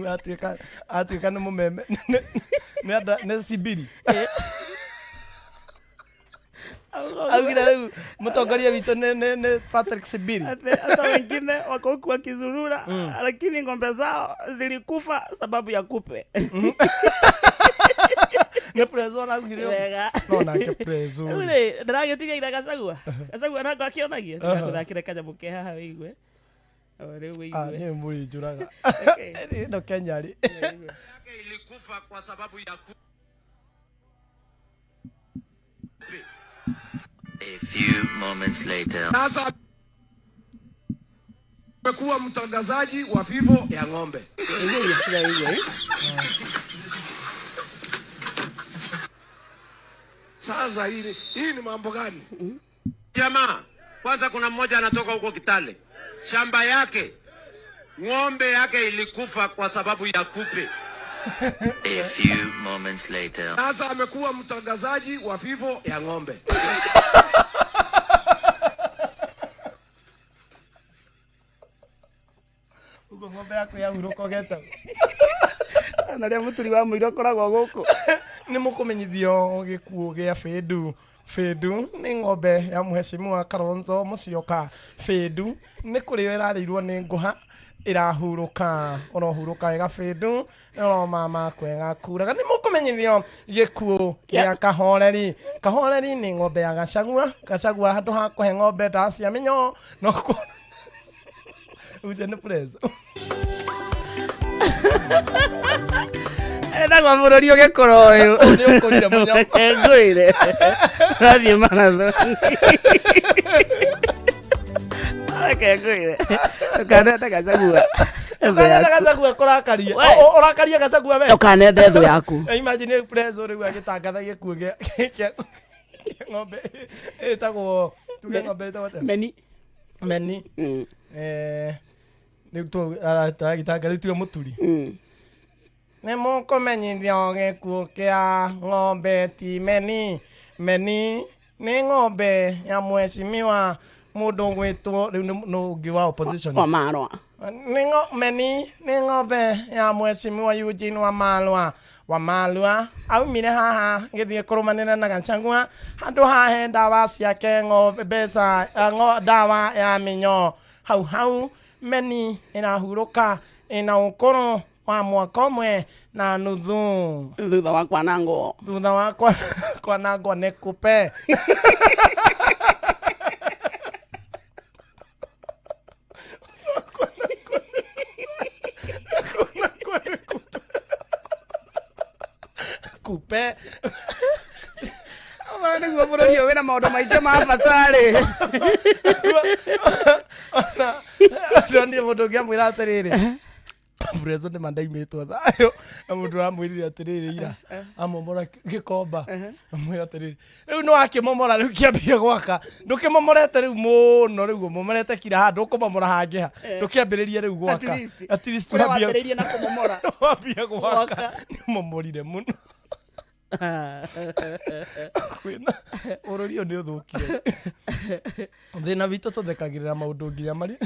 atuĩka nĩ mũmeme nĩ Sibiri augire rĩu mũtongoria witũ nĩ Patrick Sibiri hata wengine wako huku wakizurura lakini ng'ombe zao zilikufa sababu ya kupe. Nĩ prezo augire no nake prezo ule ndagĩtiga ira Gachagua nako akĩonagia ndathakire kanyamũ ke haha wĩigue rĩu wĩigue nĩ mũrĩ njũraga no Kenya rĩ yake ilikufa kwa sababu ya kupe. A few moments later. Sasa amekuwa mtangazaji wa vifo ya ng'ombe. Sasa hii ni mambo gani? Jamaa, kwanza kuna mmoja anatoka huko Kitale. Shamba yake ng'ombe yake ilikufa kwa sababu ya kupe. A few moments later. Sasa amekuwa mtangazaji wa vifo ya ng'ombe. Ugo ng'ombe yako ya uroko geta. Anaria muturi wa muiro koragwo guku. Nĩ mũkũmenyithio gĩkuũ gĩa Fĩndu. Fĩndu nĩ ng'ombe ya Mheshimiwa Kalonzo Musyoka. Fĩndu nĩ kũrĩo ĩrarĩirwo nĩ ngũha irahuruka orohuruka wega Fĩndu no mama kwega kuraga nĩ mũkũmenyithio gĩkuũ gĩa Kahoreri. Kahoreri nĩ ng'ombe ya Gachagua handũ ha kũhe ng'ombe ndawa cia mĩnyoo no uze nĩ prezo ndagwa mũrũri ũgĩkora ũyũ nĩ ũkũrire mũnyamũ ngũire rathiĩ marathoni ngũire ũkanenda Gachagua Gachagua kũrakaria ũrakaria Gachagua we ũkanenda thũ yaku. Imagine prezo rĩu agĩtangatha gĩkuũ gĩa ng'ombe ĩtagwo tuge ng'ombe ĩtagwo Meni nĩ tũragitangatha tuge mũturi nĩ mũkũmenyithio gĩkuũ kĩa ng'ombe ti Meni nĩ ng'ombe ya Mheshimiwa mũndũ gwĩtwo rĩu nĩ ũngĩ wa opposition Meni nĩ ng'ombe ya Mheshimiwa Eugene Wamalwa aumire haha gĩthiĩ kũrũmanĩra na Gachagua handũ hahe ndawa ciake ng'ombe mbeca ndawa ya mĩnyoo hau Meni ĩrahurũka ĩna ũkũrũ wa mwaka ũmwe na nuthu thutha wa kwanangwo nĩ kupe kupe nĩguo bũrũri ũyũ wĩna maũndũ maingĩ ma batarĩ ndonire mũndũ ũngĩ amwĩra atĩrĩrĩ prezo nĩ mandaimĩtwo thayũ na mũndũ aramwĩrire atĩrĩrĩ ira amomora gĩkomba amwĩra atĩrĩrĩ rĩu nĩ wakĩmomora rĩu kĩambia gwaka ndũkĩmomorete rĩu mũno rĩu ũmomorete kira handũ ũkũmomora hangĩ ha ndũkĩambĩrĩrie rĩu gwaka at least wambĩrĩrie na kũmomora wambia gwaka nĩ momorire mũno kwĩna bũrũri ũyũ nĩ ũthũkire thĩna witũ tũthekagĩrĩra maũndũ nginya marĩ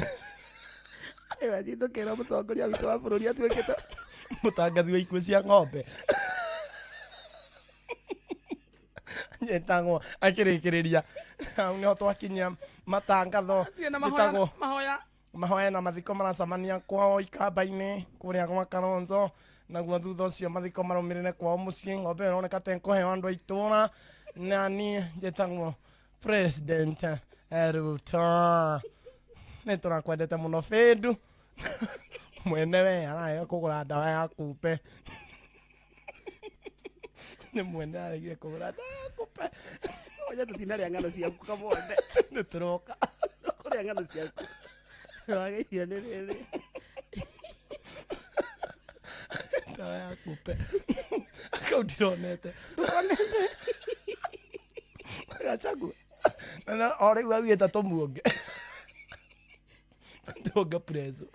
tukĩra mũtongoria witũ wa bũrũri atuĩkĩte mũtangathi wa ikuũ cia ng'ombe nyetagwo akĩrĩkĩrĩria hau nĩho twakinyia matangatho gĩtagwo mahoya na mathiko maracemania kwao ikamba-inĩ kũrĩa gwa Kalonzo naguo thutha ũcio mathiko marũmĩrĩre kwao mũciĩ ng'ombe ĩroneka ta ĩkũheo andũ a itũũra na niĩ njĩtagwo President Ruto nĩ tũrakwendete mũno Fĩndu mwene we ararega kũgũra ndawa ya kupe nĩ mwene aregire kũgũra ndawa ya kupe oja tũtinarĩa ng'ano ciaku kamwonde nĩ tũroka kũrĩa ng'ano ciaku wagĩirio nĩ rĩrĩ ndawa ya kupe akau ndironete Gachagua na o rĩu augĩte tũmuonge ndonga prezo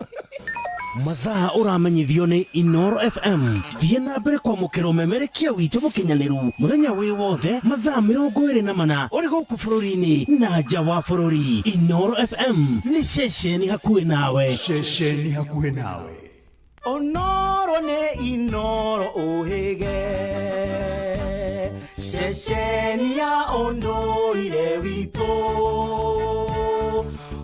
mathaa ũramenyithio nĩ Inooro FM thiĩ na mbere kwamũkĩra ũmemerekia witũ mũkinyanĩru mũthenya wĩ wothe mathaa 24 ũrĩ gũkũ bũrũri-inĩ na nja wa bũrũri. Inooro FM nĩ ceceni hakuhĩ nawe. Onoro ne inoro ohege Sheshenia ondo ile wito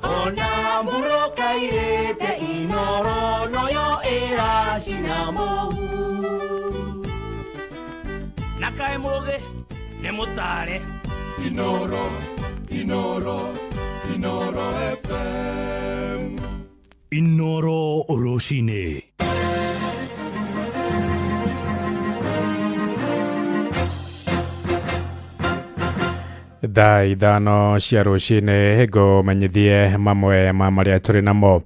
Onamburo kairete inoro noyo era sinamohu Nakae moge nemutare Inoro FM Inoro Oroshine Thaa ithano cia rũcinĩ ngũmenyithie mamwe ma marĩa tũrĩ namo.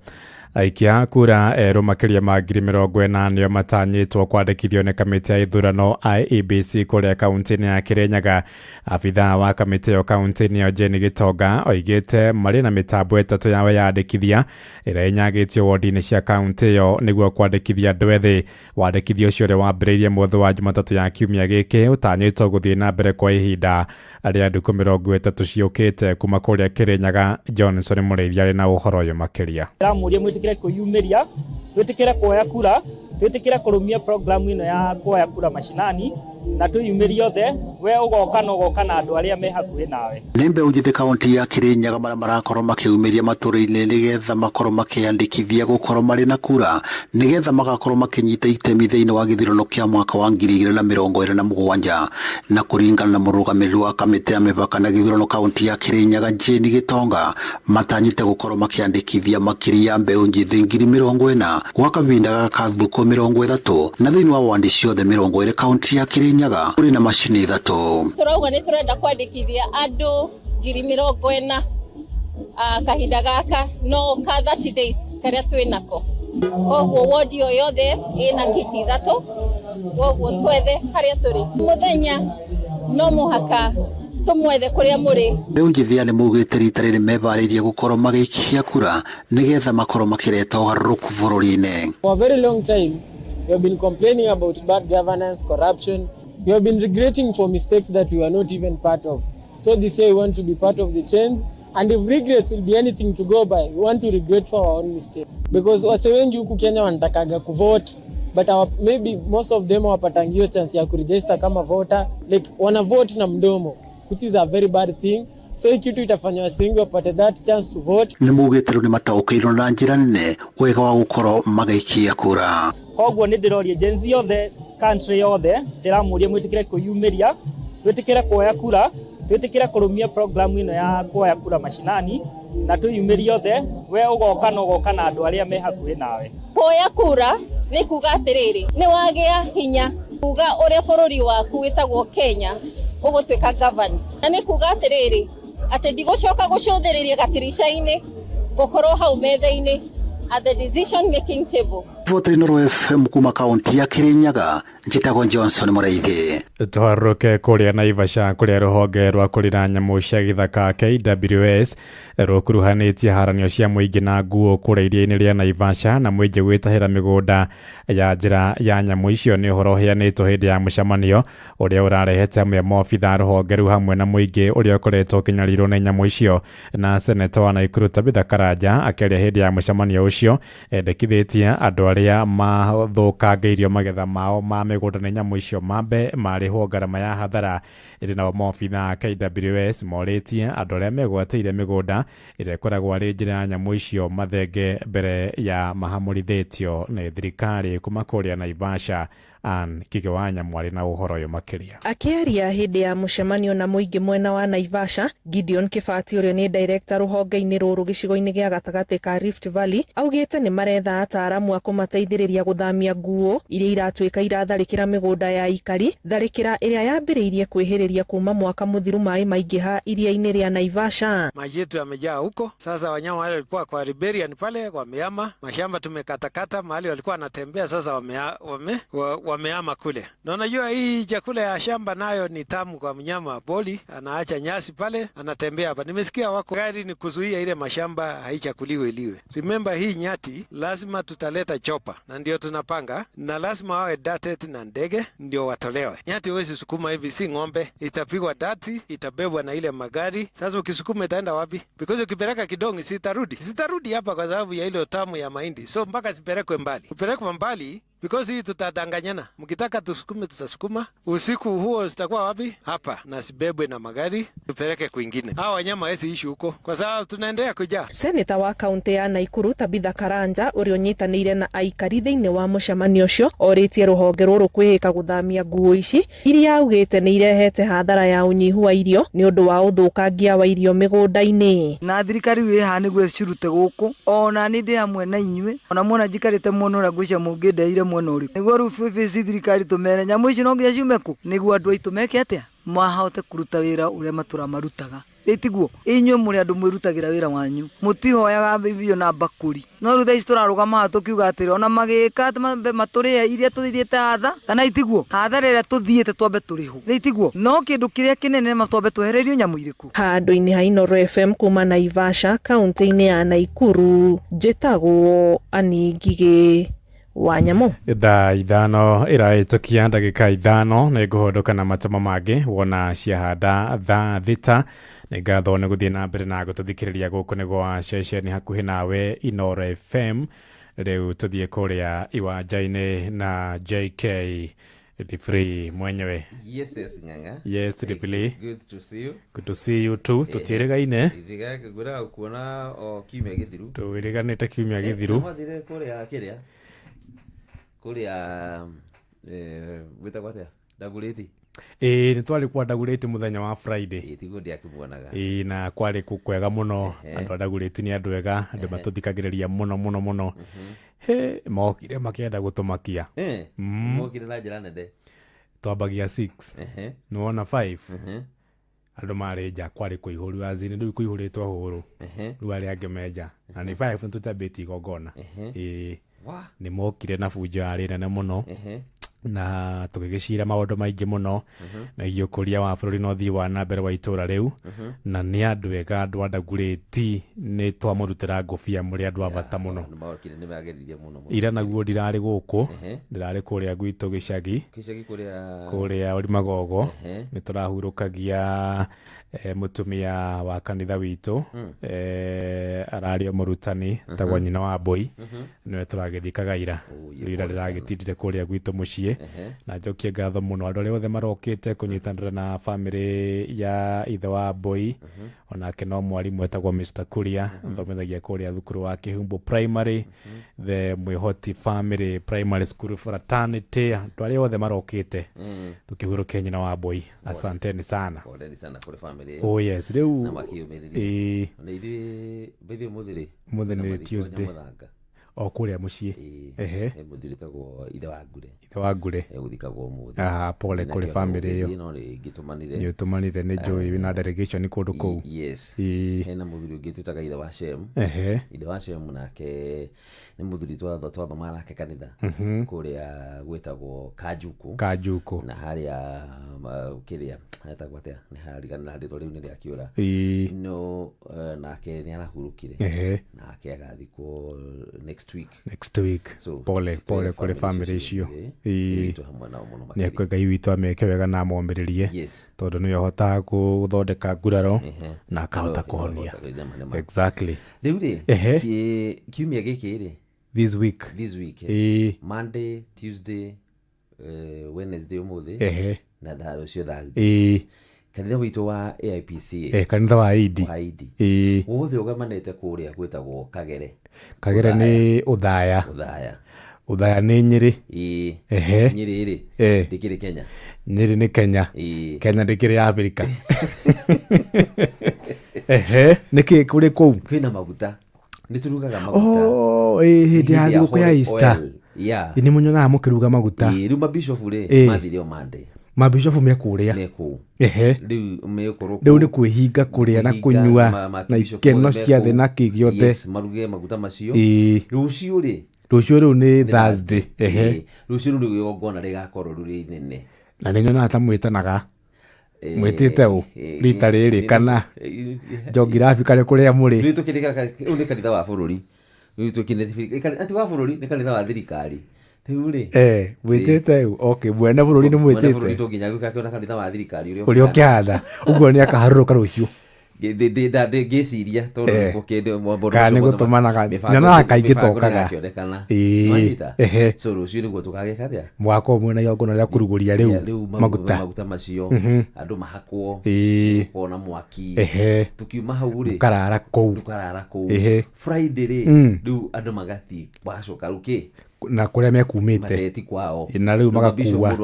Aikia kura erũ makĩria ma 40,000 nĩo matanyĩtwo kwandĩkithio nĩ kamĩtĩ ya ithurano IEBC kũrĩa kaunti-inĩ ya Kirinyaga. Abithaa wa kamĩtĩ ĩyo kaunti-inĩ ĩyo Jane Gitonga oigĩte marĩ na mĩtambo ĩtatũ ya wĩyandĩkithia ĩrĩa ĩnyagĩtio wondi-inĩ cia kaunti ĩyo nĩguo kwandĩkithia andũ ethĩ. Wandĩkithio ũcio ũrĩa wambĩrĩirie mweri wa Jumatatũ ya kiumia gĩkĩ ũtanyĩtwo gũthiĩ na mbere kwa ihinda rĩa ndukũ 30 ciũkĩte kuma kũrĩa Kirinyaga. Johnson Mũrĩithi arĩ na ũhoro ũyũ makĩria. Twĩtĩkĩre kũyumĩria, twĩtĩkĩre kuoya kura, twĩtĩkĩre kũrũmia programu ĩno ya kuoya kura mashinani na tuyumĩrie othe we ũgoka na andũ arĩa me hakuhĩ nawe. Nĩ mbeũ njĩthĩ kaunti ya Kirinyaga marĩa marakorwo makiumĩria matũra-inĩ nĩgetha makorwo makĩyandĩkithia gũkorwo marĩ na kura nĩgetha magakorwo makĩnyita itemi thĩinĩ wa gĩthurano kĩa mwaka wa 2027 na kũringana na mũrũgamĩrĩri wa kamĩtĩ ya mĩhaka na gĩthurano kaunti ya Kirinyaga Jane Gitonga matanyĩte gũkorwo makĩyandĩkithia makĩria mbeũ njĩthĩ 40,000 gwa kahinda gaka thikũ 30 na thĩinĩ wa wandi ciothe 20 kaunti ya Kirinyaga kũrĩ na macini 3. Turauga nĩ turenda kwandĩkithia andũ 40,000 kahinda gaka no ka 30 days karĩa twĩnako. Koguo wodi o yothe ĩna kiti 3. Koguo twethe harĩa tũrĩ. Mũthenya no mũhaka tumwethe kũrĩa mũrĩ. Mbeũ njĩthĩ nĩ maugĩte rita rĩrĩ meharĩirie gũkorwo magĩikia kura nĩgetha makorwo makĩreta ũgarũrũku bũrũri-inĩ. For a very long time we have been complaining about bad governance, corruption. We have been regretting for mistakes that we were not even part of. So this year we want to be part of the change, and if regrets will be anything to go by, we want to regret for our own mistake. Because wase wengi huku Kenya wanatakaga kuvote, but maybe most of them hawapatangio chance ya kuregister kama voter, like wana vote na mdomo, which is a very bad thing. So kitu itafanya wase wengi wapate that chance to vote. Nĩ mugĩte rĩu nĩ mataũkĩirwo na njĩra nene wega wa gũkorwo magĩikia kura. Koguo nĩ ndĩroria Gen Z yothe country yothe ndĩramũria mwĩtĩkĩre kwĩyumĩria, twĩtĩkĩre kuoya kura, twĩtĩkĩre kũrũmia programu ĩno ya kuoya kura mashinani na tuyumĩrie othe we ũgoka na andũ arĩa me hakuhĩ nawe. Kuoya kura nĩ kuga atĩrĩrĩ, nĩ wagĩa hinya kuga ũrĩa bũrũri waku wĩtagwo Kenya ũgũtuĩka governed, na nĩ kuga atĩrĩrĩ atĩ ndigũcoka gũcũthĩrĩria gatirica-inĩ gũkorwo hau metha-inĩ at the decision making table. Vote Inoro FM kuma kaunti ya Kirinyaga, njĩtagwo Johnson Mũrĩithi. Tũharũrũke kũrĩa Naivasha kũrĩa rũhonge rwa kũrĩra nyamũ cia gĩthaka KWS rũkuruhanĩtie haranio cia mũingĩ na nguo kũrĩa iria-inĩ rĩa Naivasha na mũingĩ gwĩtahĩra mĩgũnda ya njĩra ya nyamũ icio nĩ ũhoro ũheanĩtwo hĩndĩ ya mũcemanio ũrĩa ũrarehete hamwe maobitha rũhonge rũu hamwe na mũingĩ ũrĩa ũkoretwo ũkĩnyariirwo nĩ nyamũ icio. Na seneta wa Naikuru Tabitha Karanja akĩaria hĩndĩ ya mũcemanio ũcio endekithĩtie andũ arĩa mathũkangĩirio magetha mao ma mĩgũnda nĩ nyamũ icio mambe marĩhwo ngarama ya hathara. Ĩrĩ nao maobitha KWS morĩtie andũ arĩa megwatĩire mĩgũnda ĩrĩa ĩkoragwo arĩ njĩra ya nyamũ icio mathenge mbere ya mahamũrithĩtio nĩ thirikari kuma kũrĩa Naivasha. Kĩgĩ wa nyamũ arĩ na ũhoro ũyũ makĩria. Akĩaria hĩndĩ ya mũcemanio na mũingĩ mwena wa Naivasha, Gideon Kĩbati ũrĩa nĩ director rũhonge-inĩ rũrũ gĩcigo-inĩ gĩa gatagatĩ ka Rift Valley augĩte nĩ maretha ataaramu a kũmateithĩrĩria gũthamia nguo iria iratuĩka iratharĩkĩra mĩgũnda ya ikari, tharĩkĩra ĩrĩa yambĩrĩirie kwĩhĩrĩria kuma mwaka mũthiru maĩ maingĩha iria-inĩ rĩa Naivasha. Maji yetu yamejaa huko. Sasa wanyama wale walikuwa kwa ribarian pale wameama, mashamba tumekatakata, mahali walikuwa wanatembea sasa wameama kule. Na unajua hii chakula ya shamba nayo ni tamu kwa mnyama poli, anaacha nyasi pale, anatembea hapa. Nimesikia wako gari ni kuzuia ile mashamba haichakuliwe iliwe. Remember hii nyati lazima tutaleta chopa, na ndio tunapanga, na lazima wawe dated na ndege ndio watolewe. Nyati huwezi sukuma hivi, si ng'ombe, itapigwa dati, itabebwa na ile magari. Sasa ukisukuma itaenda wapi? Because ukipeleka kidongi sitarudi hapa kwa sababu ya ile tamu ya mahindi. So mpaka sipelekwe mbali. Upelekwe mbali because hii tutadanganyana. Mkitaka tusukume tutasukuma. Usiku huo zitakuwa wapi? Hapa. Na sibebwe na magari tupeleke kwingine. Hao wanyama hawezi ishi huko kwa sababu tunaendelea kujaa. Seneta wa kaunti ya Naikuru Tabitha Karanja uria unyitanire na aikari thiini wa mucemanio ucio oritie ruhonge ruru kwihika guthamia nguo ici iria augite ni irehete hathara ya unyihu wa irio ni undu wa uthukangia wa irio migunda-ini. Na thirikari wi ha niguo cirute guku ona ni ndi hamwe na inyue ona mona jikarite muno na gucia mungindeire muno uri niguo ru FFC thirikari tumere nyamu ici no nginya ciume ku niguo andu aitu meke atia mahote kuruta wira uria matura marutaga itiguo inyue muri andu mwirutagira wira wanyu mutihoyaga bibio na bakuri no ru thaici turarugama tukiuga atiri ona magika maturia iria tuthiete hatha kana itiguo hathara ira tuthiete twambe turiho itiguo no kindu kiria kinene matwambe twehererio nyamu iriku. Handu-ini ha Inooro FM kuma Naivasha kaunti-ini ya Naikuru njitagwo Ani Ngige Wanyamo. Thaa ithano iraitukia ndagika ithano na iguhondoka na matamo mangi wona ciahanda thaa thita ni ngatho ni guthie na mbere na gututhikiriria guku ni gwa ceceni hakuhi nawe Inooro FM. Riu tuthie kuria iwanja-ini na JK Free mwenyewe. Yes, nganga. Yes, Free. Good to see you. Good to see you too. Tutirigaine. Itigaga gura kuona o kiumia githiru. Tuiriganite kiumia githiru. Mathire kuria kiria. Kuria wita kwatia. Dagureti. Ni twari kwa Dagureti muthenya wa Friday. Tiguo ndiakibwonaga. Na kwari kukwega muno. Andu Dagureti ni andu ega, andu matuthikagiriria muno. He mokire makienda gutumakia. Mokire na njira nende. Twambagia 6. Nuona 5. Andu mareja kwari kuihuru azini ndu kuihuritwo huru. Ru ari ange meja. Na ni 5 ntutabeti gogona. Ni mokire na fujo ari nene muno. Na tugigicira maundu maingi muno na igikuria wa bururi no thii wa na mbere wa itura riu na ni andu ega andu Dagureti ni twamurutira ngofia muri andu abata muno ira naguo ndirari guku ndirari kuria gwitu gicagi kuria uri Magogo ni turahurukagia mutumia wa kanitha witu arario murutani tagwa nyina wa Boy niwe turagithikaga ira ndiragitindire kuria gwitu mucii na njokie ngatho muno andu aria othe marokite kunyitanira na family ya ithe wa Boy onake no mwarimu etagwo Mr. Kuria thomithagia kuria thukuru wa Kihumbu Primary the Mwihoti Family Primary School Fraternity andu aria othe marokite tukihurukia nyina wa Boy asanteni sana. Poleni sana kwa family. Oh yes, riu na na ithuĩ muthiri Tuesday o kuria mucii muthirĩtagwo ithe wa Ngure guthikagwo umuthi pole kuri family iyo no ngitumanire ni njui na delegation kundu kuu. Yes, hena muthuri ungi twitaga ithe wa Shem. Ithe wa Shem nake ni muthuri twathoma nake kanitha kuria gwitagwo Kajuku na haria kiria etagwo atia ni harigana ndito riu ni riakiura no nake ni arahurukire nake agathikwo next week. So, pole kuri family icio ni Ngai witu ameke wega na amomiririe tondu ni yohota guthondeka nguraro na akahota kuhonia. Exactly. Riu kiumia giki ri this week Monday, Tuesday, Wednesday umuthi na ndaro cio Thursday kanitha witu wa AIPC kanitha wa Idi wothe ugamanite kuria gwitagwo Kagere ni Uthaya ni Nyeri Nyeri ri ndikiri Kenya Nyeri ni Kenya Kenya ndikiri Afrika niki kuri kuu kwina maguta niturugaga maguta hindi ya thiku ya Easter ni munyonaga mukiruga maguta riu mabishofu ri mathirio Monday mabishofu mekuria riu ni kwihinga kuria na kunyua na ikeno cia thi na kigiothe maruge maguta macio rucio ri rucio riu ni Thursday rucio riu ni gongona rigakorwo ruri nene na nĩ nyona ta mwĩtanaga mwĩtĩte ũ rita rĩrĩ kana njongirabi karĩ kũrĩa mũrĩ rĩu tũkĩrĩka nĩ kanitha wa bũrũri rĩu tũkĩnĩ ati wa bũrũri nĩ kanitha wa thirikari rĩu rĩ mwĩtĩte ũ okay mwene bũrũri nĩ mwĩtĩte bũrũri tũnginya gũkakĩona kanitha wa thirikari ũrĩa ũkĩhanda ũguo nĩ akaharũrũka rũciũ ngĩciria tondũ gũkĩndĩ kana nĩ gũtũmanaga nyonaga kaingĩ tokaga so rũciũ nĩguo tũgagĩka atĩa mwaka ũmwe na igongona rĩa kũrugũria rĩu maguta macio andũ mahakwo kona mwaki tukiuma hau rĩ tukarara kũu Friday rĩ rĩu andũ magathiĩ wacoka rũkĩ na kũrĩa mekumĩte na rĩu magakua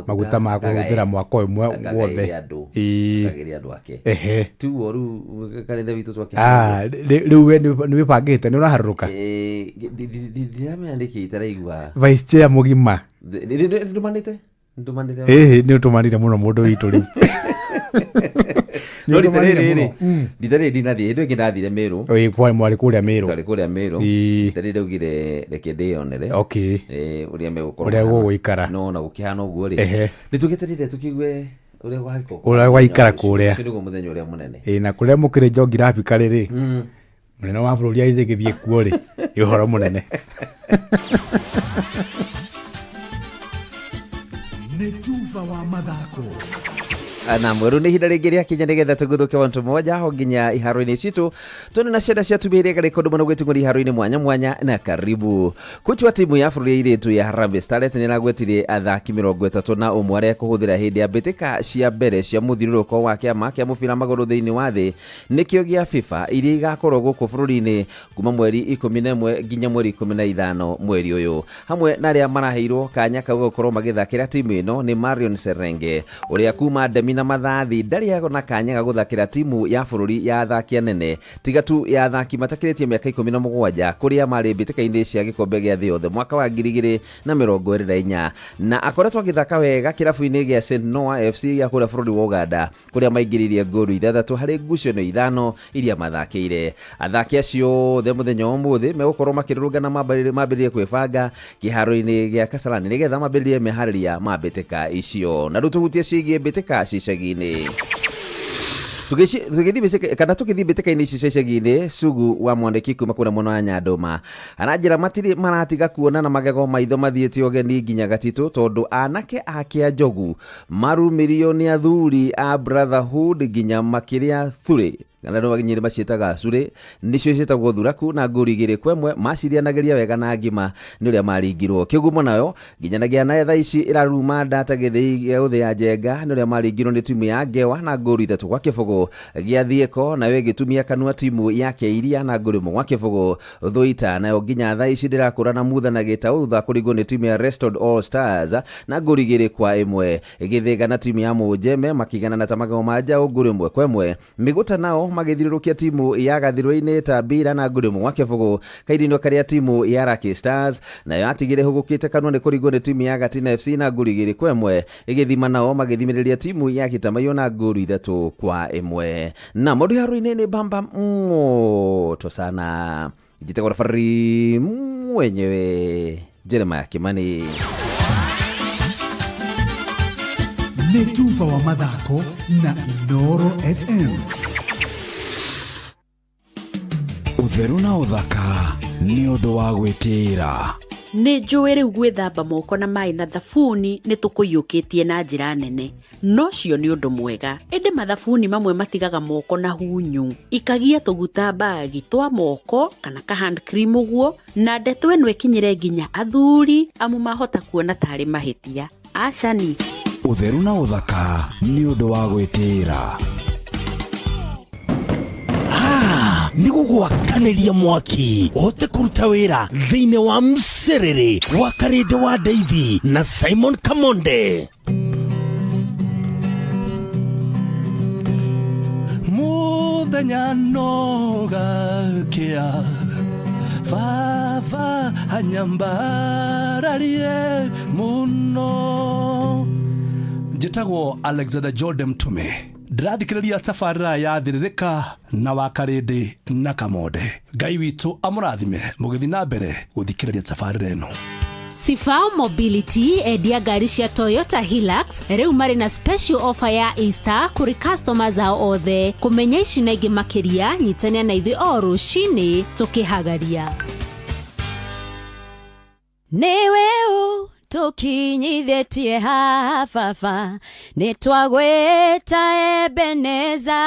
maguta ma kũhũthĩra mwaka ũmwe wothe rĩu we nĩ wĩbangĩte nĩ ũraharũrũka vice chair mũgima nĩ ũtũmanire mũno mũndũ witũ rĩu no rita rĩrĩ ndinathiĩ hĩndĩ ĩngĩ ndathire Meru mwarĩ kũrĩa Meru rita rĩrĩ ndaugire reke ndĩyonere ũrĩa gũgũikara no na gũkĩhana ũguo rĩ nĩ tũgĩeterire tũkigue ũrĩa gwaikara kũrĩa nĩguo mũthenya ũrĩa mũnene na kũrĩa mũkĩrĩ njongirabi karĩ rĩ mũnene wa bũrũri agĩthiĩ kuo rĩ nĩ ũhoro mũnene nĩ tuva wa mathako na mweru nĩ ihinda rĩngĩ rĩa kinya nĩgetha tũguthũke wantu moja ho nginya iharo-inĩ citũ tũnĩ na ciana cia tumia iria karĩ kũndũ mũno gwĩtung'ũria iharo-inĩ mwanya mwanya na karibu kochi wa timu ya bũrũri ya airĩtu ya Harambee Starlets nĩ aragwetire athaki 31 arĩa kũhũthĩra hĩndĩ ya mbĩtĩka cia mbere cia mũthiũrũrũko wa kĩama kĩa mũbira magũrũ thĩinĩ wa thĩ nĩkĩo gĩa FIFA iria igakorwo gũkũ bũrũri-inĩ kuma mweri 11 nginya mweri 15 mweri ũyũ hamwe na arĩa maraheirwo kanya kau gũkorwo magĩthakĩra timu ĩno nĩ Marion Serenge ũrĩa kuma Demi na Mathathi ndarĩ na kanya ga gũthakĩra timu ya bũrũri ya athaki anene tiga tu ya athaki matakĩrĩtie mĩaka 17 kũrĩa marĩ mbĩtĩka-inĩ cia gĩkombe gĩa thĩ yothe mwaka wa 2024 na akoretwo agĩthaka wega kĩrabu-inĩ gĩa St Noah FC ya kũrĩa bũrũri wa Uganda kũrĩa maingĩririe ngolu 6 harĩ ngucanio 5 iria mathakĩire athaki acio the mũthenya ũmũthĩ megũkorwo makĩrũrũngana mambĩrĩrie kwĩbanga kĩharo-inĩ gĩa Kasarani nĩgetha mambĩrĩrie meharĩria ma mbĩtĩka icio na rĩu tũhutie ciĩgiĩ mbĩtĩka icagi-inĩ tũgĩthiĩ mbĩtĩka-inĩ ici icagi-inĩ Sugu wa Mwandĩki kuma kũrĩa mwena wa Nyandũma aranjĩra matirĩ maratiga kuona na magego maitho mathiĩte ũgeni nginya Gatitũ tondũ anake ake a Njogu marumĩrio nĩ athuri a Brotherhood nginya makĩrĩa Thure kana no waginyire macietaga Cure nicio cietagwo Thuraku na ngori 2-1 macirianagĩria wega na ngima nĩ ũrĩa maringirwo kĩgumo nayo nginyanagia na thaa ici iraruma ndata gĩthĩi gĩa ũthĩa njenga nĩ ũrĩa maringirwo nĩ timu ya Ngewa na ngori 3-0 gĩa Thieko nayo ĩgĩtumia kanua timu ya Keiria na ngori 1-0 Thũita nayo nginya thaa ici ndĩrakũrana mutha na Gĩtaũ thutha kũringwo nĩ timu ya Restored All Stars na ngori 2-1 ĩgĩthĩga na timu ya Mũnjeme makigana na Tamago Manjaũ ngori 1-1 Mĩgũta nao magĩthirũrũkia timu ya Gathirũ-inĩ Tabira na ngũrĩ 1-0 kaidinio karĩa timu ya Lucky Stars nayo atigire hũgũkĩte kanua nĩ kũringwo nĩ timu ya Gatina FC na ngũrĩ 2-1 ĩgĩthima nao magĩthimĩrĩria timu ya Kitamayo na ngũrĩ 3-1 na mũndũ iharo-inĩ nĩ Bamba moto sana jitegwa rafari mwenyewe Jeremiah Kimani nĩ tuva wa mathako na Inooro FM ũtheru na ũthaka nĩ ũndũ wa gwĩtĩĩra nĩ njũĩ rĩu gwĩthamba moko na maĩ na thabuni nĩ tũkũiyũkĩtie na njĩra nene no cio nĩ ũndũ mwega ĩndĩ mathabuni mamwe matigaga moko na hunyu ikagia tũguta bagi twa moko kana ka hand cream ũguo na ndeto ĩno ĩkinyĩre nginya athuri amu mahota kuona tarĩ mahĩtia acani ũtheru na ũthaka nĩ ũndũ wa gwĩtĩĩra nĩ gũgwakanĩria mwaki ũhote kũruta wĩra thĩinĩ wa Mserere wa Karĩndĩ wa Ndeithi na Simon Kamonde mũthenya nogakĩa baba anyambararie mũno njĩtagwo Alexander Jordan Mtume ndirathikiriria tabarĩra ya Thĩrĩrĩka na Wakarĩndĩ na Kamonde. Ngai witũ amũrathime mũgĩthiĩ na mbere gũthikĩrĩria tabarĩra ĩno. Sifao Mobility endia gari cia Toyota Hilux rĩu marĩ na special offer ya Easter kũrĩ customers ao othe. Kũmenya ici na ingĩ makĩria nyitania na ithuĩ o rũcinĩ tũkĩhagaria. Nĩwe ũ tũkinyithĩtie hafafa nĩtwagwĩta Ebeneza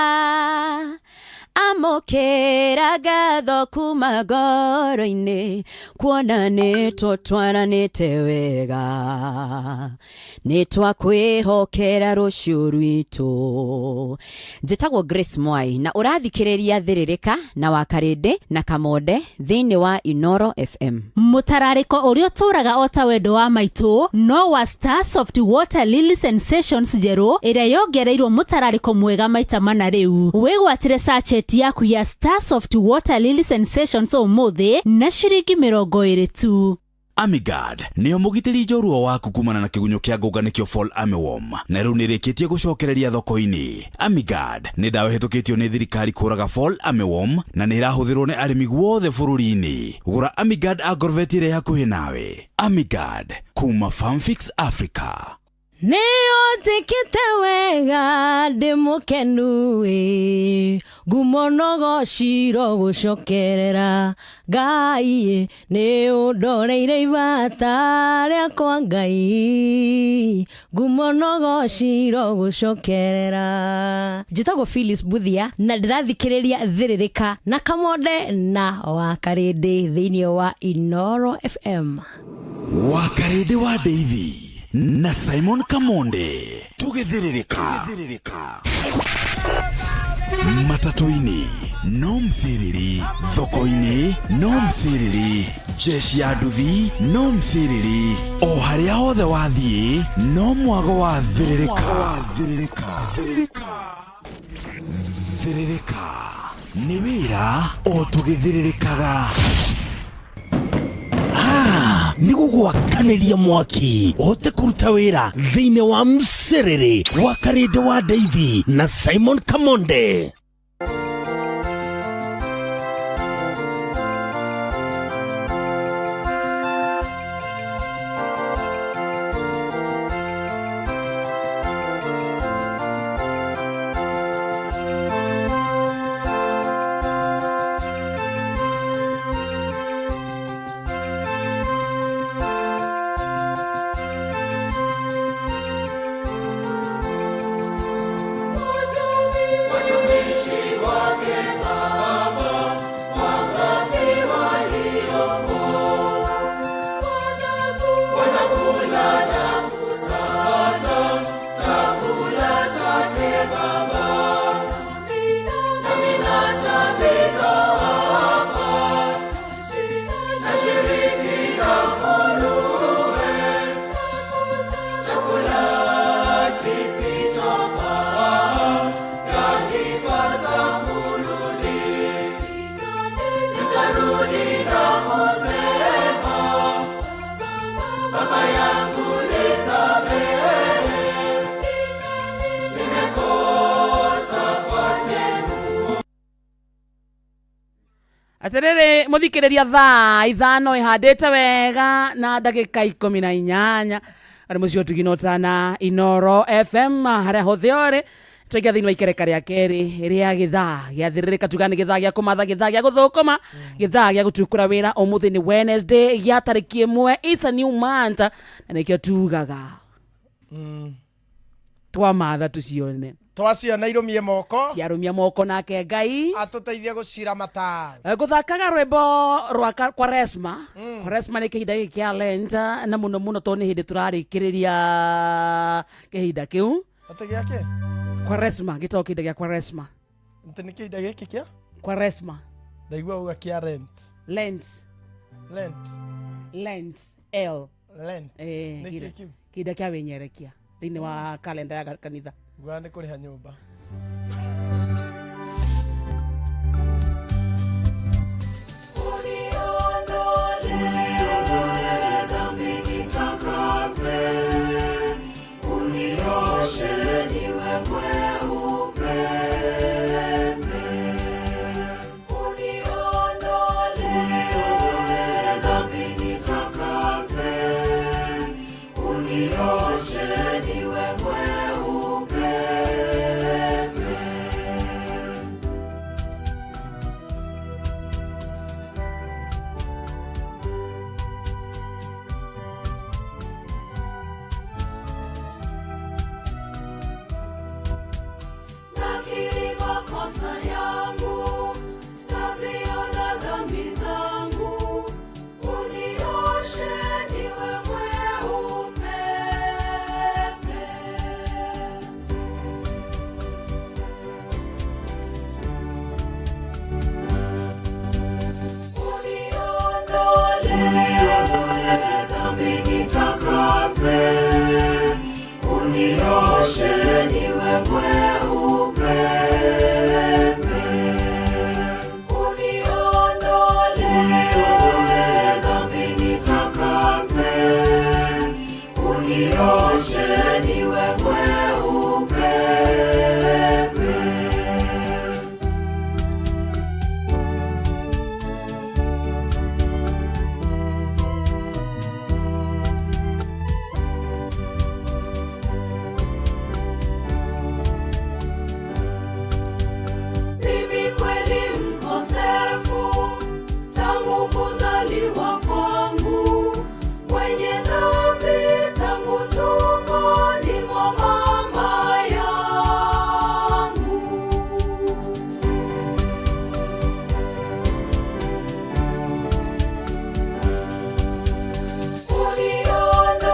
amũkĩra ngatho kuma ngoro-inĩ kuona nĩtũtwaranĩte wega nĩtwakwĩhokera rũciũ rwitũ. Njĩtagwo Grace Mwai na ũrathikĩrĩria Thĩrĩrĩka na Wakarĩndĩ na Kamonde thĩinĩ wa Inoro FM. Mũtararĩko ũrĩa ũtũraga o ta wendo wa maitũ no wa Star Soft Water Lily Sensations njerũ ĩrĩa yongereirwo mũtararĩko mwega maita mana rĩu. Wĩgwatire sachet yaku ya Star Soft Water Lily Sensations ũmũthĩ na ciringi 20 tu. Amigard nĩyo mũgitĩri njorua waku kumana na kĩgunyũ kĩa ngũnganĩkio Fall Armyworm na rĩu nĩrĩkĩtie gũcokereria thoko-inĩ. Amigard nĩ ndawa ĩhĩtũkĩtio nĩ thirikari kũraga Fall Armyworm na nĩ ĩrahũthĩrwo nĩ arĩmi guothe bũrũri-inĩ. Gũra Amigard Agrovet ĩrĩa hakuhĩ nawe. Amigard kuma Farmfix Africa. Nĩyo njĩkĩte wega ndĩmũkenu ngumo nogociro gũcokerera Ngai nĩ ũndoreire ibata rĩakwa Ngai ngumo nogociro gũcokerera. Njĩtagwo Phyllis Buthia na ndĩrathikĩrĩria Thĩrĩrĩka na Kamonde na Wakarĩndĩ thĩinĩ wa Inoro FM. Wakarĩndĩ wa Daisy na Simon Kamonde tũgĩthĩrĩrĩka matatu-inĩ no msiriri, thoko-inĩ no msiriri, jeshi ya nduthi no msiriri, o harĩa hothe wathiĩ no mwago wa Thĩrĩrĩka. Thĩrĩrĩka nĩ wĩra o tũgĩthĩrĩrĩkaga. Nĩguo gwakanĩria mwaki ũhote kũruta wĩra thĩinĩ wa msiriri Wakarĩndĩ wa Daisy na Simon Kamonde. Aterere muthikiriria thaa ithano ihandite wega na ndagika 18 ari mucio tuginotana Inoro FM haria hothe ore twiga thiini wa ikereka ria keri ria githaa gia Thĩrĩrĩka tugani githaa gia kumatha githaa gia guthukuma githaa gia gutukura wira umuthi ni Wednesday gia tariki 1 it's a new month na nikio tugaga twamatha tucione twasiona irumie moko ciarumia moko nake Ngai atuteithie gucira mataaro guthakaga rwimbo rwa Kwaresma. Kwaresma ni kihinda giki kia Lent na muno muno to ni hindi turarikiriria kihinda kiu ate giake Kwaresma gito kihinda gia Kwaresma ate ni kihinda giki kia Kwaresma ndaigua uga kia Lent kihinda kia wenyerekia thĩinĩ wa kalenda ya kanitha gwa nĩ kũrĩha nyũmba Unioshe niwe mweupe makosa yangu, naziona dhambi zangu, unioshe niwe mweupe. Uniondole dhambi nitakase, unioshe niwe mweupe. Uniondole dhambi nitakase, unioshe niwe mweupe. Mimi kweli mkosefu, tangu kuzaliwa kwangu, mwenye dhambi tangu tumboni mwa mama yangu.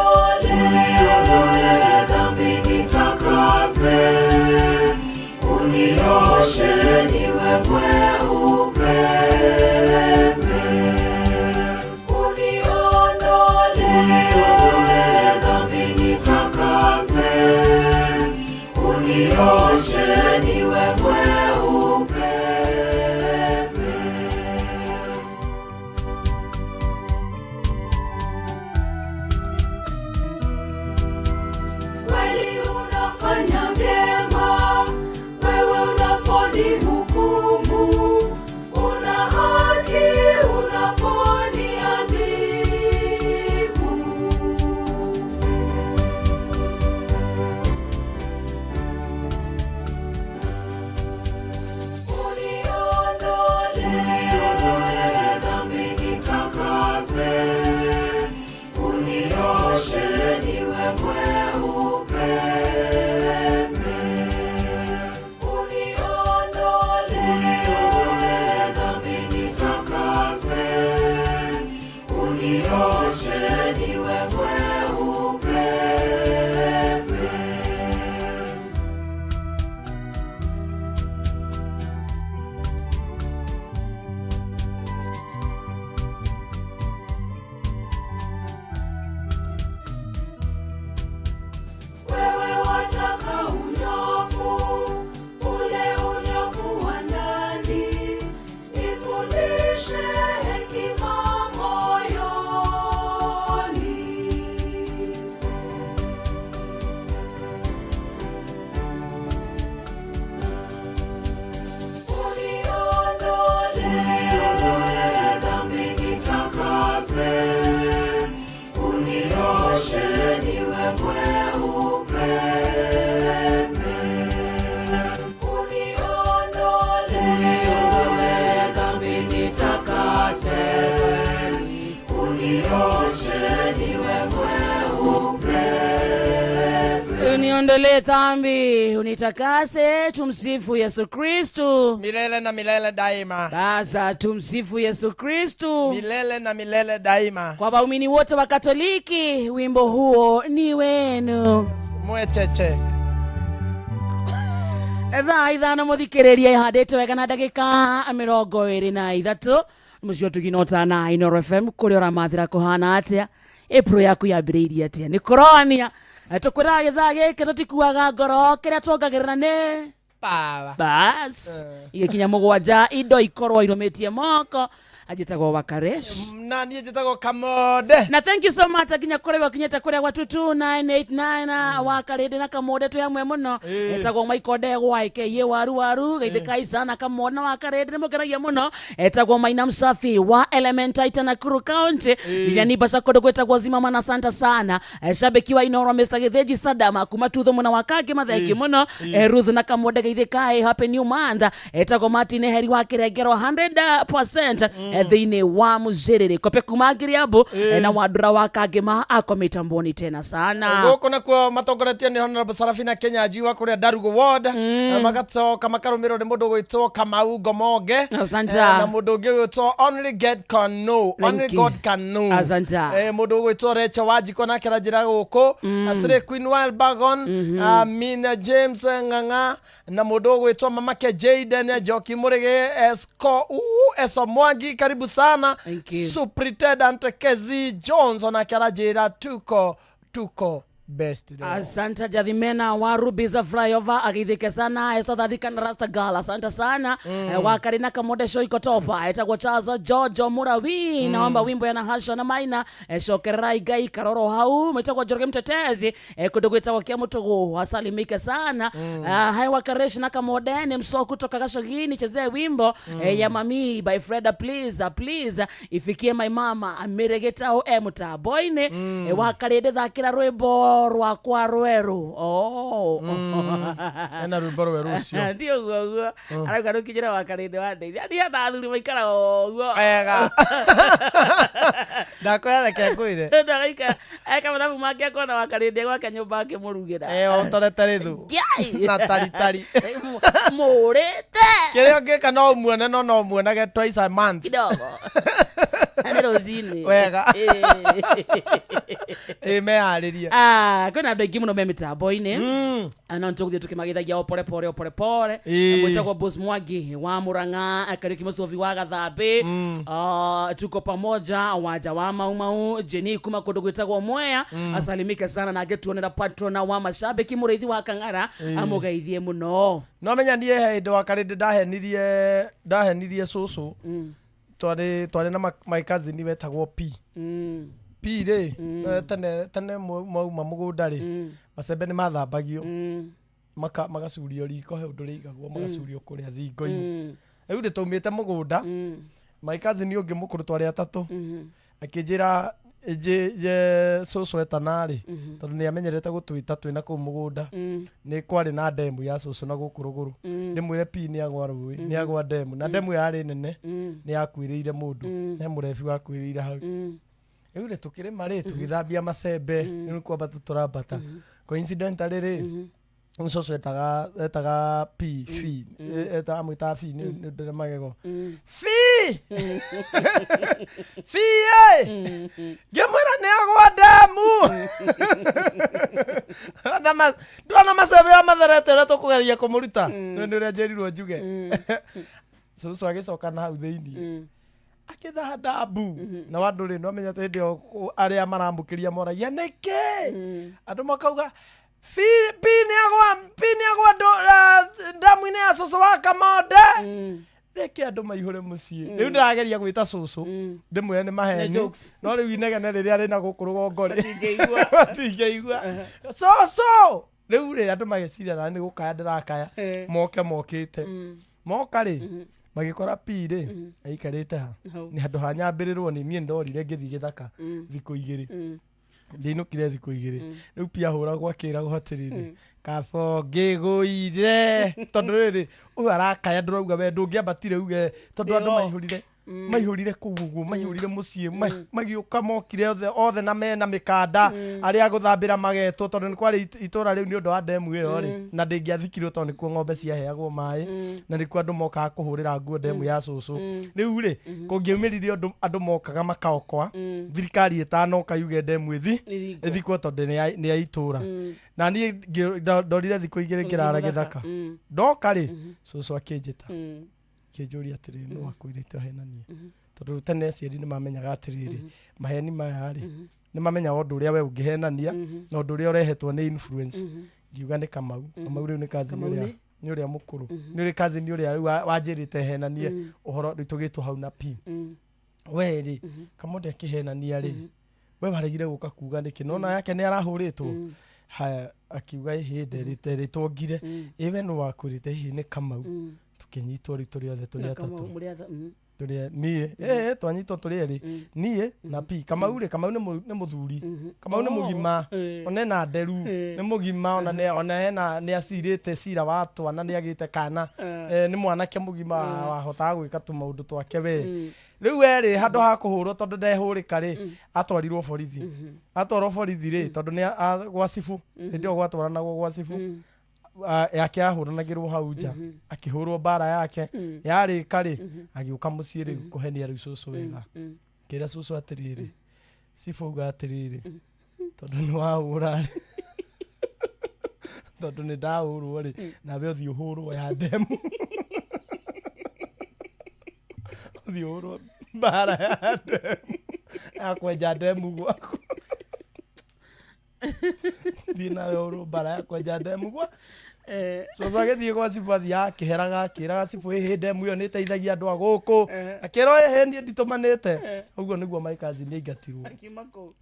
Uniondole dhambi nitakase, unioshe niwe mweupe. Uniondole dhambi nitakase, unioshe niwe mweupe. Kweli unafanya vyema wewe unaponihukumu, una haki unaponiadhibu. Uniondole dhambi nitakase, unioshe niwe mweupe. Uniondole dhambi nitakase, unioshe niwe mweupe. Wewe wataka unyofu, ule unyofu wa ndani, nifundishe hekima moyoni. Uniondole dhambi nitakase, unioshe niwe mweupe. Uniondole dhambi nitakase, unioshe niwe mweupe. Uniondolee dhambi, unitakase. Tumsifu Yesu Kristu milele na milele daima. Basa tumsifu Yesu Kristu milele na milele daima. Kwa waumini wote wa Katoliki, wimbo huo ni wenu. Mwecheche ithano muthikiriria ihandite wega na ndagika 23 mucio tuginotana Inoro FM kuri ora mathira kuhana atia April yaku yambiriirie atia ni kuroania tukwira githaa giki tutikuaga ngoro kiria tuongagirira ni Baba bas igikinya mugwanja indo ikorwo irumitie moko ajitagwo Wakaresh na niĩ njĩtagwo Kamode. Na thank you so much akinya kure wakinyete kure gwa 22989 Wakarede na Kamode tu yamwe muno etagwo Maikode gwaike waru gaithika sana Kamode na Wakarede mugeragia muno etagwo Maina Msafi wa Elementaita na Nakuru County yani basa kodo gwetagwo Zimama na santa sana shabiki wa Inoro Mr. Getheji Sadama kuma tutho muno wakage matheki muno Ruth na Kamode geithika happy new month etagwo Martin Heri wa kirengero 100% thiini wa muziriri kope kuma Ngiriambu na Wandura wa Kangima akomitamboni tena sana goko nakuo matongoretio ni Honorable Sarafina Kenyaji wa kuria Darugo Ward magacoka makarumiro ni mundu gwitwo Kamau Ngomonge na mundu ungi gwitwo Only God Can Know mundu gwitwo Recha Wajiko na kiranjira guku Asire Queen Wild Bagon Mina James Nganga na mundu gwitwo Mamake Jaden Joki Murege Eso Mwangi karibu sana Superintendent Kezi Jones na kiranjira tuko best day. Asante Jathimena wa Rubiza Flyover agithike sana esathadika na Rasta Gala asante sana wakari na Kamonde show iko topa etagwo Chaza Jojo Murawi naomba wimbo ya Nahasho na Maina shokerai gai karoro hau metagwo Jorge Mtetezi kudugwita kia Mutugu asalimike sana hai wakaresh na Kamonde ni mso kutoka Gashogini chezee wimbo ya Mami by Freda please ifikie my mama amiregeta mutaboine wakarede thakira rwimbo rwakwa rweru ena rwimbo rweru cio ndio guo arauga rukijira wakarinde wa ndeithia ndia ndathuri maikara guo ega ndakoya reke ngwire ndagaika eka mathabu make akona wakarinde gwake nyumba yake murugira ontorete rithu na taritari murite kirio ngika no muone no muonage twice a month kidogo Nerozini wega meharĩria kwĩna andũ aingĩ mũno me mĩtambo-inĩ na nĩtũgũthiĩ tũkĩmagithagia o pore mwĩtagwo Boss Mwangi wa Murang'a Kariuki Mũcobi wa Gathambi tuko pamoja Wanja wa Maumau Jenny kuma kũndũ gwĩtagwo Mwea asalimike sana na angĩtuonera patrona wa mashabiki mũrĩithi wa Kang'ara amũgeithie mũno no menya niĩ he indo wakarĩndĩ ndahenirie cũcũ twari na my cousin wetagwo P ri tene mauma mugunda ri macembe ni mathambagio magacurio riko he undu rigagwo magacurio kuria thingo-ini riu ndi taumite mugunda my cousin ungi mukuru twari atatu akinjira je cũcũ etanari tondu ni amenyerete gutwita twina kuu mugunda ni kwari na demu ya cũcũ na guku ruguru ndimwire P ni agwa rui ni agwa demu na demu yari nene ni yakwiriire mundu ne murefi wakwiriire hau riu ndi tukirima ri tugithambia macembe ni kwamba tuturambata coincidentally ri cũcũ etaga P amwita Fi ni ndire magego Fi ngĩmwĩra nĩ agwa demu ndona macembe ya matherete ũrĩa tũkũgeria kũmũruta nĩ ũrĩa njĩrirwo njuge cũcũ agĩcoka na hau thĩinĩ akĩthaha ndambu na andũ rĩ nĩwamenyete hĩndĩ ĩyo arĩa maramũkĩria moragia nĩkĩ andũ makauga P nĩ agwa ndamu-inĩ ya cũcũ wa Kamonde reke andũ maihũre mũciĩ rĩu ndĩrageria gwĩta cũcũ ndĩmwĩre nĩ maheni no rĩu inegene rĩrĩa rĩna gũkũ rũgongo matingĩigua cũcũ rĩu rĩ andũ magĩciria na nĩ gũkaya ndĩrakaya mokĩte moka rĩ magĩkora P rĩ aikarĩte ha nĩ handũ hanyambĩrĩrwo nĩ niĩ ndorire ngĩthiĩ gĩthaka thikũ igĩrĩ ndinukire thikũ igĩrĩ rĩu P ahũragwo akĩragwo atĩrĩrĩ kabo ngĩgũire tondũ rĩrĩ ũyũ arakaya ndũrauga we ndũngĩambatire uge tondũ andũ maihũrire kũu ũguo maihũrire mũciĩ magĩũka mokire othe na mena mĩkanda arĩa gũthambĩra magetwo tondũ nĩ kwarĩ itũra rĩu nĩ ũndũ wa demu ĩyo rĩ na ndĩngĩathikirwo tondũ nĩkuo ng'ombe ciaheagwo maĩ na nĩkuo andũ mokaga kũhũrĩra nguo demu ya cũcũ rĩu rĩ kũngĩumĩrire andũ mokaga makaokoa thirikari ĩtanoka yuge demu ĩthikwo tondũ nĩ ya itũra na niĩ ndorire thikũ igĩrĩ ngĩrara gĩthaka ndoka rĩ cũcũ akĩnjĩta kĩnjũria atĩrĩrĩ nĩ wakwĩrĩte henanie tondũ tene aciari nĩ mamenyaga atĩrĩrĩ maheni maya rĩ nĩ mamenyaga ũndũ ũrĩa we ũngĩhenania na ũndũ ũrĩa ũrehetwo nĩ influence ngiuga nĩ Kamau rĩu nĩ cousin ũrĩa mũkũrũ nĩ ũrĩ cousin ũrĩa rĩu wanjĩrĩte henanie ũhoro rĩu tũgĩtwo hau na P we rĩ Kamonde akĩhenania rĩ we waregire gũka kuga nĩkĩ nona yake nĩ arahũrĩtwo haya akiuga hĩndĩ rĩtwongire ĩwe nĩ wakwĩrĩte hihi nĩ Kamau kinyitwo ritu riothe turi atatu Tuli nie twanyitwo tuli eri nie na P Kamau nĩ muthuri Kamau nĩ mugima one na nderu nĩ mugima ona hena nĩ acirĩte cira wa twana nĩ agĩte kana nĩ mwanake mugima wahotaga gwĩka tu maũndũ twake we rĩu eri handũ ha kũhũrwo tondũ ndehũrĩka rĩ atwarirwo borithi rĩ tondũ nĩ gwa cibu ndio gwatwaranagwo gwa cibu yake ahũranagĩrwo hau nja akĩhũrwo bara yake yarĩka rĩ agĩũka mũciĩ rĩu kũhenia rĩu cũcũ wega kĩra cũcũ atĩrĩrĩ cibu auga atĩrĩrĩ tondũ nĩ wahũra rĩ tondũ nĩ ndahũrwo rĩ nawe ũthiĩ ũhũrwo ya ndemu ũthiĩ ũhũrwo bara ya ndemu akwenja ndemu gwaku thiĩ nawe ũhũrwo bara ya kwenja ndemu gwa cũcũ agĩthiĩ gwa cibu athiĩ akĩheraga akĩraga cibu ĩhĩ ndemu ĩyo nĩ ĩteithagia andũ a gũkũ akĩrwo ĩhĩ niĩ nditũmanĩte ũguo nĩguo my cousin nĩaingatirwo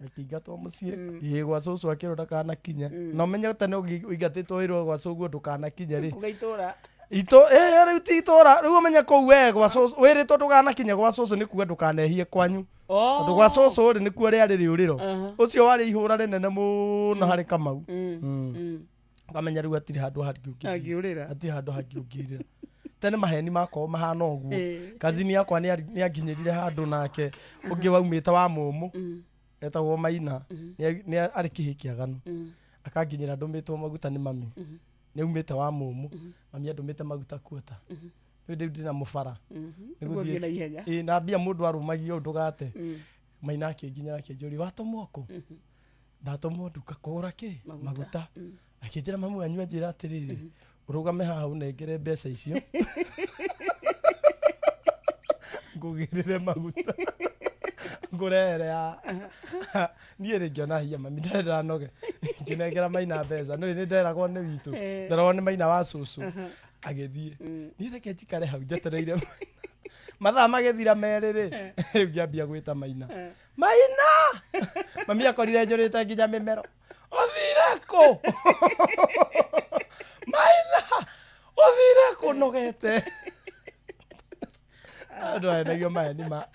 akĩingatwo mũciĩ ĩĩ gwa cũcũ akĩrwo ndakanakinye na ũmenye tene ũingatĩtwo wĩrwo gwa cũguo ndũkanakinye rĩ rĩu ti itũra rĩu ũmenye kũu we gwa cũcũ wĩrĩtwo ndũkanakinye gwa cũcũ nĩ kuga ndũkanehie kwanyu tondũ gwa cũcũ rĩ nĩkuo rĩarĩ rĩũrĩro ũcio warĩ ihũra rĩnene mũno harĩ Kamau ukamenya rĩu hatirĩ handũ hangĩũkĩrĩra tene maheni makorwo mahana ũguo kazini yakwa nĩ anginyĩrire handũ nake ũngĩ waumĩte wa mũmũ etagwo Maina nĩ arĩ kĩhĩ kĩaganu akanginyĩra ndũmĩtwo maguta nĩ mami nĩ umĩte wa mũmũ mami andũmĩte maguta kuota rĩu ndĩna mũbara na mbia mũndũ arũmagia ũndũ gate Maina akĩnginyĩra akĩnjũria watũmwo kũ ndatũmwo nduka kũgũra kĩ maguta akĩnjĩra mamu anyu anjĩra atĩrĩrĩ ũrũgame haha ũnengere mbeca icio ngũgĩrĩre maguta ngũrehere niĩ rĩngĩona hinya mami ndaranoge ngĩnengera Maina mbeca nĩ nderagwo nĩ witũ nderagwo nĩ Maina wa cũcũ agĩthiĩ niĩ reke njikare hau njetereire mathaa magĩthira merĩ rĩ rĩu ngĩambia gwĩta Maina mami akorire njũrĩte nginya mĩmero ũthire kũ Maina ũthire kũ nogete andũ aenagio maheni ma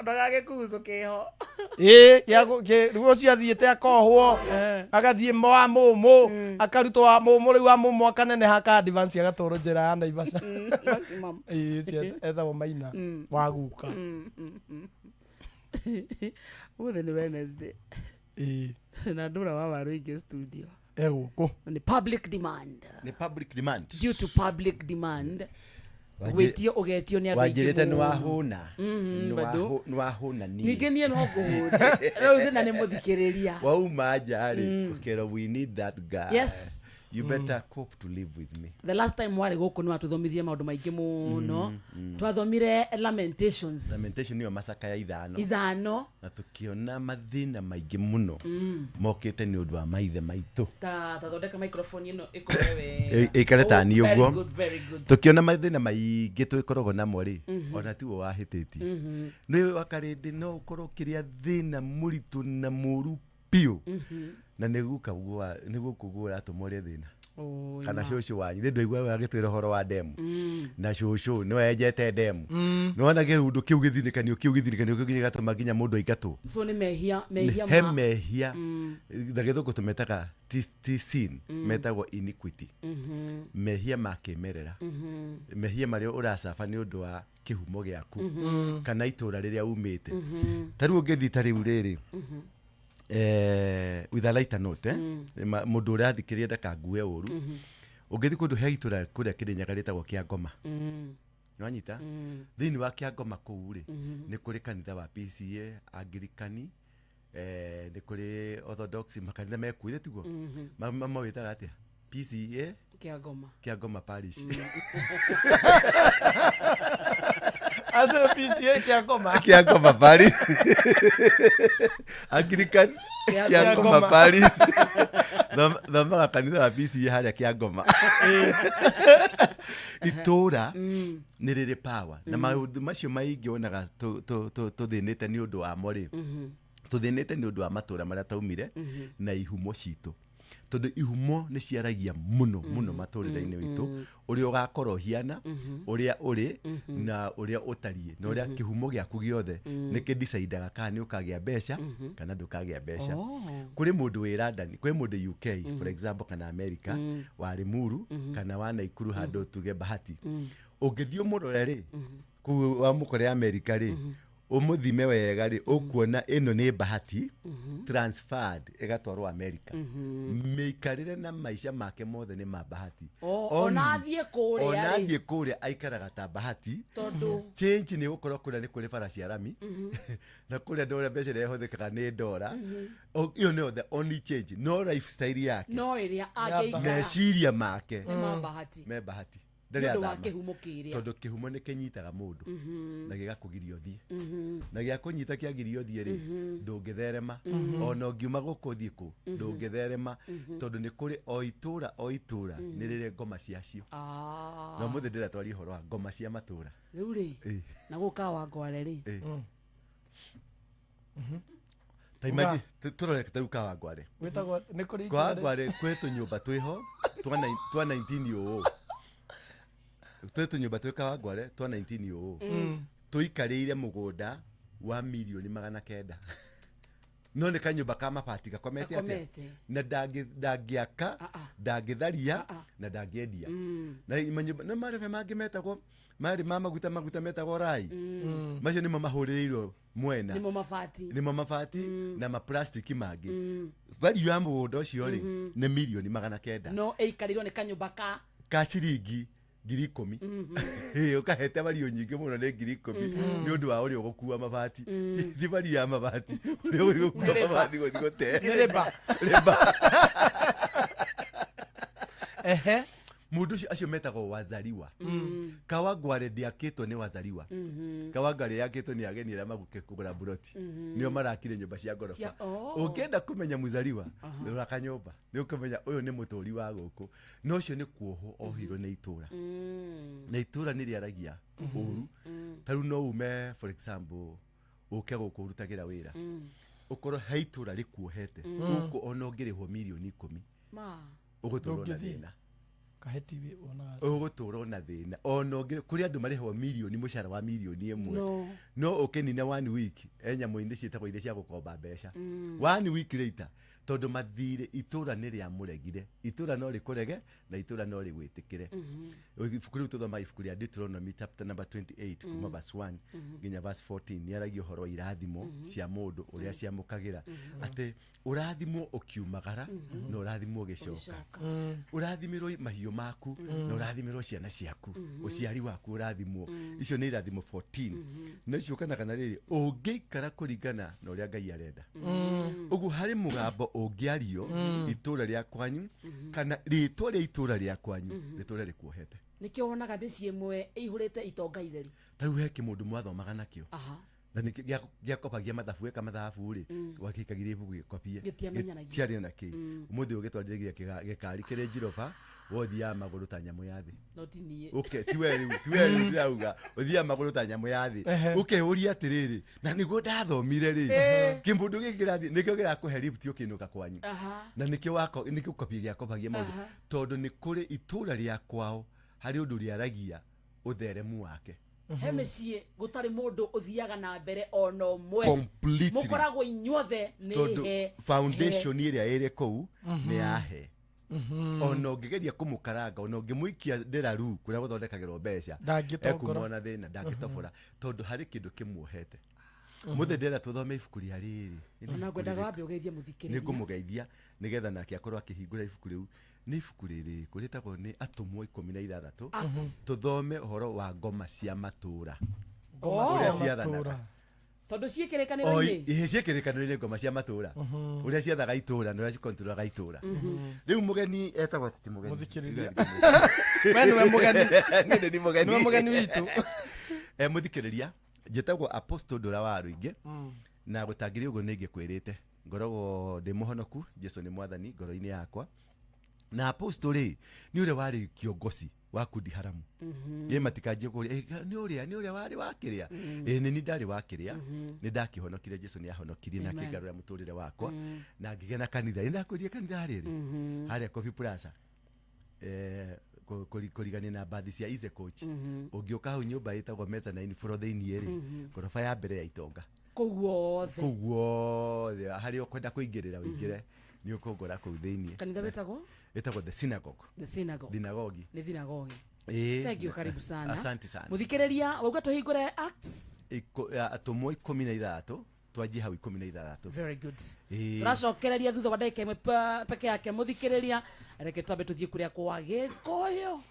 ndagagĩkucũ kĩho rĩu ũcio athiĩte akohwo agathiĩ wa mũmũ akarutwo wa mũmũ rĩu wa mũmũ akaneneha aka advance agatwarwo njĩra ya Naivasha etagwo Maina wa guka ũmũthĩ nĩ Wednesday na ndũra wa waru ingĩ studio gũkũ nĩ public demand due to public demand gwĩtio ũgetio nĩ andũ wanjĩrĩte nĩ wahũna ningĩ niĩ no ngũhũne rĩu thĩna nĩ mũthikĩrĩria wauma nja rĩ ũkĩra we need that guy yes you better cope to live with me the last time warĩ gũkũ nĩ watũthomithie maũndũ maingĩ mũno twathomire lamentations niyo macaka ya ithano na tukiona mathĩna maingĩ mũno mokĩte nĩ ũndũ wa maithe maitũ ta thondeka microphone ĩno ĩkorwo ĩikare ta niĩ ũguo tukiona mathĩna maingĩ twĩkoragwo namo rĩ ona tiwo wahĩtĩtie nĩ wakarĩndĩ no ũkorwo kĩrĩa thĩna mũritũ na mũru piũ na nĩguo kũguo atũmore thĩna kana cũcũ wanyu thĩ ndũigua agĩtwĩra ũhoro wa ndemu na cũcũ nĩ wenjete ndemu nĩ wona kĩhundo kĩu gĩthirikanio kĩu gatũma nginya mũndũ aingatwo so nĩ mehia na gĩthũngũ tũmetaga sin metagwo iniquity mehia ma kĩmerera mehia marĩa ũracaba nĩ ũndũ wa kĩhumo gĩaku kana itũra rĩrĩa umĩte ta rĩu ũngĩthiĩ ta rĩu rĩrĩ with a lighter note mũndũ ũrathikĩria ndakangue ũru ũngĩthiĩ kũndũ he itũra kũrĩa Kĩrĩnyaga rĩtagwo Kĩangoma nĩwanyita thĩinĩ wa Kĩangoma kũu rĩ nĩ kũrĩ kanitha wa PCA Anglikani nĩ kũrĩ Orthodox makanitha mekuire tiguo mawĩtaga atĩa PCA Kĩangoma Parish Ado PCA Kĩangoma Parish Anglican Kĩangoma Parish thamaga kanitha wa PCA harĩa Kĩangoma itũra nĩ rĩrĩ power na maũndũ macio maingĩ wonaga tũthĩnĩte nĩ ũndũ wa mo rĩ tũthĩnĩte nĩ ũndũ wa matũra marĩa taumire na ihumo citũ tondu ihumo ni ciaragia muno muno maturire-ini witu uria ugakorwo hiana uria uri na uria utarie na uria kihumo giaku giothe ni kidecidaga kana ni ukagia mbeca kana ndukagia mbeca kuri mundu wi London kuri mundu UK for example kana America wa Limuru kana wa Naikuru handu tuge Bahati ungithio murore ri ku wa mukore America ri umuthime wega ri ukuona ino ni Bahati transferred igatwarwo America mikarire na maisha make mothe ni ma Bahati onathie kuria aikaraga ta Bahati tondu change ni gukorwo kuria ni kuri bara cia rami na kuria ndore mbeca ria huthikaga ni ndora iyo ni the only change no lifestyle yake no iria ageikara meciria make me Bahati tondu kihumo ni kinyitaga mundu na gigakugiria thie na gia kunyita kiagirio thie ri ndungitherema ona ungiuma guku thie ku ndungitherema tondu ni kuri o itura ni rire ngoma ciacio na muthe ndira twari horo wa ngoma cia matura riu ri na guka wa ngware ri taimaji turore kitauka wa ngware wetagwo ni kuri ngware kwetu nyumba twiho twa 19 yo twetu nyumba tweka wa ngware twa 19 yo tuikarire mugunda wa milioni 900 no ne kanyumba kama pati gakomete ate na dagiaka dagitharia na dagiendia na imanyumba na marefe mangi metagwo mari mama guta metagwo rai macio nimo mahuririrwo mwena nimo mafati na ma plastic mangi value ya mugunda ucio ri ni milioni 900 no eikarirwo ne kanyumba ka ciringi 10,000 ukahete value nyingi muno ni 10,000 ni undu wa uri ugukua mabati ti value ya mabati uri ugukua mabati gote reba mundu acio metagwo wazaliwa Kawangware ndiakitwo ni wazaliwa Kawangware yakitwo ni ageni aria maguke kugura buroti nio marakire nyumba cia ngorofa ungienda kumenya muzaliwa rora kanyumba ni ukumenya uyu ni muturi wa guku no cio ni kuoho ohirwo ni itura na itura ni riaragia uru taru no ume for example uke guku urutagira wira ukorwo heitura rikuohete uko ona ungirihwo milioni 10 uguturwo na thina kaheti we ona uguturwo na thina ona ungire kuri andu marihwo milioni mushara wa milioni 1 no ukenina 1 week enya muindi cietagwo ire cia gukomba mbeca 1 week later tondu mathire itura ni ria muregire itura no rikurege na itura no rigwitikire ibuku riu tuthoma ibuku ria Deuteronomy chapter number 28 kuma verse 1 nginya verse 14 ni aragia horo irathimo cia mundu uria ciamukagira ati urathimo ukiumagara na urathimo gicoka urathimirwo mahiu maku na urathimirwo ciana ciaku uciari waku urathimo icio ni irathimo 14 na icio kana riri ungiikara kuringana na uria Ngai arenda ugu hari mugambo ungiario itura ria kwanyu kana ritwa ria itura ria kwanyu ritura rikuohete nikio wonaga mbici imwe ihurite itonga itheri taru heki mundu mwathomaga nakio na nikio giakopagia mathabu eka mathabu ri wakikagiria ibugu gikopie tiari na ki umuthi ugitwarire gikari kire Jirofa wothia maguru ta nyamu yathi no tinie okay tiweri ndauga wothia maguru ta nyamu yathi ukehuria atiriri na niguo ndathomire ri kimbundu gikirathi nikio girakuhe lift ukinuka kwanyu na nikio wako nikio kopia giakopagia mundu tondu ni kuri itura ria kwao hari undu riaragia utheremu wake hemecie gutari mundu uthiaga na mbere ona umwe mukoragwo inyuothe ni he foundation iria iri kou ni yahe ona ungigeria kumukaranga ona ungimuikia nderaru kuria guthondekagirwo mbeca ekumona thina ndangitobora tondu hari kindu kimuohete muthe ndera tuthome ibuku ria riri ona ngwendaga wambe ugeithie muthikiriria nikumugeithia nigetha nake akorwo akihingura ibuku riu ni ibuku riri kuritagwo ni Atumwo 16 tuthome uhoro wa ngoma cia matura uria ciathanaga tondu ciikirikaniro-ini ihe ciikirikaniro-ini ngoma cia matura uria ciathaga itura na uria cikontrolaga itura riu mugeni etagwo ti mugeni muthikiriria we niwe mugeni ni mugeni niwe mugeni witu muthikiriria njitagwo Apostle Ndura wa Ruingi na gutangiria uguo ningikwirite ngoragwo ndi muhonoku Jesu ni mwathani ngoro-ini yakwa na Apostle ni uria wari kiongozi wa kundi haramu ye matikanjie kuria ni uria wari wakiria ni ndari wakiria ni ndakihonokire Jesu ni ahonokirie na kigarura muturire wakwa na ngigena kanitha ina kuria kanitha riri haria Coffee Plaza kurigania na bathi cia ize coach ungiuka hau nyumba itagwo meza na info thini ri gorofa ya mbere ya Itonga kugwo hari ukwenda kuingirira wingire ni ukongora kuu thini kanitha betagwo the synagogue ni synagogue thank you karibu sana asante sana muthikiriria wauga tuhingure Acts atumwo 13 twaji hau 13 very good turacokereria thutha wa ndagika imwe peke yake muthikiriria reke twabe tuthie kuria kwa Gikuyu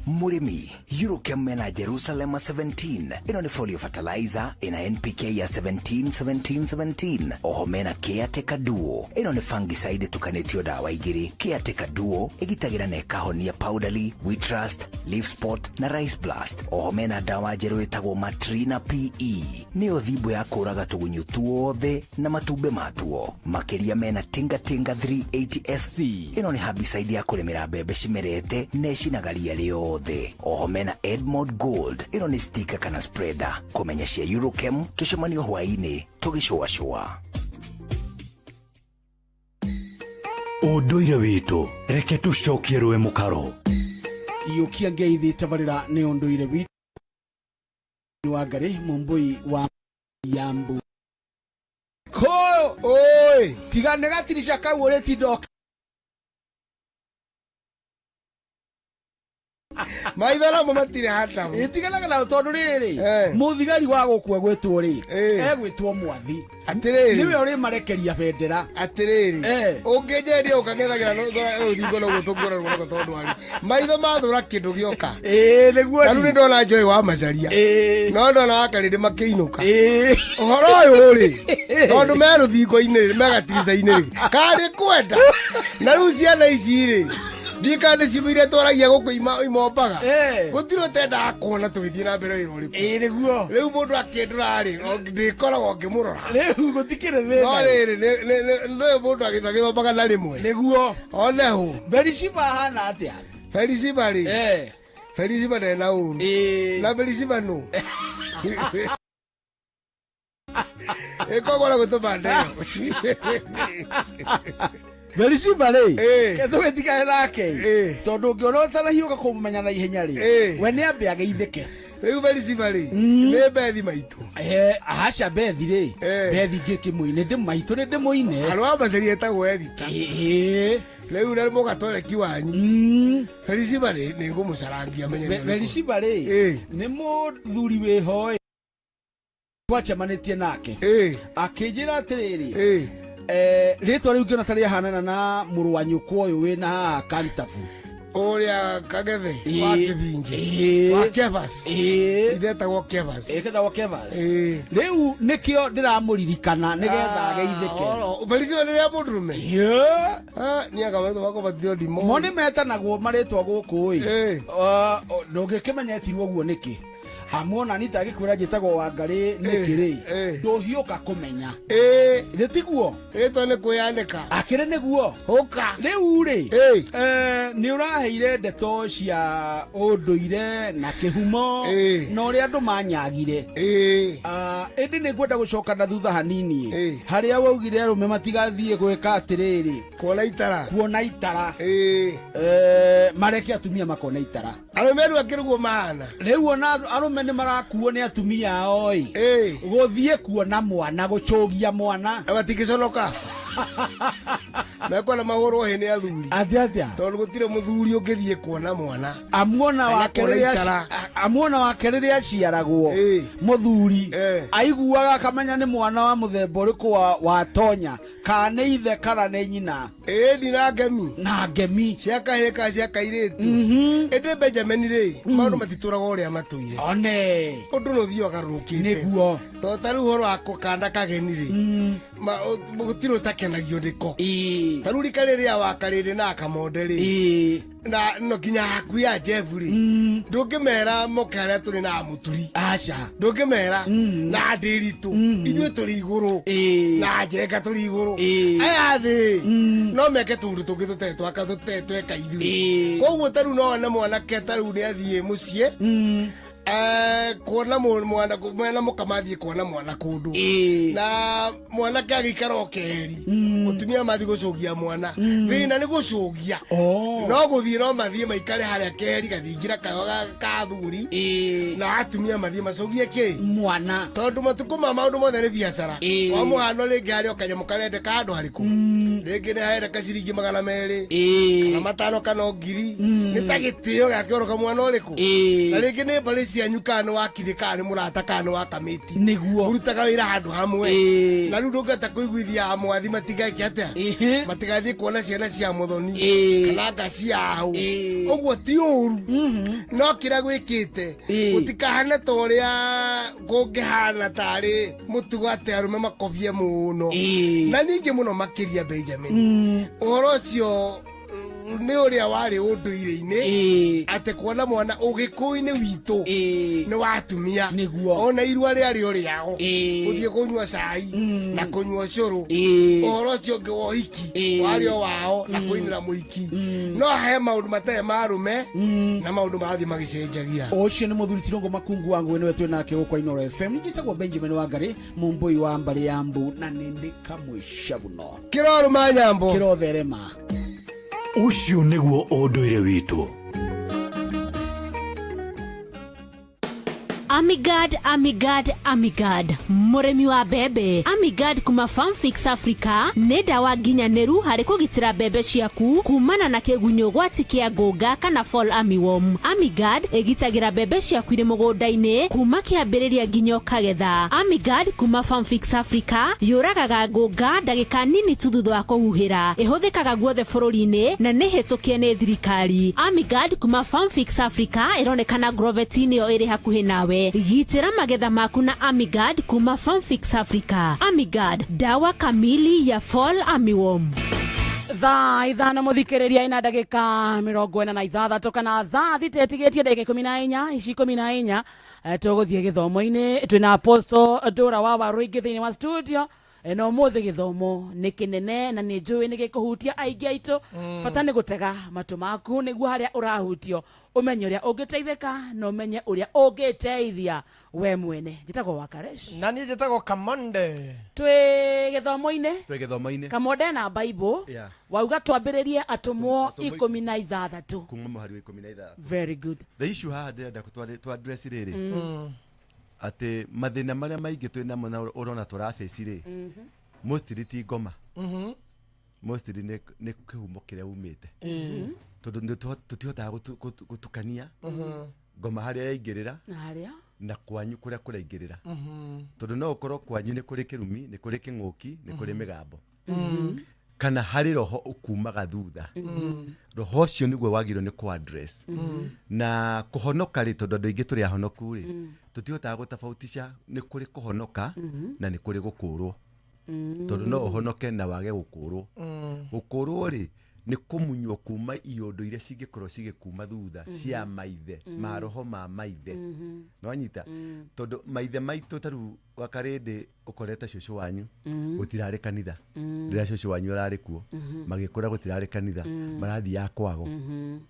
Murimi, Eurochem mena Jerusalem 17. Ino ni folio fertilizer, ina NPK ya 17. Oho mena Caretaker Duo. Ino ni fungicide tukanetio dawa igiri. Caretaker Duo, igitagira nekahonia powderly, wheat rust, leaf spot na rice blast. Oho mena dawa jeru itago Matrina PE. Ni othibu ya kuraga tugunyu tuothe na matube matuo. Makeria mena Tinga 380 SC. Ino ni herbicide ya kulimira bebe shimerete, neshi na galia leo. Oho mena Edmond Gold. Ino ni sticker kana spreader. Kumenyeshia Eurochem tushemanio hwaini tugishowa. Unduire witu reke tucokie rwe mukaro iyukia ngeithi tabarira ni unduire witu wa Ngari Mumbui wa Yambu ko oi tiga negatirisha kau ureti doka maithara mo matire hata itiganaga na tondu riri muthigari wa gukwe gwetwo ri egwitwo Mwathi atiriri niwe uri marekeria bendera atiriri ungejeria ukagethagira ruthingo no gutungura rwo tondu ari maitho mathura kindu gioka niguo na ru ndona Joy wa Macharia no ndona akarinde makiinuka uhoro uyu uri tondu me ruthingo-ini ri megatirica-ini ri kari kwenda na ru ciana ici ri ndikande ciguire twaragia guku imombaga gutiro tenda kuona tugithie na mbere wiro riku niguo riu mundu akindura ri ndikoragwo ngimurora riu gutikire thina no riri ni mundu agithombaga na rimwe niguo onehu Berishiba hana atia Berishiba ri Berishiba na unu na Berishiba no ekogora gutubande Berishiba ri keto getika nake tondu ngiorota na hiuka kumenya na ihenya ri we ni ambe ageithike riu Berishiba ri ni bethi maitu ahaca bethi ri bethi ngikimwine ndi maitu ni ndi muine arwa Macharia etagwo Edita riu na mugatoreki wanyu Berishiba ri ni ngumucarangia menye Berishiba ri ni muthuri wiho twacemanitie nake akinjira atiriri ritwa riu ngiona tari hanana na muru wa nyuko uyu wina haha Kantafu uria Kagethe wa Kithingi wa Kevas idetagwo Kevas Kevas riu nikio ndiramuririkana nigetha ageithike Berishiba ni ya mundurume ni akametwo bako bathio ndimo moni metanagwo maritwa guku ndungikimenya uguo niki hamona nita gikwira njitagwo wa Ngari nikiri nduhiuka kumenya ritiguo ritwa ni kuyandika akire niguo uka riu ri ni uraheire ndeto cia unduire na kihumo na uri andu manyagire indi ni ngwenda gucoka na thutha hanini haria waugire arume matigathie gwika atiriri kuona itara mareke atumia makona itara arume ru akirugwo mahana riu ona arume ni marakuo ni atumia oi guthie kuona mwana gucogia mwana batigiconoka mekona mahoro he ni athuri atia tondu gutire muthuri ungithie kuona mwana amuona wake riria aciaragwo muthuri aiguaga akamenya ni mwana wa muthemba uriku wa tonya kana ni ithe kana ni nyina ni na ngemi cia kahika cia kairitu indi Benjamin ri maundu matituraga uria matuire one undu no thio garukite niguo to taru horo akukanda kageni ri gutiro takenagio ndiko taru rikariria wakariri na Kamonde ri na no kinya haku ya Jefu ri ndungimera mokara turi na muturi acha ndungimera na ndiritu ithuĩ turi iguru na Njenga turi iguru aya thi no meke tundu tungi tutetwaka tutetweka ithuĩ koguo taru no na mwanake taru nĩ athiĩ mũciĩ kuona mwana mũkamathie kuona mwana kundu na mwana kagikara okeri mutumia mathi gucugia mwana thina ni gucugia no guthie no mathie maikare haria keri gathingira ka thuri na atumia mathie macugie ki mwana tondu matuko ma maundu mothe ni biacara wa muhano ringi haria okanya mukarende kandu hariku ringi ni haria kaciringi 200 kana matano kana ngiri ni tagitio gakioroka mwana uriku na ringi ni bali cianyu kana wakire kana murata kana wakamiti niguo murutaga wira handu hamwe na riu ndungata kuiguithia mwathi matigaki atia matigathie kuona ciana cia muthoni kana ngaci yahu uguo ti uru no kira gwikite gutikahana toria gungihana tari mutugo ati arume makobie muno na ningi muno makiria Benjamin uhoro ucio ni uria wari unduire-ini ate kuona mwana ugikuini witu ni watumia ona irua riari uriao uthie kunywa cai na kunywa curu uhoro ucio ngi wohiki wario wao na kuinira muhiki no he maundu matae marume na maundu marathie magicenjagia ucio ni muthuri Tirongo Makungu wangu niwe twi nake gukwa Inoro FM njitagwo Benjamin Wangari mumbui wa mbari ya mbu na nindi kamwisha buno kiroru manyambo kirotherema ucio niguo unduire witu. Amigad muremi wa bebe. Amigad kuma Farmfix Africa nĩ ndawa nginyanĩru harĩ kũgitĩra bebe ciaku kumana na kĩgunyũ gwati kĩa ngũnga kana fall armyworm. Amigad ĩgitagĩra bebe ciaku irĩ mũgũnda-inĩ kuma kĩambĩrĩria nginya kagetha. Amigad kuma Farmfix Africa yũragaga ngũnga ndagĩka nini tu thutha wa kũhuhĩra. Ĩhũthĩkaga guothe bũrũri-inĩ na nĩ hĩtũkie nĩ thirikari. Amigad kuma Farmfix Africa ĩronekana Grovet-inĩ ĩyo ĩrĩ hakuhĩ nawe. Gitira magetha maku na Amigad kuma Farmfix Africa. Amigad, dawa kamili ya fall armyworm. Thaa ithano muthikiriria ina ndagika 46 kana thaa thitetigetie ndagika 14 ici 14 tuguthie githomo-ini twina Apostle Dora wa Waruingi thiini wa studio no muthi githomo ni kinene na ni njui ni gikuhutia aingi aitu bata ni gutega matu maku niguo haria urahutio umenye uria ungiteithika no umenye uria ungiteithia we mwene njitagwo Wakaresh na ni njitagwo Kamonde twi githomo-ini Kamonde na Bible wauga twambiririe atumwo 16 kuma muhari wa 16 very good the issue ha ndenda to address riri ate mathina maria maingi twina mona urona turaface ri mostly ti ngoma mostly ne kihumo kiria umite tondu tutihotaga gutukania ngoma haria yaingirira na kwanyu kuria kuraingirira tondu no ukorwo kwanyu ni kuri kirumi ni kuri king'uki ni kuri migambo kana hari roho ukumaga thutha roho cio niguo wagirwo ni ku address na kuhonoka ri tondu andu ingi turi ahonoku ri tutihotaga gutafautisha ni kuri kuhonoka na ni kuri gukurwo tondu no uhonoke na wage gukurwo ri ni kumunywo kuma iondo iria cingikorwo cigikuma thutha cia maithe ma roho ma maithe no anyita tondu maithe maitu taru Wakarindi ukoreta shosho wanyu gutirari kanitha rira shosho wanyu arari kuo magikura gutirari kanitha marathi yakwago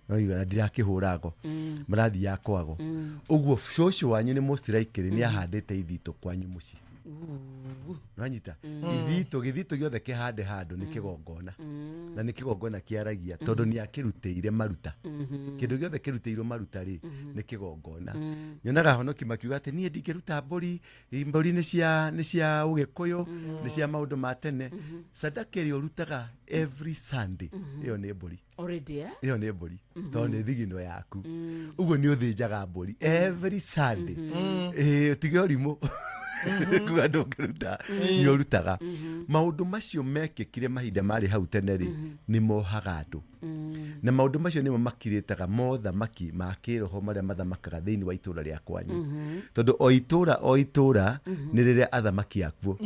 no iga ndirakihurago marathi yakwago uguo shosho wanyu ni most likely ni ahandite ithito kwanyu muci no anyita ithito giothe kihande handu ni kigongona na ni kigongona kiaragia tondu ni akirutĩire maruta kindu giothe kirutĩirwo maruta ri ni kigongona nyonaga honoki makiuga ati nie ndingĩruta mburi ni cia Ugikuyu ni cia maundu ma tene sadaka ĩrĩa ũrutaga every Sunday iyo ni mburi already iyo ni mburi tondu ni thigino yaku uguo ni ũthĩnjaga mburi every Sunday utige ũrimũ kuga ndũngĩruta ni ũrutaga maundu macio mekĩkire mahinda marĩ hau tene ri ni mohaga andu na maundu macio nimo makiritaga mothamaki ma kiroho maria mathamakaga thiini wa itura ria kwanyu tondu o itura ni riria athamaki akuo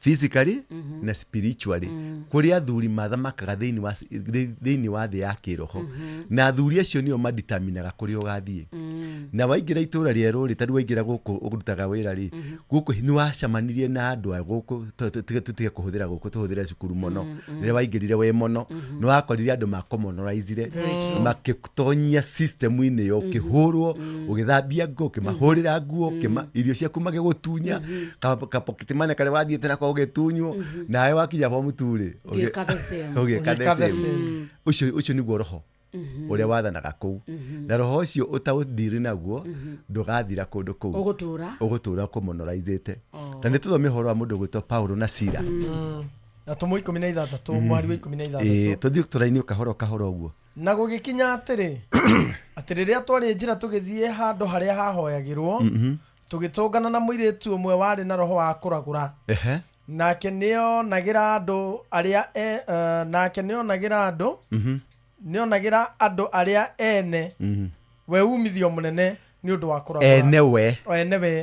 physically na spiritually kuria athuri mathamakaga thiini wa thi ya kiroho na athuri acio nio madeterminaga kuria ugathie na waingira itura rieru ri tari waingira guku urutaga wira ri guku ni wacamanirie na andu a guku tutige kuhuthira guku tuhuthire cukuru mono riria waingirire we mono ni wakorire andu makomonoraizire makitonyia system ini yo kihurwo ugithambia ngo kimahurira nguo irio ciaku magigutunya kapokiti mane kare wathiete nako ugetunywo nawe wakinya bo muturi ugekadese ucio niguo roho uria wathanaga kuu na roho ucio utaudiri naguo ndugathira kundu kuu ugutura kumonoraizite tani tuthome horo wa mundu gwitwo Paulo na Sila na tumu 16 mwari wa 16 tuthii turaini kahoro uguo na gugikinya atiri atiriria twari njira tugithie handu haria hahoyagirwo tugitungana na muiritu umwe wari na roho wa kuragura nake nio nagira andu aria nionagira andu aria ene we umithio munene ni undu wa kuragura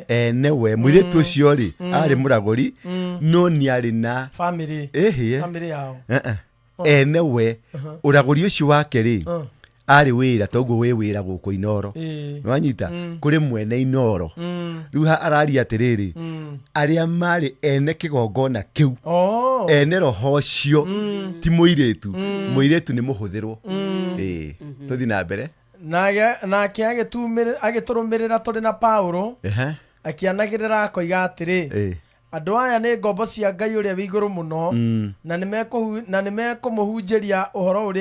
enewe muiritu ucio ri ari muraguri no ni ari na family yao enewe uraguri ucio wake ri ari wira toguo we wira guku Inoro nwanyita kuri mwene Inoro ruha arari atiriri aria mari ene kigongona kiu ene roho cio ti muiritu ni muhuthirwo tuthi na mbere nake agiturumirira turi na Paulo akianagirira akoiga atiri andu aya ni ngombo cia Ngai uria wi iguru muno na nimekumuhunjiria uhoro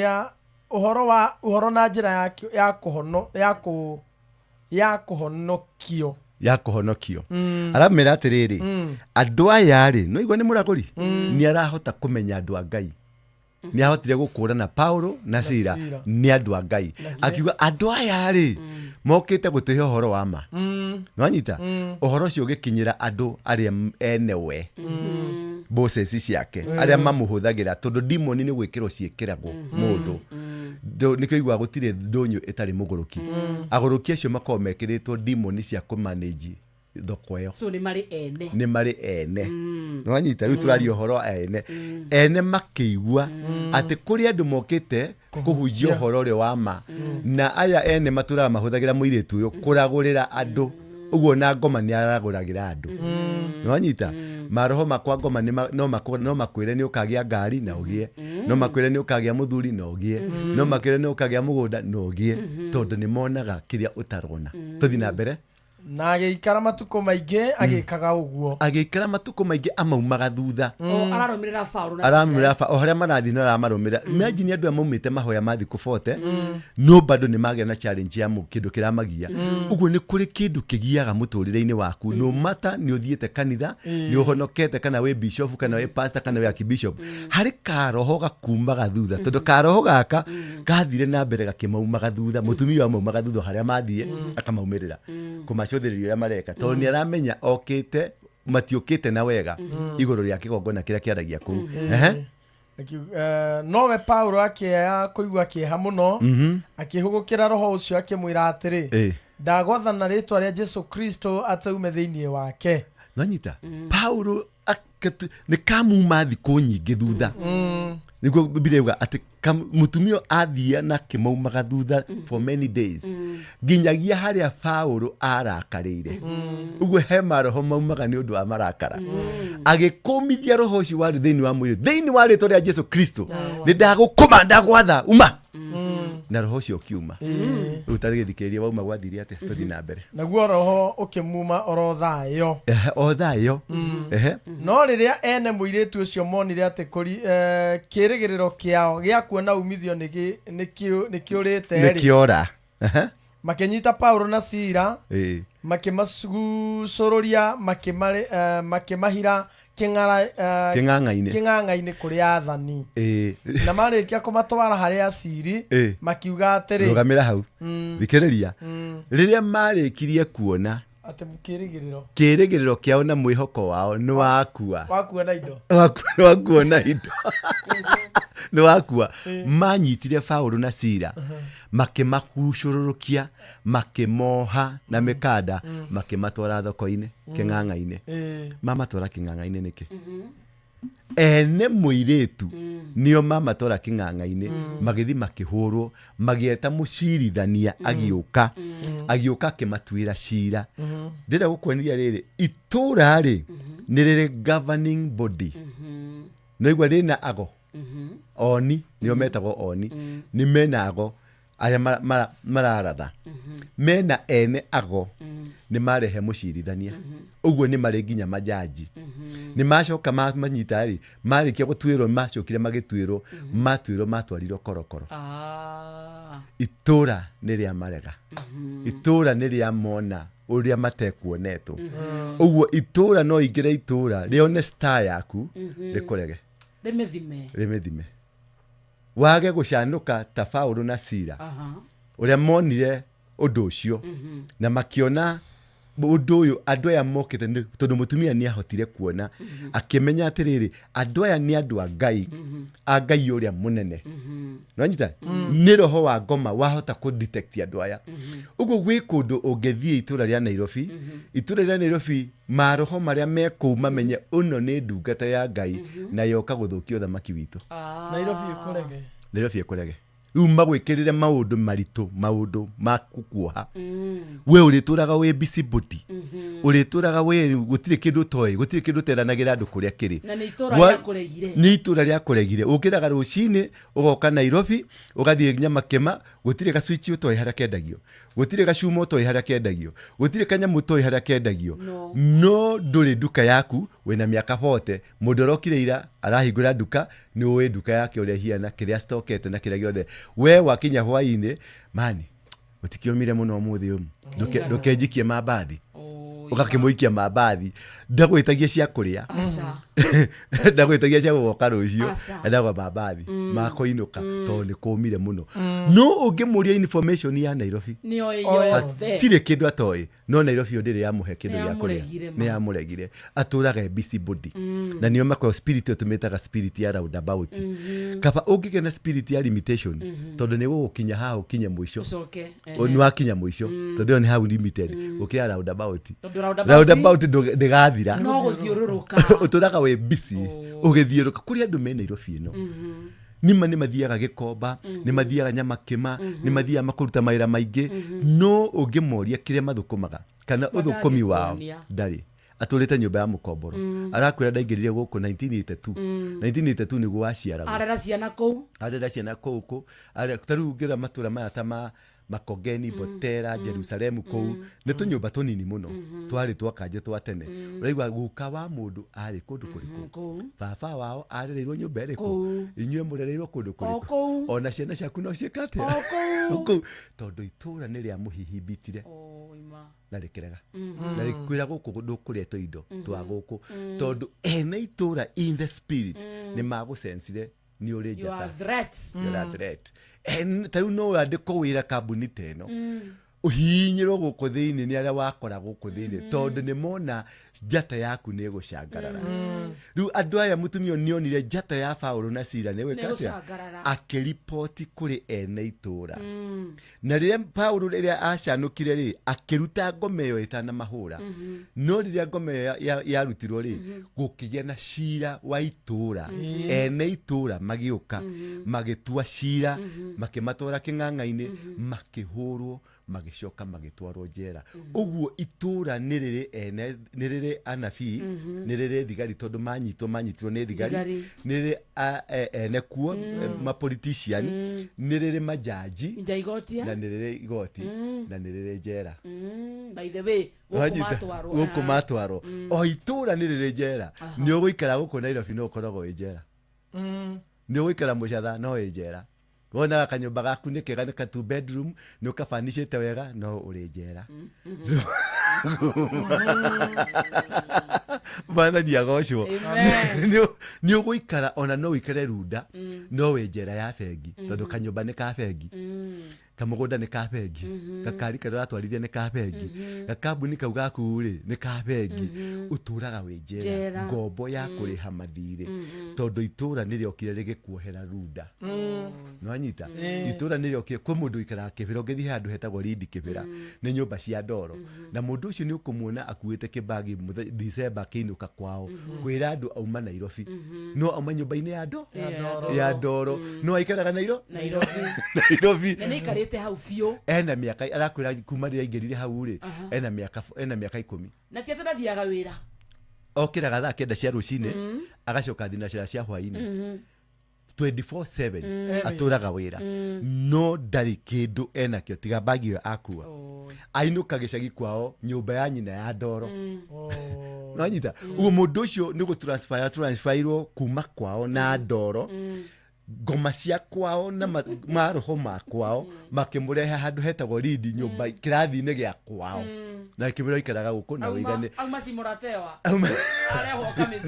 na njira ya kuhonokio aramera atiriri andu aya ri no igwa ni muraguri ni arahota kumenya andu a Ngai ni ahotire gukurana Paulo na Sila ni andu a Ngai akiuga andu aya ri mokite gutuhe uhoro wa ma nwanyita uhoro ucio ugikinyira andu aria enewe bosses ciake aria mamuhuthagira tondu demon ni gwikirwo ciikiragwo mundu nikigwa gutire ndonyo itari muguruki aguruki acio makoo mekiritwo demon cia kumanage thoko yo so ni mari ene nwanyita riu turari uhoro ene makiigua ati kuri andu mokite kuhujia uhoro ri wa ma na aya ene matura mahuthagira muiritu uyu kuragurira andu uguo na ngoma ni araguragira andu nwanyita maroho makwa ngoma no makwire ni ukagia ngari na ugie no makwire ni ukagia muthuri na ugie no makwire ni ukagia mugunda na ugie tondu ni monaga kiria utarona tuthi na mbere na agikara matuko maingi agikaga uguo agikara matuko maingi amaumaga thutha ararumirira Paulo na ararumirira o haria marathi no aramarumira imagine andu amaumite mahoya mathi kubote no bado ni magia na challenge ya kindu kiramagia uguo ni kuri kindu kigiaga muturire-ini waku no mata ni uthiete kanitha ni uhonokete kana we bishop kana we pastor kana we archbishop hari karoho gakumaga thutha tondu karoho gaka gathire na mbere gakimaumaga thutha mutumia wa maumaga thutha haria mathie akamaumirira kumacuthirio ya mareka tondu ni aramenya okite matiukite na wega iguru ria kigongona kiria kiaragia ku nowe Paulo akia kuigua kieha muno akihugukira roho ucio akimwira atiri ndagwathana ritwa ria Jesu Kristo ataume thiini wake nanyita Paulo ni kamuma thiku nyingi thutha niguo Biblia yuga ati mutumio athia na kimaumaga thutha for many days nginyagia haria Paulo arakarire uguo he maroho maumaga ni undu wa marakara agikumithia roho ucio wari thiini wa ritwa ria Jesu Kristo ni ndagukuma ndagwatha uma na roho ucio kiuma utagithikiriria wauma gwathiria ati tuthi na mbere naguo roho ukimuma orothayo no riria ene muiritu ucio monire ati kuri kirigiriro kiao gia kuona umithio nikiurite nikiora makenyita Paulo na Sila makimasugucururia makimahira king'ang'a-ini kuri athani na marikia kumatwara haria aciri makiuga atiri rugamira hau thikiriria riria marikirie kuona ati kirigiriro kiao na mwihoko wao ni wakuona indo nĩ wakua manyitire Paulo na Sila makĩmakucũrũrũkia makĩmoha na mĩkanda makĩmatwara thoko-inĩ kĩng'ang'a-inĩ mamatwara kĩng'ang'a-inĩ nĩkĩ ene mũirĩtu nĩo mamatwara kĩng'ang'a-inĩ magĩthi makĩhũrwo magĩeta mũcirithania agĩũka akĩmatuĩra cira ndĩrenda gũkuonia rĩrĩ itũra rĩ nĩ rĩrĩ governing body no igua rĩna ago oni nĩo metagwo oni nĩ mena ago arĩa mararatha mena ene ago nĩ marehe mũcirithania ũguo nĩ marĩ nginya majaji nĩ macoka manyita rĩ marĩkia gũtuĩrwo macokire magĩtuĩrwo matwarirwo korokoro itũra nĩ rĩa marega itũra nĩ rĩa mona ũrĩa matekuonetwo ũguo itũra no ingĩre itũra rĩone star yaku rĩkũrege rĩmĩthime wage gũcanũka ta Paulo na Sila ũrĩa monire ũndũ ũcio na makĩona ũndũ ũyũ andũ aya mokĩte tondũ mũtumia nĩ ahotire kuona akĩmenya atĩrĩrĩ andũ aya nĩ andũ a Ngai ũrĩa mũnene nonyita nĩ roho wa ngoma wahota kũ-detect andũ aya ũguo gwĩ kũndũ ũngĩthiĩ itũra rĩa Nairobi maroho marĩa mekũu mamenye ũno nĩ ndungata ya Ngai na yoka gũthũkia ũthamaki witũ Nairobi ĩkũrege rĩu magwĩkĩrĩre maũndũ maritũ maũndũ ma gũkuoha we ũrĩtũraga wĩ busybody ũrĩtũraga we gũtirĩ kĩndũ toĩ gũtirĩ kĩndũ teranagĩra andũ kũrĩa kĩrĩ nĩ itũra rĩa kũregire ũkĩraga rũcinĩ ũgoka Nairobi ũgathiĩ Nyamakema gũtirĩ gacwitch ũtoĩ harĩa kendagio gũtirĩ gacuma ũtoĩ harĩa kendagio gũtirĩ kanyamũ ũtoĩ harĩa kendagio no ndũrĩ nduka yaku wĩna mĩaka 40 mũndũ ũrokire ira arahingũra nduka nĩ ũĩ nduka yake ũrĩa hiana kĩrĩa stokete na kĩrĩa gĩothe we wakinya hwainĩ mani ũtikĩomire mũno ũmũthĩ ndũkenjikie mabathi ũgakĩmũikia mabathi ndagwĩtagia cia kũrĩa ndagwĩtagia cia gũgoka rũciũ ndagwa mabathi makũinũka tondũ nĩ kũmire mũno no ũngĩmũria information ya Nairobi tirĩ kĩndũ atoĩ no Nairobi ndĩrĩ yamũhe kĩndũ gĩa kũrĩa nĩ yamũregire atũraga busybody na nĩo makorwo spirit tũmĩtaga spirit ya roundabout kaba ũngĩgĩa spirit ya limitation tondũ nĩ gũgũkinya haha ũkinye mũico nĩ wakinya mũico tondũ nĩ hau limited ũkĩra roundabout ndĩgathira no gũthiũrũrũka ũtũraga wĩ busy ũgĩthiũrũka kũrĩ andũ me Nairobi ĩno nĩma nĩ mathiaga Gĩkomba nĩ mathiaga Nyamakema nĩ mathiaga makũruta mawĩra maingĩ no ũngĩmoria kĩrĩa mathũkũmaga kana ũthũkũmi wao ndarĩ atũrĩte nyũmba ya mũkomboro arakwĩra ndaingĩrire gũkũ 1982 nĩguo waciaragwo arera ciana kũu tarĩu ngĩra matũra maya ta Makongeni, Botera, Jerusalemu kũu nĩ tũnyũmba tũnini mũno twarĩ twakanje twa tene ũraigua guka wa mũndũ arĩ kũndũ kũrĩkũ baba wao arĩrĩirwo nyũmba ĩrĩkũ inyuĩ mũrereirwo kũndũ kũrĩkũ ona ciana ciaku no ciĩkate kũu tondũ itũra nĩ rĩa mũhihibitire na rĩkĩrega na rĩkwĩra gũkũ ndũkũrĩetwo indo twa gũkũ tondũ ene itũra in the spirit nĩ magũcensire nĩ ũrĩ njata threat tarĩu no wandĩkwo wĩra kambuni ta ĩno ũhinyĩrwo gũkũ thĩinĩ nĩ arĩa wakora gũkũ thĩinĩ tondũ nĩ mona njata yaku nĩ gũcangarara rĩu andũ aya mũtumia nĩonire njata ya Paulo na Sila nĩ gwĩka akĩripoti kũrĩ ene itũra na rĩrĩa Paulo rĩrĩa acanũkire rĩ akĩruta ngome ĩyo ĩtanamahũra no rĩrĩa ngome ĩyo yarutirwo rĩ gũkĩgĩa na cira wa itũra ene itũra magĩũka magĩtua cira makĩmatwara kĩng'ang'a-inĩ makĩhũrwo magĩcoka magĩtwarwo njera ũguo itũra nĩ rĩrĩ anabii nĩ rĩrĩ thigari tondũ manyitirwo nĩ thigari nĩ rĩrĩ ene kuo mapolitician nĩ rĩrĩ majaji na nĩ rĩrĩ igoti na nĩ rĩrĩ njera by the way gũkũ matwarwo o itũra nĩ rĩrĩ njera nĩ ũgũikara gũkũ Nairobi no ũkoragwo wĩ njera nĩ ũgũikara Mũcatha no wĩ njera wona kanyũmba gaku nĩ kega nĩ ka 2 bedroom nĩ ũkabanishĩte wega no ũrĩ njera mana diagocwo nĩ ũgũikara ona no ũikare Runda no wĩ njera ya bengi tondũ kanyũmba nĩ ka bengi kamugunda nĩ ka bengi gakari karĩa ratwarithia nĩ ka bengi gakambuni kau gaku rĩ nĩ ka bengi ũtũraga wĩ njera ngombo ya kũrĩha mathirĩ tondũ itũra nĩrĩokire rĩgĩkuohera runda no anyita itũra nĩrĩokire kwĩ mũndũ ikaraga Kĩbĩra ũngĩthiĩ handũ hetagwo Rindi Kĩbĩra nĩ nyũmba cia ndoro na mũndũ ũcio nĩ ũkũmuona akuĩte kĩbagi December kĩinũka kwao kwĩra andũ auma Nairobi no auma nyũmba-inĩ ya ndoro no aikaraga Nairobi nĩ ikarĩte hau biũ ena mĩaka arakwĩra kuma rĩrĩa aingĩrire hau rĩ ena mĩaka 10 na kĩo tathiaga wĩra okĩraga thaa 9 cia rũcinĩ agacoka thinacara cia hwaĩ-inĩ 24/7 atũraga wĩra no ndarĩ kĩndũ enakĩo tiga bagi ĩyo akua ainũka gĩcagi kwao nyũmba ya nyina ya ndoro no anyita ũguo mũndũ ũcio nĩ gũtransferirwo kuma kwao na ndoro ngoma cia kwao na maroho ma kwao makĩmũrehe handũ hetagwo Rindi nyũmba kĩrathi-inĩ gĩa kwao na Kĩbĩra ikaraga gũkũ na wĩigane auma Cimũratewa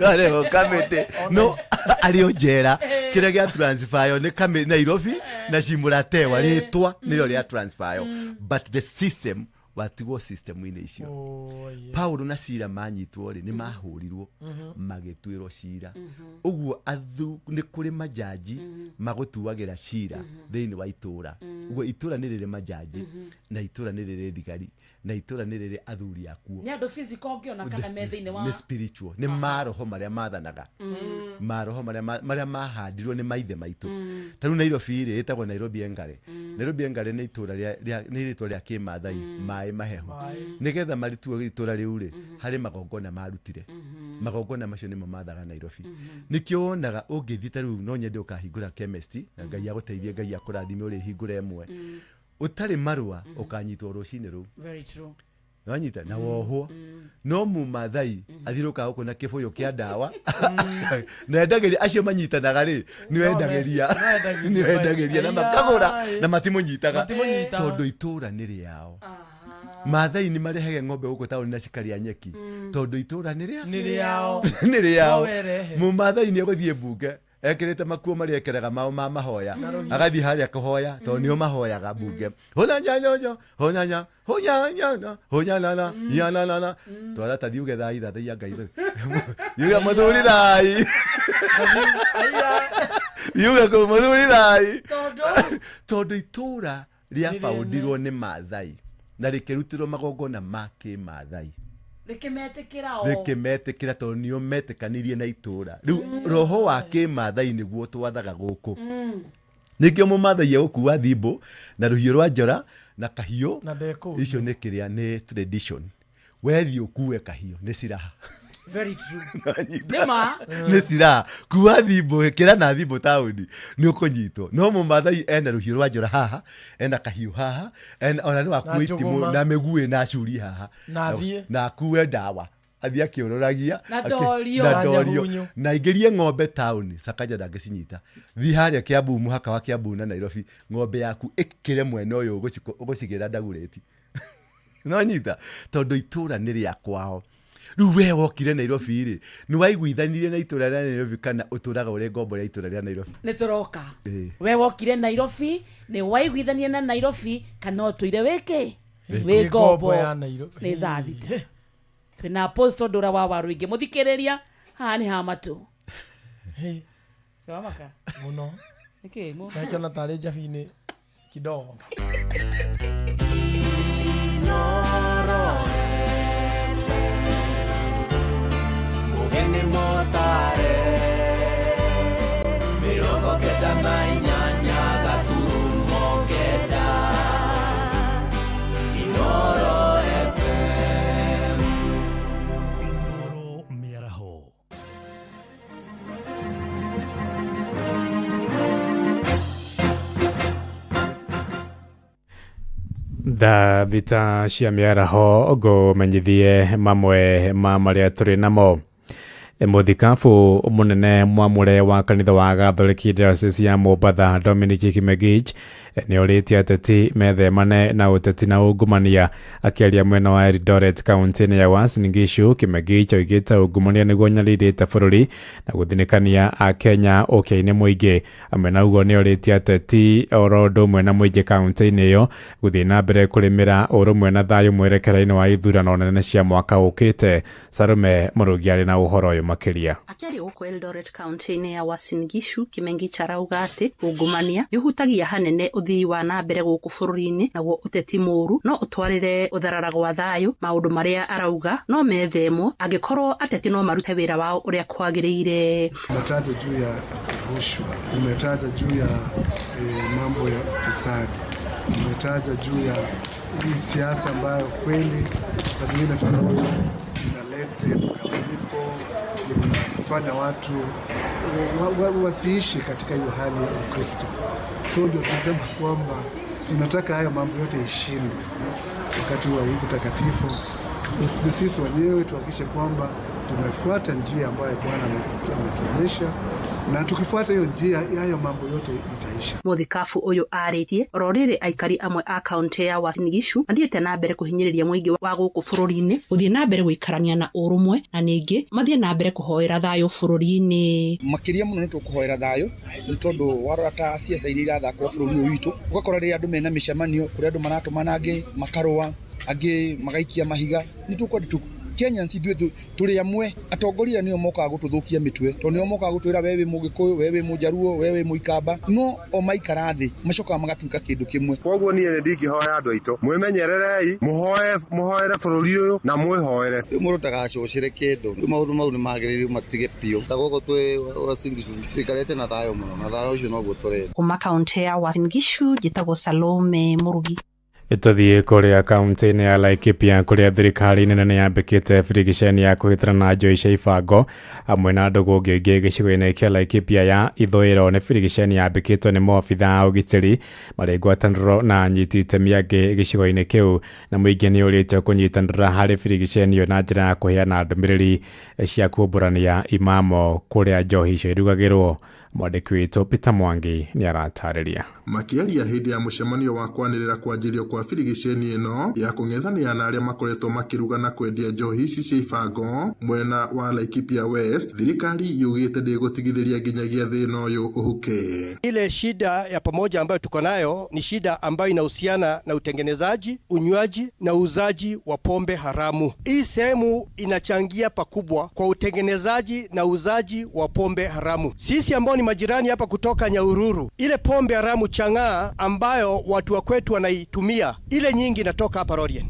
areho kamĩtĩ no arĩ o njera kĩrĩa gĩa transfer nĩ Nairobi na Cimũratewa rĩtwa nĩrĩo rĩa transfer but the system watigwo system-inĩ icio Paulo na Sila manyitwo rĩ nĩ mahũrirwo magĩtuĩrwo cira ũguo nĩ kũrĩ majaji magũtuagĩra cira thĩinĩ wa itũra ũguo itũra nĩ rĩrĩ majaji na itũra nĩ rĩrĩ thigari na itũra nĩ rĩrĩ athuri akuo nĩ andũ physical ngĩona kana me thĩinĩ wa nĩ spiritual nĩ maroho marĩa mathanaga maroho marĩa mahandirwo nĩ maithe maitũ tarĩu Nairobi rĩ ĩtagwo Nairobi Engare nĩ itũra nĩ rĩtwa rĩa kĩmathai maĩ mahehu nĩgetha marituo itũra rĩu rĩ harĩ magongona marutire magongona macio nĩmo mathaga Nairobi nĩkĩo wonaga ũngĩthiĩ tarĩu no nyende ũkahingũra chemist na Ngai agũteithie Ngai akũrathime ũrĩ hingũra ĩmwe ũtarĩ marũa ũkanyitwo rũcinĩ rũu very true wanyita na wohwo no Mũmathai athirũka gũkũ na kĩbũyũ kĩa ndawa na endagĩria acio manyitanaga rĩ nĩ wendagĩria na makagũra na matimũnyitaga tondũ itũra nĩ rĩao Maathai nĩ marehaga ng'ombe gũkũ taũni na cikarĩa nyeki tondũ itũra nĩ rĩao Mũmathai nĩ agũthiĩ mbunge ekĩrĩte makuo marĩa ekeraga mao ma mahoya agathiĩ harĩa kũhoya tondũ nĩo mahoyaga mbunge hũnyanya twara tathiĩ uge thai thathaia Ngai yuge mũthuri thai yuge kũ mũthuri thai tondũ itũra rĩabaũndirwo nĩ Maathai na rĩkĩrutĩrwo magongona ma kĩmathai rĩkĩmetĩkĩra tondũ nĩo metĩkanirie na itũra rĩu roho wa kĩmathai nĩguo twathaga gũkũ nĩkĩo Mũmathai egũkua thimbũ na rũhiũ rwa njora na kahiũ icio nĩ kĩrĩa nĩ tradition wethi ũkue kahiũ nĩ ciraha very true nĩ ciraha kua thimbũ kĩra na thimbũ taũni nĩ ũkũnyitwo no Mũmathai ena rũhiũ rwa njora haha ena kahiũ haha ona no akue itimũ na mĩguĩ na curi haha na akue ndawa athiĩ akĩũrũragia na ndorio na aingĩrie ng'ombe taũni Sakaja ndangĩcinyita thiĩ harĩa Kiambu mũhaka wa Kiambu na Nairobi ng'ombe yaku ĩkĩre mwena ũyũ ũgũcigĩra ndagureti no nyita tondũ itũra nĩ rĩa kwao rĩu we wokire Nairobi rĩ nĩ waiguithanirie na itũra rĩa Nairobi kana ũtũraga ũrĩ ngombo ya itũra rĩa Nairobi nĩ tũroka we wokire Nairobi nĩ waiguithanie na Nairobi kana ũtũire wĩkĩ wĩ ngombo ya Nairobi nĩ thathite twĩna Apostle Ndũra wa Waru ingĩ mũthikĩrĩria haha nĩ ha matũ wamaka mũno nĩkĩ nakiona tarĩ njabi-inĩ kidogo Mugeni motare mirongo kenda na inyanya gaturumo kenda Inoro FM Inoro Mĩaraho thaa thita cia mĩaraho ngũmenyithie mamwe ma marĩa tũrĩ namo mũthikabu mũnene mwamũre wa kanitha wa Gathoreki Diocese ya Mombatha Dominic Kimegich nĩorĩtie ateti methemane na ũteti na ungumania. Akĩaria mwena wa Eldoret kaunti-inĩ ya Uasin Gishu, Kimegi oigĩte ungumania nĩguo nyarĩrĩte bũrũri na gũthinĩkania Akenya ũkĩa-inĩ mũingĩ. Amwe na uguo nĩorĩtie ateti oro ũndũ ũmwe na mũingĩ kaunti-inĩ ĩyo gũthiĩ na mbere kũrĩmĩra ũrũmwe na thayũ mwerekera-inĩ wa ithurano nene cia mwaka ũkĩte. Sarume Mũrũgi arĩ na ũhoro ũyũ makĩria. Akĩaria gũkũ Eldoret kaunti-inĩ ya Uasin Gishu, Kimegi arauga atĩ ungumania nĩũhutagia hanene ũthii wa na mbere gũkũ bũrũri-inĩ, naguo ũteti mũũru no ũtwarĩre ũtharara gwa thayũ, maũndũ marĩa arauga no methemwo angĩkorwo ateti no marute wĩra wao ũrĩa kwagĩrĩire. Umetaja juu ya rushwa, umetaja juu ya mambo ya ufisadi, umetaja juu ya hii siasa ambayo kweli saa zingine tunaona inalete mgawanyiko, inafanya watu wasiishi katika hiyo hali ya Ukristo. So ndio tunasema kwamba tunataka hayo mambo yote ishinde wakati wa wiki takatifu. Ni sisi wenyewe tuhakikishe kwamba tumefuata njia ambayo Bwana ametuonyesha, na tukifuata hiyo njia hayo mambo yote itaisha. Muthikabu uyu aritie rorire aikari amwe a kaunti ya Uasin Gishu athiĩte na mbere kuhinyĩrĩria mũingĩ wa gũkũ bũrũri-inĩ gũthiĩ na mbere gũikarania na ũrũmwe, na ningĩ mathiĩ na mbere kũhoera thayũ bũrũri-inĩ. Makĩria mũno nĩtũkũhoera thayũ nĩ tondũ warora ta ciaca iria irathakwo bũrũri ũyũ witũ, ũgakora rĩrĩa andũ mena mĩcemanio kũrĩa andũ maratũmana angĩ makarũa, angĩ magaikia mahiga, nĩtũkwenda Kenyans ithuĩ tũrĩ amwe. Atongoria nĩo mokaga gũtũthũkia mĩtwe, tondũ nĩo mokaga gũtwĩra wewe Mũgĩkũyũ, wewe Mũjaruo, wewe Mũikamba, no o maikara thĩ macokaga magatuĩka kĩndũ kĩmwe. Koguo niĩ ndingĩhoya andũ aitũ mwĩmenyererei, mũhoere bũrũri ũyũ na mwĩhoere. Mũndũ ndagacũcĩre kĩndũ, maũndũ mau nĩmagĩrĩire matige biũ. Ta gũkũ twĩ Uasin Gishu tũikarĩte na thayũ mũno, na thayũ ũcio noguo tũrenda. Kuma kaunti ya Uasin Gishu njĩtagwo Salome Mũrugi. Tuthiĩ kũrĩa kaunti-inĩ ya Laikipia kũrĩa thirikari nene nĩyambĩkĩte birigiceni ya kũhĩtĩra na njũĩ cia ibango hamwe na andũ ngũngĩ ingĩ gĩcigo-inĩ kĩa Laikipia ya ithũĩro. Nĩ birigiceni yambĩkĩtwo nĩ maobitha a ũgitĩri marĩ ngwatanĩro na anyiti itemi angĩ gĩcigo-inĩ kĩu, na mũingĩ nĩũrĩtio kũnyitanĩra harĩ birigiceni ĩyo na njĩra ya kũheana ndũmĩrĩri cia kumbũrania imamo kũrĩa njohi icio irugagĩrwo. Mwandĩki witũ Peter Mwangi nĩaratarĩria. Makĩaria hĩndĩ ya mũcemanio wa kwanĩrĩra kwanjĩrio kwa birigiceni ĩno ya kũng'ethanĩra na arĩa makoretwo makĩruga na kwendia njohi ici cia ibango mwena wa Laikipia West, thirikari yugĩte ndĩgũtigithĩria nginyagia thĩna ũyũ ũhuke. Ile shida ya pamoja ambayo tuko nayo ni shida ambayo inahusiana na utengenezaji, unywaji na uuzaji wa pombe haramu. Hii sehemu inachangia pakubwa kwa utengenezaji na uuzaji wa pombe haramu. Sisi ambao ni majirani hapa kutoka Nyahururu, ile pombe haramu chang'aa ambayo watu wa kwetu wanaitumia, ile nyingi inatoka hapa Rorien.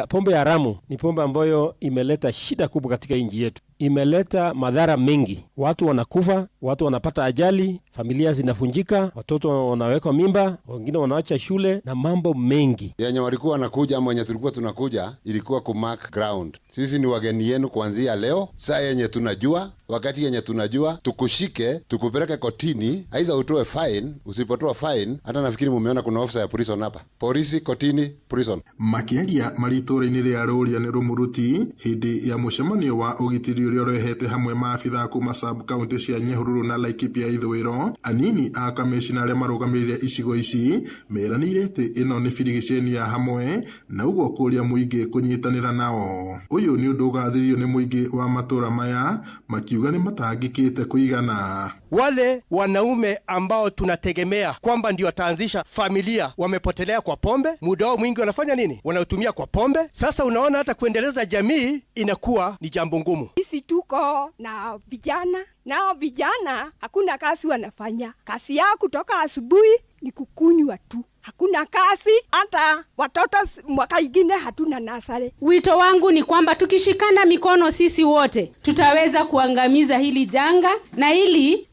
Pombe haramu ni pombe ambayo imeleta shida kubwa katika nchi yetu. Imeleta madhara mengi. Watu wanakufa, watu wanapata ajali, familia zinafunjika, watoto wanawekwa mimba, wengine wanaacha shule na mambo mengi. Yenye walikuwa wanakuja ama yenye tulikuwa tunakuja ilikuwa kumark ground. Sisi ni wageni yenu kuanzia leo. Saa yenye tunajua, wakati yenye tunajua, tukushike, tukupeleke kotini, aidha utoe fine, usipotoa fine, hata nafikiri mumeona kuna ofisa ya prison hapa. Polisi, kotini, prison. Makĩaria marĩtũra-inĩ rĩa Rũrian Rũmũruti hĩndĩ ya mũcemanio wa ũgitĩri ũrĩa ũrehete hamwe maabitha kuma sub county cia Nyahururu na Laikipia ithũĩro, anini a kamishina arĩa marũgamĩrĩire icigo ici meranĩire atĩ ĩno nĩ birigiceni ya hamwe na ũguo kũria mũingĩ kũnyitanĩra nao. Ũyũ nĩ ũndũ ũgathĩrĩirio nĩ mũingĩ wa matũra maya makiuga nĩ matangĩkĩte kũigana. Wale wanaume ambao tunategemea kwamba ndio wataanzisha familia wamepotelea kwa pombe, muda wao mwingi wanafanya nini? Wanautumia kwa pombe. Sasa unaona hata kuendeleza jamii inakuwa ni jambo ngumu. Sisi tuko na vijana, nao vijana hakuna kazi wanafanya. Kazi yao kutoka asubuhi ni kukunywa tu. Hakuna kazi, hata watoto mwaka ingine hatuna nasare. Wito wangu ni kwamba tukishikana mikono sisi wote tutaweza kuangamiza hili janga na ili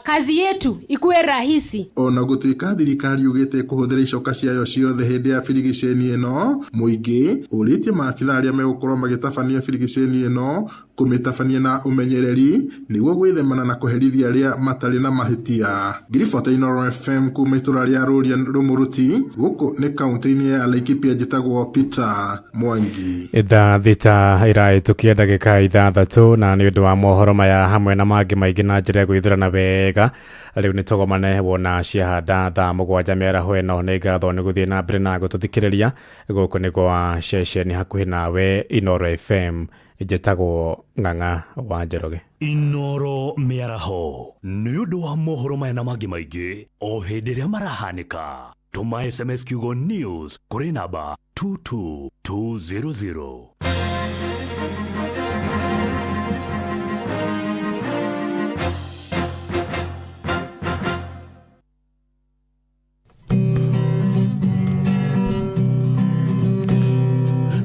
kazi yetu ikuwe rahisi. Ona gũtuĩka thirikari yugĩte kũhũthĩra icoka ciayo ciothe hĩndĩ ya birigiceni ĩno, mũingĩ ũrĩtie maabitha arĩa megũkorwo magĩtabania birigiceni ĩno kũmĩtabania na ũmenyereri nĩguo gwĩthemana na kũherithia arĩa matarĩ na mahĩtia. Ngiribota Inooro FM kuma itũra rĩa Rũrian Rũmũruti. Muruti guko ne kaunti-ini ya Laikipia njĩtagwo Peter Mwangi. Ithaa thita iraitukia ndagĩka 6 na nĩ ũndũ wa mohoro maya hamwe na mangĩ maingĩ na njĩra ya gwĩthurana wega rĩu nĩ tũgomane wona ciahanda thaa 7 mĩaraho ĩno nĩ ngatho nĩ gũthiĩ na mbere na gũtũthikĩrĩria gũkũ nĩ kwa ceceni hakuhĩ nawe Inoro FM njĩtagwo Ng'ang'a wa Njoroge. Inoro mĩaraho nĩ ũndũ wa mohoro maya na mangĩ maingĩ o hĩndĩ ĩrĩa marahanĩka. Tuma SMS kiugo news kũrĩ namba 22200.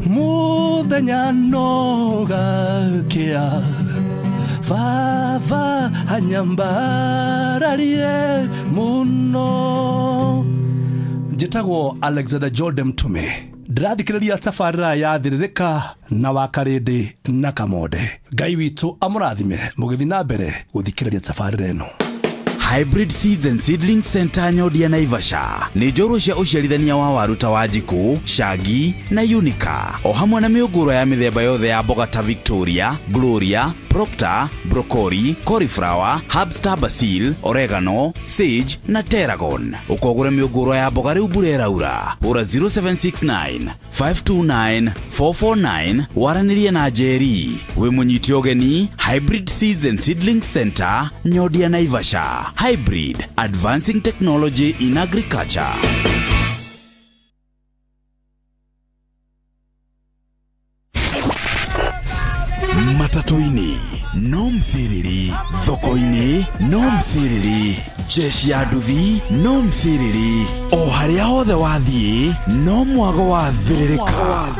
Muthenya nogakia Fava hanyambararie muno. Njĩtagwo Alexander Jordan Mtume. Ndĩrathikĩrĩria tabarĩra ya Thĩrĩrĩka na Wakarĩndĩ na Kamode. Ngai witũ amũrathime mũgĩthiĩ na mbere gũthikĩrĩria tabarĩra ĩno. Hybrid Seeds and Seedling Center Nyodia Naivasha nĩ njorua cia ũciarithania wa waru ta Wanjiku, Shagi na Unica o hamwe na mĩũngũrwa ya mĩthemba yothe ya mboga ta Victoria, Gloria, Proctor, Broccoli, Cauliflower, Herbstar Basil, Oregano, Sage na Tarragon. Ũkogũra mĩũngũrwa ya mboga rĩu mbura ĩraura. Hũra 0769 529 449 waranĩrie na Njeri. Wĩ mũnyiti ũgeni Hybrid Seeds and Seedling Center Nyodia Naivasha. Hybrid, advancing technology in agriculture. Matatoini, no mthiriri. Thoko-ini, no mthiriri. Jeshi ya nduthi, no mthiriri. O harĩa hothe wathiĩ, no mwago wa Thĩrĩrĩka.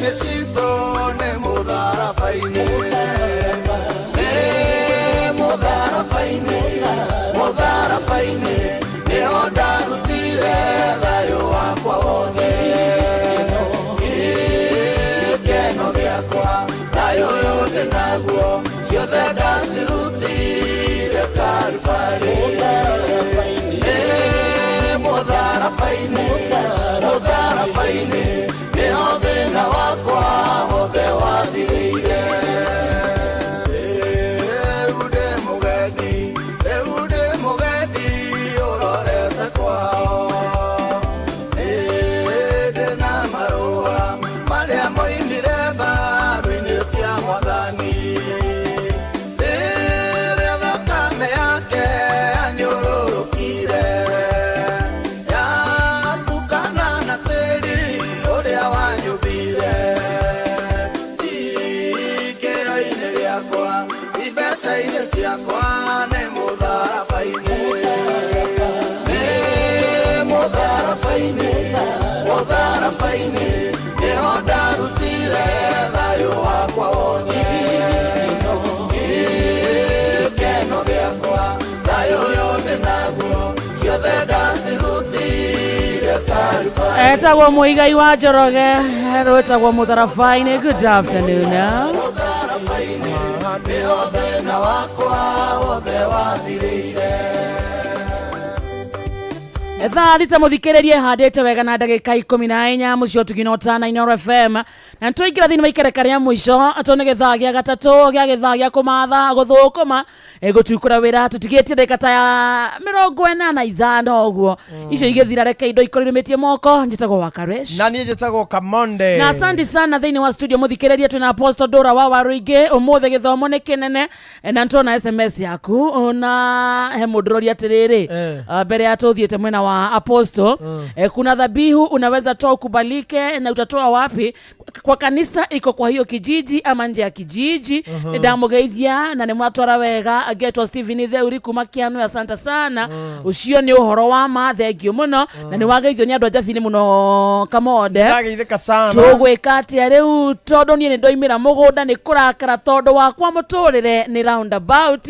ciana-inĩ citũ nĩ mũtharabainĩ mũtharabainĩ nĩho ndarutire thayũ wakwa wothe gĩkeno gĩakwa thayũ ũyũ ndĩ naguo ciothe ndacirutire Kalvari mũtharabainĩ nĩho thĩna wakwa wothe wathirĩire mũtharabainĩ nĩho ndarutire thayũ wakwa wothe gĩkeno gĩakwa thayũ ũyũ ndĩ naguo ciothe ndacirutire Kalvari etagwo Muigai wa Njoroge rwĩtagwo mũtharabainĩ. Good afternoon. nĩho thĩna wakwa wothe wathirĩire thaa thita muthikiririe handite wega na ndagika 14 mucio tuginotana Inooro FM na tũingĩra thĩinĩ wa ikereka rĩa mũico atũ nĩ gĩthaa gĩa gatatũ gĩa gĩthaa gĩa kũmatha gũthũkũma gũtukũra wĩra tũtigĩtie ndagĩka ta ya 45 ũguo icio igĩthira reke indo ikorĩrĩmĩtie moko njĩtagwo Wakaresh na niĩ njĩtagwo Kamonde na asante sana thĩinĩ wa studio muthikiririe twĩna Apostle Dora wa Waruingĩ ũmũthĩ gĩthomo nĩ kĩnene na ntona SMS yaku na he mũndũ ũroria atĩrĩrĩ mbere ya tũthiĩte mwena wa Apostle kuna dhabihu unaweza toa ukubalike na utatoa wapi? Kwa kanisa iko kwa hiyo kijiji ama nje ya kijiji? Ndamugeithia na nimwatwara wega agetwa Steven Theuri kuma Kianu. Asante sana ucio ni uhoro wa ma thengio muno na ni wageithio ni andu ajabini muno Kamode ndageithĩka sana tugwĩka atĩa rĩu tondu nie ndoimĩra mũgũnda nĩ kũrakara tondu wakwa mũtũrĩre ni roundabout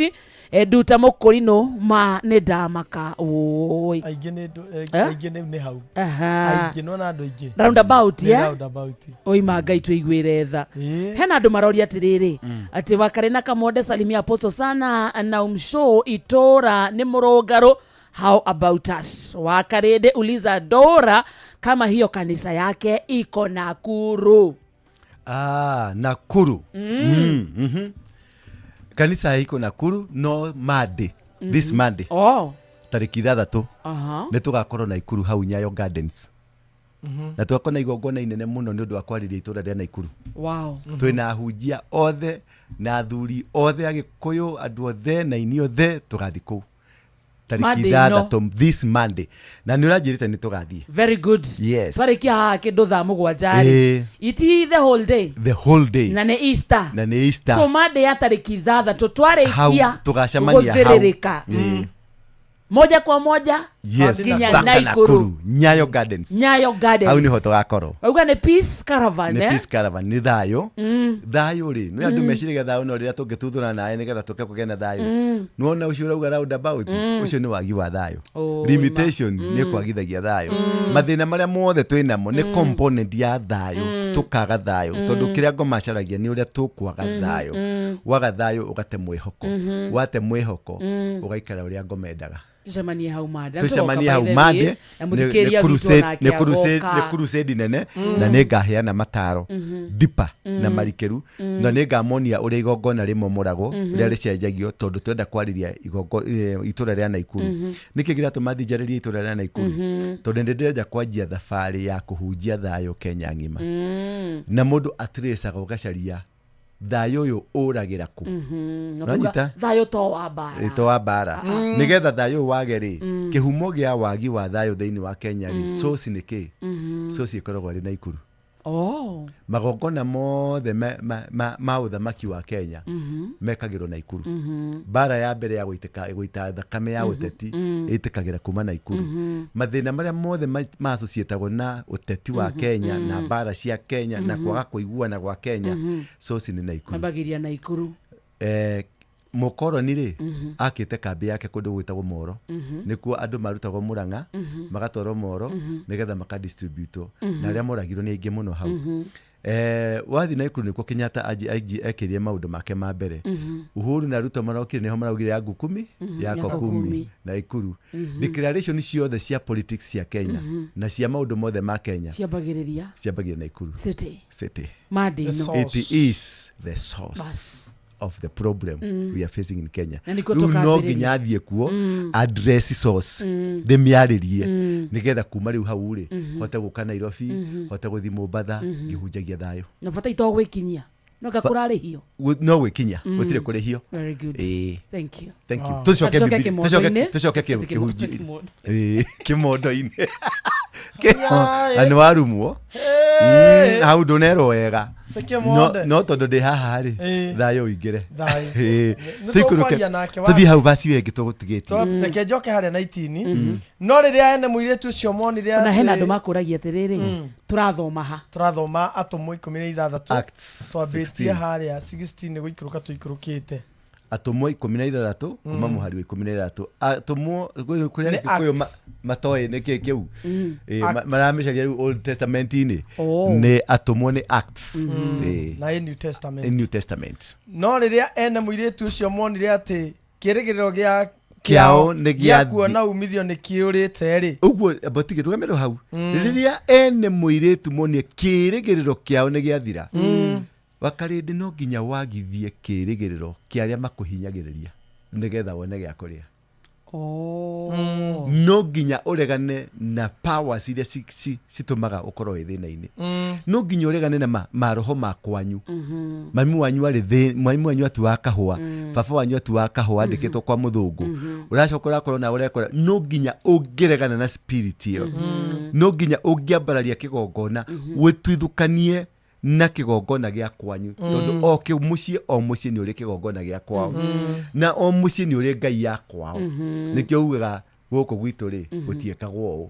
nduta mũkũrinũ ma nĩ ndamaka oi aingĩ nĩ hau aingĩ no na andũ aingĩ roundabout oi Ngai tũiguĩre tha hena andũ maroria atĩrĩrĩ atĩ Wakare na Kamode salimia Apostle sana na umshow itora nĩ mũrũngarũ. How about us? Wakare uliza Dora kama hiyo kanisa yake iko Nakuru. Nakuru. Kanisa iko Nakuru no Monday. This Monday. Tariki 3 nĩ tugakorwo Naikuru hau Nyayo Gardens. Na tugakorwo na igongona inene muno nĩ ũndũ wa kwarĩria itũra rĩa Naikuru. Twĩna ahunjia othe na athuri othe Agĩkũyũ andũ othe na ini othe tũgathi kũu tariki 3 this Monday na nĩ ũranjĩrĩte nĩ tũgathiĩ. Very good. Yes. Tariki kĩndũ thaa 7 iti the whole day. The whole day. Na nĩ Easter. Na nĩ Easter. So Monday ya tariki 3 twarĩkia tũgacemania hau. Moja kwa moja nginya Naikuru Nyayo Gardens. Nyayo Gardens. Au niho tugakorwo. Auga nĩ Peace Caravan Nĩ Peace Caravan nĩ thayũ. Thayũ rĩ nĩ andũ meciragia thayũ no rĩrĩa tũngĩtuthũra nawe nĩgetha tũkĩgĩa na thayũ. Nuona ucio rauga roundabout ucio nĩ wagi wa thayũ. Limitation nĩ kwagithagia thayũ. Mathĩna marĩa mothe twĩnamo nĩ component ya thayũ tukaga thayũ tondũ kĩrĩa ngomacaragia nĩ ũrĩa tũkwaga thayũ. Waga thayũ ũgate mwĩhoko. Wate mwĩhoko ũgaikara ũrĩa ngomendaga. Tucemanie hau Mande. Tucemanie hau Mande. Nĩ crusade nene na nĩ ngaheana mataro dipa na marikeru na nĩ ngamonia ũrĩa igongona rĩmomoragwo rĩrĩa rĩcenjagio tondũ twenda kwarĩria itũra rĩa Naikuru. Nĩkĩ gĩratũma thinjarĩrie itũra rĩa Naikuru tondũ ndĩrenda kwanjia thabarĩ ya kũhunjia thayũ Kenya ng'ima na mũndũ atrecaga ũgacaria thayũ ũyũ ũragĩra kũ. Thayũ to wa bara. To wa bara. Nĩgetha thayũ wage rĩ kĩhumo gĩa wagi wa thayũ thĩinĩ wa Kenya rĩ source nĩ kĩ? Source ĩkoragwo arĩ Naikuru. magongona mothe ma uthamaki wa Kenya mekagirwo Naikuru. Bara ya mbere ya gũita thakame ya ũteti ĩtĩkagĩra kuma Naikuru. Mathĩna marĩa mothe ma-associatagwo na ũteti wa Kenya na bara cia Kenya na kwaga kũiguana gwa Kenya source nĩ Naikuru. Mambagĩria Naikuru. Mũkoroni rĩ akĩte kambi yake kũndũ gwĩtagwo Moro, nĩkuo andũ marutagwo Mũrang'a magatwarwo Moro nĩgetha makadistributwo, na arĩa moragirwo nĩ aingĩ mũno hau. Wathi Naikuru nĩkuo Kenyatta ekĩrire maũndũ make ma mbere. Uhuru na Ruto marokire neho maraugire yangu 10 yako 10 Naikuru. Declaration ciothe cia politics cia Kenya na cia maũndũ mothe ma Kenya ciambagĩrĩria Naikuru city. It is the source of the problem we are facing in Kenya. No nginya athiĩ kuo address source ndĩmĩarĩrie nĩgetha kuma rĩu hau rĩ hote gũka Nairobi, hote gũthiĩ Mombatha ngĩhunjagia thayũ. Na bata itogwĩkinyia no gakũrarĩhio no gwĩkinya gũtirĩ kũrĩhio. Very good. Thank you. Tucoke kĩmondo-inĩ nĩ warumwo hau ndũnerwo wega no tondũ ndĩ haha rĩ thayũ ũingĩre tũthiĩ hau basi wengĩ tũgũtigĩtie reke njoke harĩa 19 no rĩrĩa ene mũirĩtu ũcio monire na hena andũ makũragia atĩrĩrĩ tũrathoma Atumwo 16 twambĩtie harĩa 16 gũikũrũka tũikũrũkĩte. Atumwo 16 kuma mũhari wa 16 atumwo kũrĩa Gĩkũyũ matoĩ nĩkĩ kĩu maramĩcaria rĩu Old Testament-inĩ nĩ atumwo nĩ Acts na New Testament. No rĩrĩa ene mũirĩtu ũcio monire atĩ kĩrĩgĩrĩro kĩao nĩ gĩakuona umithio nĩ kĩũrĩte rĩ ũguo botige rũgamĩrĩro hau rĩrĩa ene mũirĩtu monire kĩrĩgĩrĩro kĩao nĩ gĩathira Wakarĩndĩ no nginya wagithie kĩrĩgĩrĩro kĩa arĩa makũhinyagĩrĩria nĩgetha wone gĩa kũrĩa. No nginya ũregane na powers iria citũmaga ũkorwo wĩ thĩna-inĩ. No nginya ũregane na maroho ma kwanyu. Mami wanyu atuaga kahũa, baba wanyu atuaga kahũa andĩkĩtwo kwa mũthũngũ. Ũracoka ũrakorwo na ũrekora no nginya ũngĩregana na spirit ĩyo. No nginya ũngĩambararia kĩgongona wĩtuithũkanie na kĩgongona gĩa kwanyu tondũ o mũciĩ nĩ ũrĩ kĩgongona gĩa kwao na o mũciĩ nĩ ũrĩ ngai ya kwao. Nĩkĩo ugaga gũkũ gwitũ rĩ gũtiĩkagwo ũũ,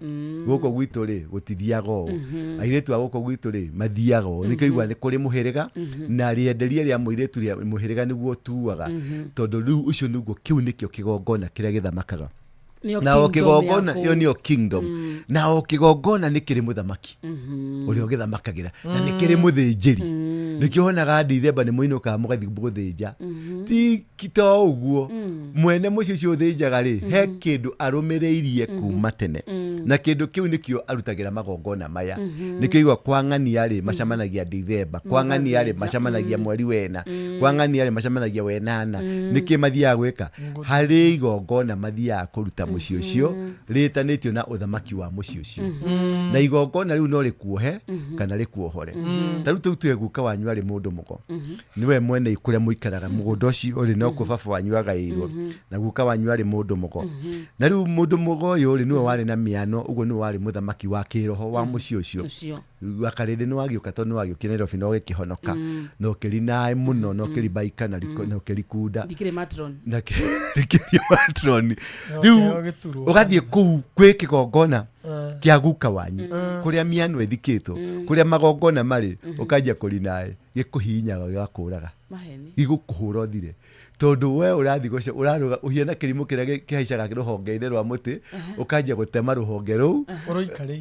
gũkũ gwitũ rĩ gũtithiaga ũũ, airĩtu a gũkũ gwitũ rĩ mathiaga ũũ. Nĩkĩo igua nĩ kũrĩ mũhĩrĩga na rĩenderia rĩa mũirĩtu rĩa mũhĩrĩga nĩguo tuaga tondũ rĩu ũcio nĩguo kĩu nĩkĩo kĩgongona kĩrĩa gĩthamakaga. Na o kĩgongona ĩyo nĩyo kingdom na o kĩgongona nĩ kĩrĩ mũthamaki ũrĩa ũgĩthamakagĩra na nĩ kĩrĩ mũthĩnjĩri. Nĩkĩo wonaga Ndithemba nĩ mũinũkaga mũgathiĩ gũthĩnja ti to ũguo mwene mũciĩ ũcio ũthĩnjaga rĩ he kĩndũ arũmĩrĩirie kuma tene na kĩndũ kĩu nĩkĩo arutagĩra magongona maya. Nĩkĩo igua kwa ng'ania rĩ macamanagia Ndithemba, kwa ng'ania rĩ macamanagia mweri wena, kwa ng'ania rĩ macamanagia wenana. Nĩkĩ mathiaga gwĩka harĩ igongona mathiaga kũruta mũciĩ ũcio rĩtanĩtio na ũthamaki wa mũciĩ ũcio. Na igongona rĩu no rĩkuohe kana rĩkuohore. Tarĩu tũu tuge guka wanyu arĩ mũndũ mũgo niwe mwene kũrĩa mũikaraga mũgũnda ũcio ũrĩ no kũ baba wanyu agaĩirwo na guka wanyu arĩ mũndũ mũgo. Na rĩu mũndũ mũgo ũyũ rĩ niwe warĩ na mĩano ũguo niwe warĩ mũthamaki wa kĩroho wa mũciĩ ũcio. Wakarĩndĩ nĩ wagĩũka tondũ nĩ wagĩũkire Nairobi no gĩkĩhonoka no kĩrĩ naĩ mũno no kĩrĩ baika na kĩrĩ kunda ndikĩrĩ matron na kĩrĩ matron. Rĩu ũgathiĩ kũu gwĩ kĩgongona kĩa guka wanyu kũrĩa mĩano ĩthikĩtwo kũrĩa magongona marĩ ũkanjia kũrĩ naĩ gĩkũhihinyaga gĩgakũraga gĩgũkũhũra ũthire tondũ we ũrathiĩ gũcio ũraruga ũhiana kĩrimũ kĩrĩa kĩhaicaga rũhonge-inĩ rwa mũtĩ ũkanjia gũtema rũhonge rũu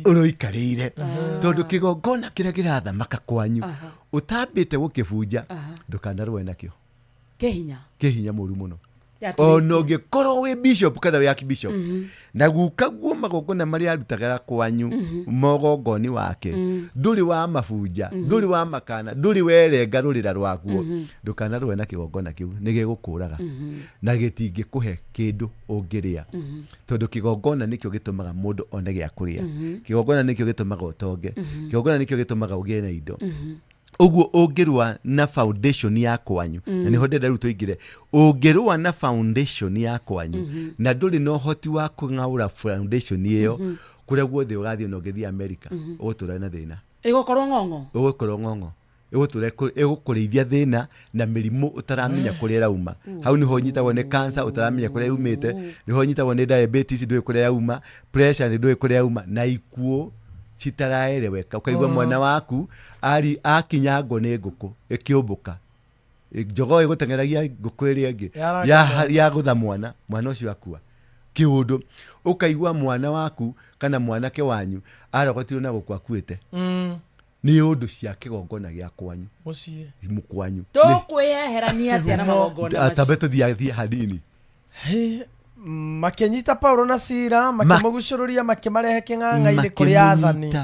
ũrũikarĩire tondũ kĩgongona kĩrĩa kĩrathamaka kwanyu ũtambĩte gũkĩbunja ndũkanarũe nakĩo kĩhinya mũru mũno. Ono ũngĩkorwo wĩ bishop kana wĩ archbishop na guka guo magongona marĩa arutagĩra kwanyu mogongoni wake ndũrĩ wa mabunja ndũrĩ wa makana ndũrĩ werenga rũrĩra rwaguo ndũkanarũe na kĩgongona kĩu nĩ gĩgũkũraga na gĩtingĩkũhe kĩndũ ũngĩrĩa tondũ kĩgongona nĩkĩo gĩtũmaga mũndũ one gĩa kũrĩa. Kĩgongona nĩkĩo gĩtũmaga ũtonge, kĩgongona nĩkĩo gĩtũmaga ũgĩe na indo. Ũguo ũngĩrũa na foundation ya kwanyu na nĩho ndĩrenda rĩu tũingĩre ũngĩrũa na foundation ya kwanyu na ndũrĩ na ũhoti wa kũng'aũra foundation ĩyo kũrĩa guothe ũgathiĩ na ũgĩthiĩ America ũgũtũra na thĩna Igukorwo ng'ong'o. Ugukorwo ng'ong'o. Igukurithia thina na mirimu utaramenya kuria rauma. Hau niho nyitagwo ni cancer utaramenya kuria yumite, niho nyitagwo ni diabetes ndui kuria yauma, pressure ndui kuria yauma na ikuo citaraereweka. Ukaigua mwana waku akinyangwo ni nguku ikiumbuka. Jogo igutengeragia nguku iria ingi ya gutha mwana ucio akua. Kiundu ukaigua mwana waku kana mwanake wanyu arogotirwo na gukua kuite. Ni undu cia kigongona gia kwanyu mucie mukwanyu tukweherania atia na magongona macio atabe tuthie hadini makenyita Paulo na Sila makemugucururia makimarehe king'ang'a-ini kuri athani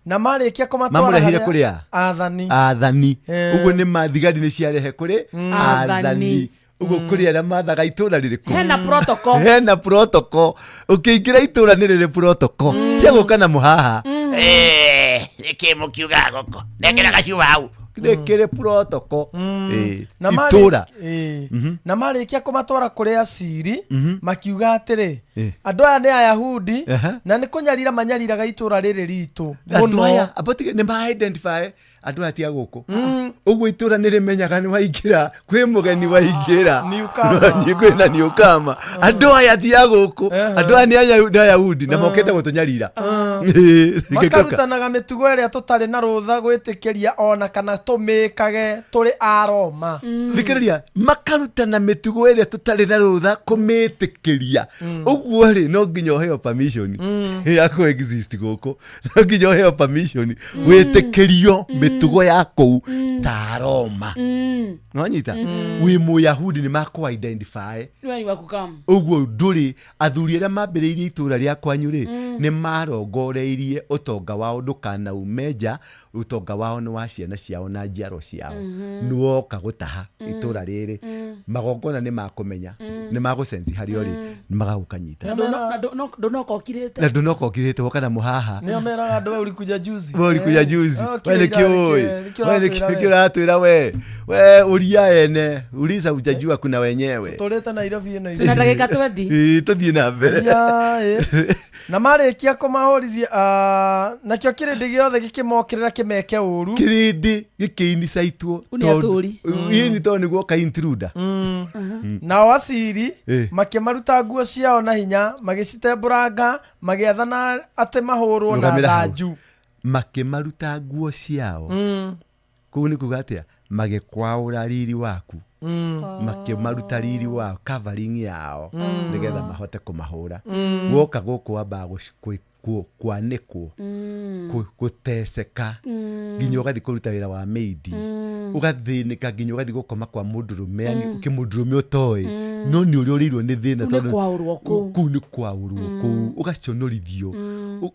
na marikia kumatwara haria athani uguo ni mathigari ni ciarehe kuri athani uguo kuri ara mathaga itura ririku hena protocol ukiingira itura ni riri protocol tia guka na muhaha Kiuga goko nekera gaciuba hau nekere protocol itura na marikia kumatwara kuri aciri makiuga atiri andu aya ni Ayahudi na ni kunyarira manyariraga itura riri ritu muno aya apotige ni ma identify andu atia guku uguo itura ni rimenyaga ni waingira kwi mugeni waingira ni kwina ni ukama andu aya tia guku andu aya ni Ayahudi na mokete gutunyarira makarutanaga mitugo iria tutari na rutha gwitikiria ona kana tumikage turi aroma thikiriria makarutana mitugo iria tutari na rutha kumitikiria uguo ri no nginya uheo permission ya ku exist guku no nginya uheo permission witikirio mitugo yako ta Roma nwanyita wi Muyahudi ni mako identify ni wakukam uguo nduri athuri aria mambiriirie itura ria kwanyu ri ni marongoreirie utonga wao ndukana umeja utonga wao ni wa ciana ciao na njiaro ciao nuoka gutaha itura riri magongona ni makumenya ni magusensi hario ri ni magagukanyita na ndunokokirite woka na muhaha ni ameraga andu ulikuja juzi wale kiratwira we uria ene uliza ujajua kuna wenyewe tuleta Nairobi eno tuna dakika 20 tuthie na mbere na marikia kumahorithia nakio kirindi giothe gikimokirira kimeke uru kirindi gikiinicaitwo yini to niguo ka intruder na wasiri makimaruta nguo ciao na hinya magicitembũranga magiathana ate mahurwo na thanju makimaruta nguo ciao kuu ni kugatia magikwaura riri waku makimaruta riri wao covering yao nigetha mahote kumahura woka guku amba kwanikwo guteseka nginya ugathi kuruta wira wa maid ugathinika nginya ugathi gukoma kwa mundurume yani kimundurume utoi no ni uri urirwo ni thina tondu kwaurwo ku ni kwaurwo ku ugacionorithio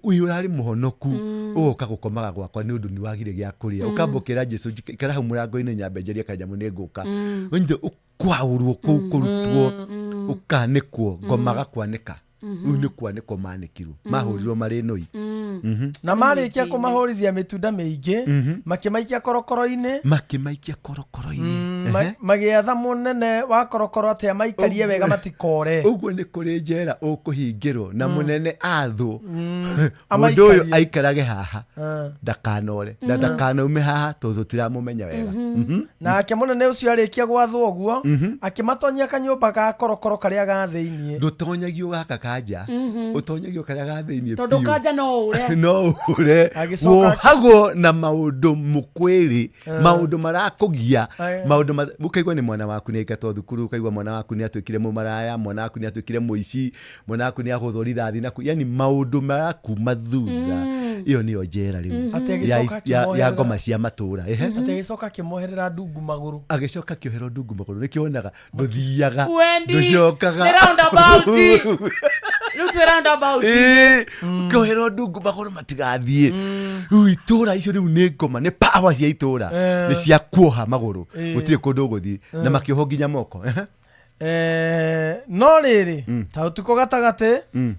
uyu ari muhonoku ugoka gukomaga gwakwa ni undu ni wagire gya kuria ukambukira Jesu kara hau murango-ini nyambenjeria kanyamu ni nguka wende ukwaurwo ku kurutwo ukanikwo ngomaga kwanika ni kwanikwo manikirwo mahurirwo mari noi na marikia kumahorithia mitunda miingi makimaikia korokoro-ini magiatha munene wa korokoro atia maikarie wega matikore uguo ni kuri njera ukuhingirwo na munene athu mundu uyu aikarage haha ndakanore na ndakanaume haha tondu tiramumenya wega na ake munene ucio arikia gwathwo uguo akimatonyia kanyumba ga korokoro karia ga thiini ndutonyagio gaka kanja utonyagio karia ga thiini tondu kanja no ure no ure wohagwo na maundu mukwiri maundu marakugia maundu mukaigwa ni mwana waku ni aigatwo thukuru ukaigwa mwana waku ni atwikire mumaraya mwana waku ni atwikire muici mwana waku ni aguthwo rithathi na yani maundu maraku mathutha iyo niyo njera riu ya ngoma cia matura ategicoka kimoherera ndungu maguru agicoka kiohero ndungu maguru nikionaga nduthiaga nducokaga roundabout kiohero ndungu maguru matigathie itura icio riu ni ngoma ni power cia itura ni cia kuoha maguru gutire kundu guthii na makioho nginya moko no riri ta utuko gatagati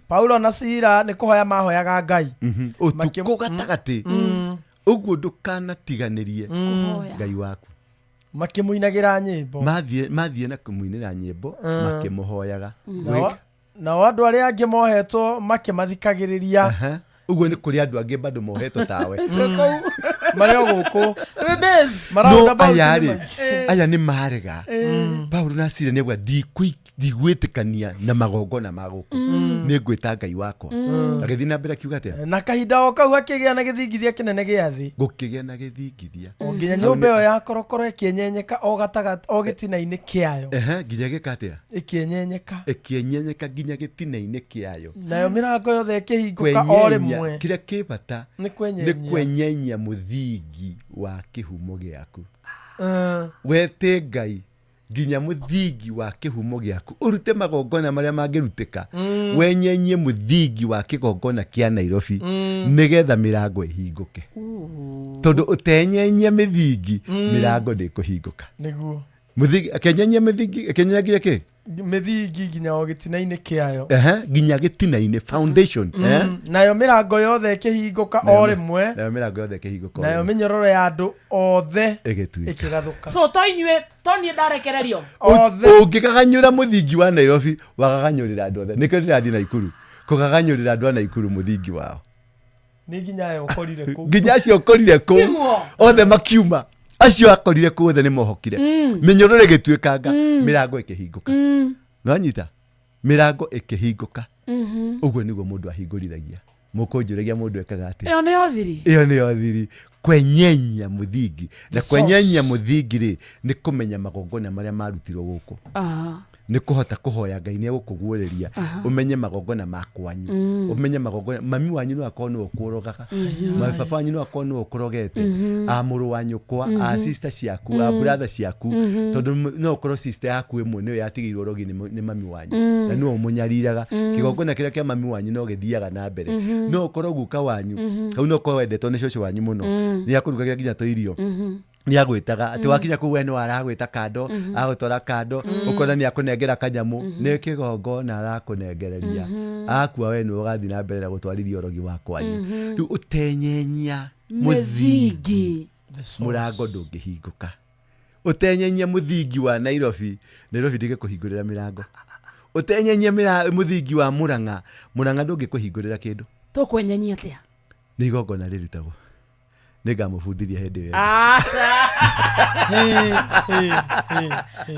Paulo na Sila ni kuhoya mahoyaga Ngai utuko gatagati uguo ndukanatiganirie Ngai waku makimuinagira nyimbo mathie na kumuinira nyimbo makimuhoyaga na andu aria angi mohetwo makimathikagiriria uguo ni kuri andu angi bado mohetwo tawe mareo guku marauda ba aya ni marega Paulo na Sila negwa digwitikania na magongona maguku ni ngwita Ngai wakwa agithii na mbere kiuga atia na kahinda o kau akigea na githingithia kinene gia thi gukigea na githingithia nginya nyumba yo ya korokoro ikienyenyeka o gatagatĩ o gĩtina-inĩ kĩayo nginya gĩkatia ikienyenyeka nginya gĩtina-inĩ kĩayo nayo mĩrango yothe ĩkĩhingũka o rĩmwe kĩrĩa kĩbata nĩ kwenyenya mũthingi wa kĩhumo gĩaku wete Ngai nginya mũthingi wa kĩhumo gĩaku urute magongona marĩa mangĩrutĩka wenyenye mũthingi wa kĩgongona kĩa Nairobi nĩgetha mĩrango ĩhingũke tondũ ũtenyenye mĩthingi mĩrango ndĩkũhingũka nĩguo mũthingi akenyenye mĩthingi akenyenye kĩ mĩthingi nginya o gĩtina-inĩ kĩayo nginya gĩtina-inĩ foundation nayo mĩrango yothe ĩkĩhingũka o rĩmwe nayo mĩrango yothe ĩkĩhingũka nayo mĩnyororo ya andũ othe ĩkĩgathũka so toniĩ ndarekererio othe ũngĩgaganyũra mũthingi wa Nairobi wagaganyũrĩra andũ othe nĩkĩo ndĩrathiĩ Naikuru kũgaganyũrĩra andũ a Naikuru mũthingi wao nĩ nginya yo ũkorire kũ nginya acio ũkorire kũ othe makiuma acio akorire kũ othe nĩ mohokire mĩnyororo ĩgĩtuĩkanga mĩrango ĩkĩhingũka no anyita mĩrango ĩkĩhingũka ũguo nĩguo mũndũ ahingũrithagia mũkũnjũragia mũndũ ekaga atĩ ĩyo nĩyo thiri kwenyenya mũthingi na kwenyenya mũthingi rĩ nĩ kũmenya magongona marĩa marutirwo gũkũ nĩ kũhota kũhoya Ngai nĩ gũkũguũrĩria umenye magongona makwanyu umenye magongona mami wanyu no akorwo no kũrogaga baba wanyu no akorwo no kũrogete mũrũ wa nyũkwa sister ciaku brother ciaku tondũ no ũkorwo sister yaku ĩmwe nĩyo yatigĩirwo rogi nĩ mami wanyu na no mũnyariraga kĩgongona kĩrĩa kĩa mami wanyu no gĩthiaga na mbere no ũkorwo guka wanyu hau no ũkorwo wendetwo nĩ cũcũ wanyu mũno nĩ akũrugagira nginya tũirio ni agwitaga ati wakinya ku we no aragwita kando agutwara kando ukona ni akunengera kanyamu ni kigongona arakunengereria akua we no ugathi na mbere na gutwarithia orogi wa kwanyu riu utenyenya muthingi murango ndungihinguka utenyenya muthingi wa Nairobi ndingikuhingurira mirango utenyenya muthingi wa Murang'a ndungikuhingurira kindu tukwenyenya atia ni igongona rirutagwo nigamufundithia hindi ĩyo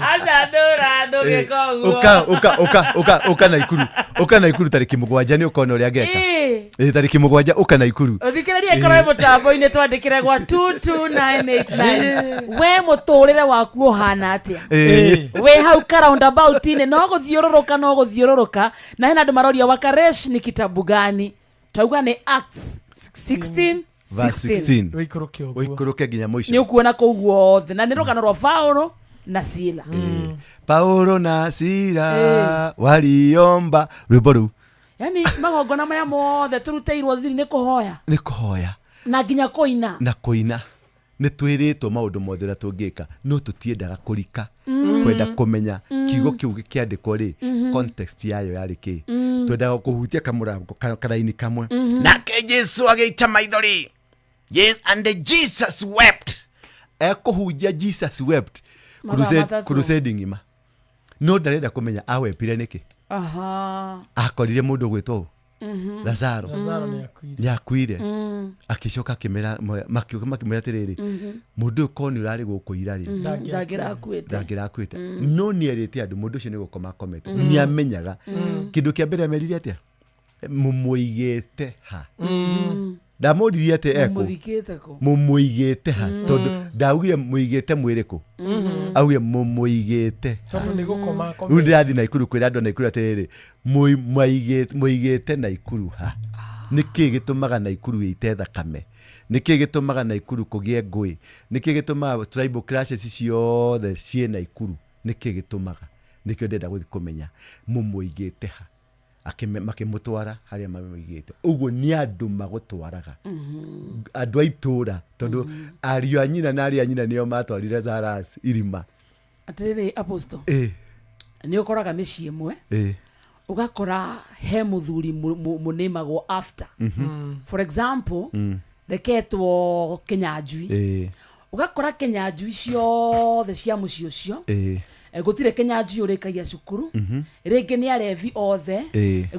aca ndũra ndũgĩka ũguo uka Naikuru tarĩki 7 nĩ ũkona ũrĩa ngeka tarĩki 7 uka Naikuru ũthikĩrĩria ĩkorwo mũtambo-inĩ twandĩkĩre gwa 22989 we mũtũrĩre waku ũhana atĩa we hau roundabout-inĩ no gũthiũrũrũka na hena andũ maroria Wakaresh ni kitabu gani tauga nĩ Acts 16 wikuruke nginya muico ni ukuona kuu guothe na ni rugano rwa Paulo na Sila Paulo na Sila waliomba rwimbo ru yani magongona maya mothe turuteirwo thiri ni kuhoya na nginya kuina nĩ twĩrĩtwo maũndũ mothe ũrĩa tũngĩka no tũtiendaga kũrika kwenda kũmenya kiugo kĩu gĩkĩandĩkwo rĩ context yayo yarĩ kĩ twendaga kũhutia kamũrango karaini kamwe nake Jesu agĩita maithori yes and Jesus wept ekũhunjia Jesus wept crusade ng'ima no ndarenda kũmenya awepire nĩkĩ akorire mũndũ gwĩtwo Lazaro nĩakuire akicoka akĩmera makĩmera atĩrĩrĩ mũndũ ũyũ nĩ ũrarĩ gũkũ ira rĩ ndangĩrakuĩte no nĩerĩte andũ mũndũ ũcio nĩ gũkoma akomete nĩamenyaga kĩndũ kĩa mbere amerire atĩa mũmũigĩte ha ndamũririe atĩ mũmũigĩte ha tondũ ndaugire mũigĩte mwĩrĩ kũ augire mũmũigĩte rĩu ndĩrathiĩ Naikuru kwĩra andũ a Naikuru atĩrĩrĩ mũigĩte Naikuru ha nĩkĩ gĩtũmaga Naikuru ĩite thakame nĩkĩ gĩtũmaga Naikuru kũgĩe ngũĩ nĩkĩ gĩtũmaga tribal clashes ciothe ciĩ Naikuru nĩkĩ gĩtũmaga nĩkĩo ndenda gũthiĩ kũmenya mũmũigĩte ha makĩmũtwara harĩa mamũigĩte ũguo nĩ andũ magũtwaraga andũ a itũra tondũ ariũ a nyina na ariũ a nyina nĩo matwarire Zaras irima atĩrĩrĩ apostle nĩ ũkoraga mĩciĩ ĩmwe ugakora he mũthuri mũnĩmagwo after for example reketwo Kĩnyanjui ugakora Kĩnyanjui ciothe cia mũciĩ ũcio gutire Kenyanjui urikagia cukuru ringi ni arevi othe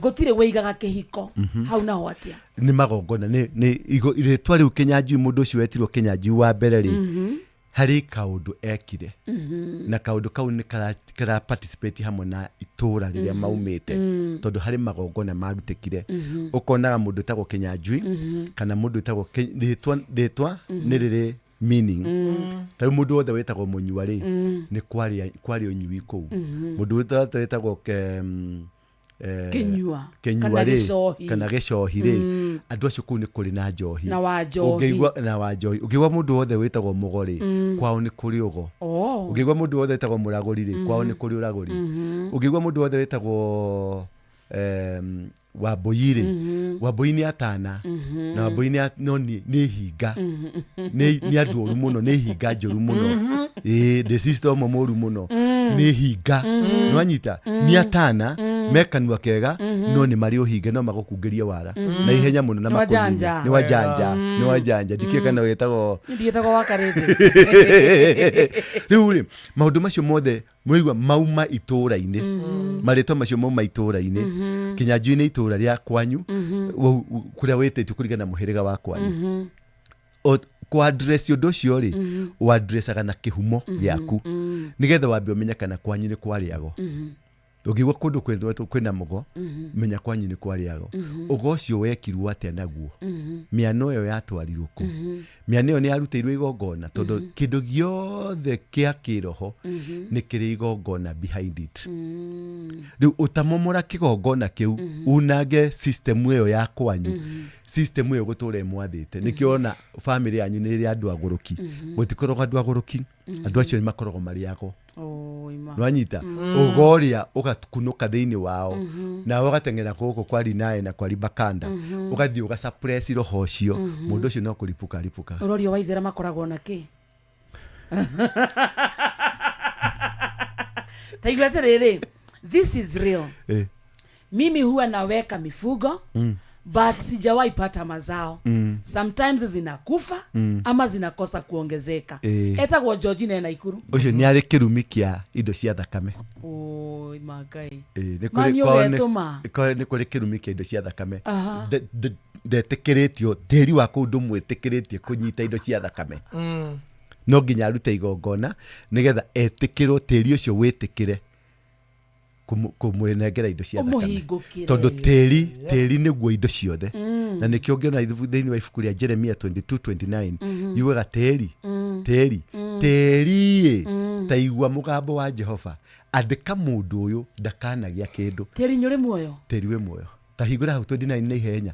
gutire weigaga kihiko hau naho atia ni magongona ni iretwa riu Kenyanjui mundu ucio wetirwo Kenyanjui wa mbere ri hari kaundu ekire na kaundu kau ni kara participate hamwe na itura riria maumite tondu hari magongona marutikire ukonaga mundu tagwo Kenyanjui kana mundu tagwo ritwa ni riri meaning taru mundu wothe wetagwo munyua ri ni kwari unyui kou mundu wothe wetagwo Kenyua kana gicohi ri andu acio kou ni kuri na njohi na wa njohi ukiigwa mundu wothe wetagwo mugori kwao ni kuri ugo ukiigwa mundu wothe wetagwo muraguri ri kwao ni kuri uraguri ukiigwa mundu wothe wetagwo Wambui Wambui ni atana na Wambui ni hinga ni andu oru muno ni hinga njoru muno the system moru muno ni hinga no anyita ni atana mekanua kega no ni mari uhinge no magukungeria wara na ihenya muno na makunya ni wajanja dikie kana wetagwo wakarete riu maundu macio mothe muigwa mauma itura-ini maritwa macio mauma itura-ini Kenyanjui ni itura ria kwanyu kuria wetete kurigana muhiriga wa kwanyu kwa address undu ucio ri wa addressaga na kihumo giaku nigetha wambe umenya kana kwanyu ni kwariago ugiwa kundu kwina mugo menya kwanyu ni kwariago ugo ucio wekirwo atia naguo miano yo yatwarirwo ku miano yo ni yarutirwo igongona tondu kindu giothe kia kiroho ni kiri igongona behind it riu utamomora kigongona kiu unage system iyo ya kwanyu system iyo guture mwathite nikiona family yanyu ni ri andu aguruki gutikoroga andu aguruki andu acio ni makorogo mariago nwanyita ugoria ugakunuka thiini wao na ugatengera guku kwa Rinae na kwa Libakanda ugathii ugasuppress roho ucio mundu ucio no kuripuka urorio waithera makoragwo na ki taigwete riri this is real mimi huwa naweka mifugo but sijawahi pata mazao sometimes zinakufa ama zinakosa kuongezeka etagwo Georgina na Ikuru ucio ni ari kirumi kia indo cia thakame magai ni kuri kirumi kia indo cia thakame ndetekeretio teri wa kundu mwitekeretie kunyita indo cia thakame no nginya arute igongona nigetha etikirwo teri ucio witikire kumwenengera indo cia thakame tondu teri niguo indo ciothe na nikio ngiona thiini wa ibuku ria Jeremia 22:29 yugaga teri taigua mugambo wa Jehova andika mundu uyu ndakanagia kindu teri nyuri muoyo teri we muoyo tahingura hau 29 ni ihenya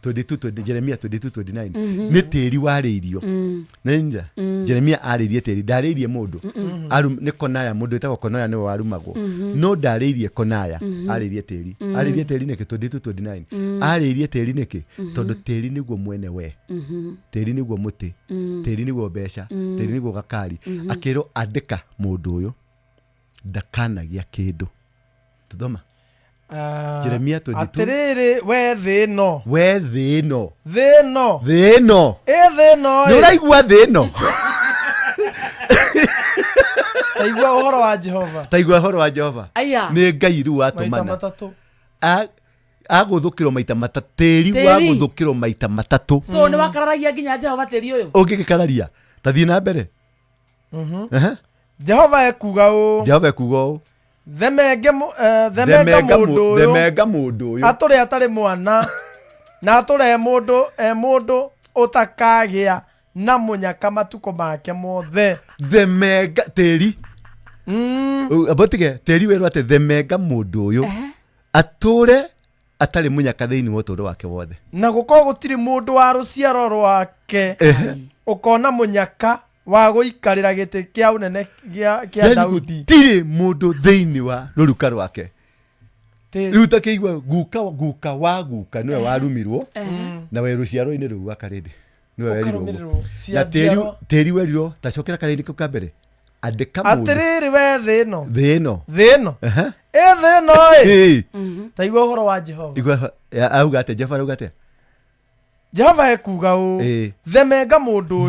22 Jeremia 22:29 ni teri wariirio ninja Jeremia ariirie teri ndariirie mundu ni Konaya mundu etagwo Konaya ni warumagwo no ndariirie Konaya ariirie teri niki 22:29 ariirie teri niki tondu teri niguo mwene we teri niguo muti teri niguo besha teri niguo gakari akiro andika mundu uyu ndakanagia kindu tuthoma Jeremia 22 atiriri we thino ni uraigua thino taigua uhoro wa Jehova ni Ngai ru watumana aguthukirwo maita matatu teri waguthukirwo maita matatu so ni wakararagia nginya Jehova teri uyu ungigikararia tathii na mbere Jehova ekuga u Themenga mundu uyu aturi atari mwana na aturi mundu utakagia na munyaka matuko make mothe themenga teri abotige teri weru ate themenga mundu uyu ature atari munyaka thiini wa uturo wake wothe na guko gutiri mundu wa ruciaro rwake ukona munyaka wa guikarira giti kia unene kia Daudi tiri mundu thiini wa ruruka rwake ruta kiigwa guka niwe warumirwo na we ruciaro-ini ru akarindi niwe werirwo na teri werirwo tacokera karindi kau ka mbere andika mundu atiriri we thino thino thino taigua uhoro wa Jehova auga ate Jehova auga ate Java ekuga u themega mundu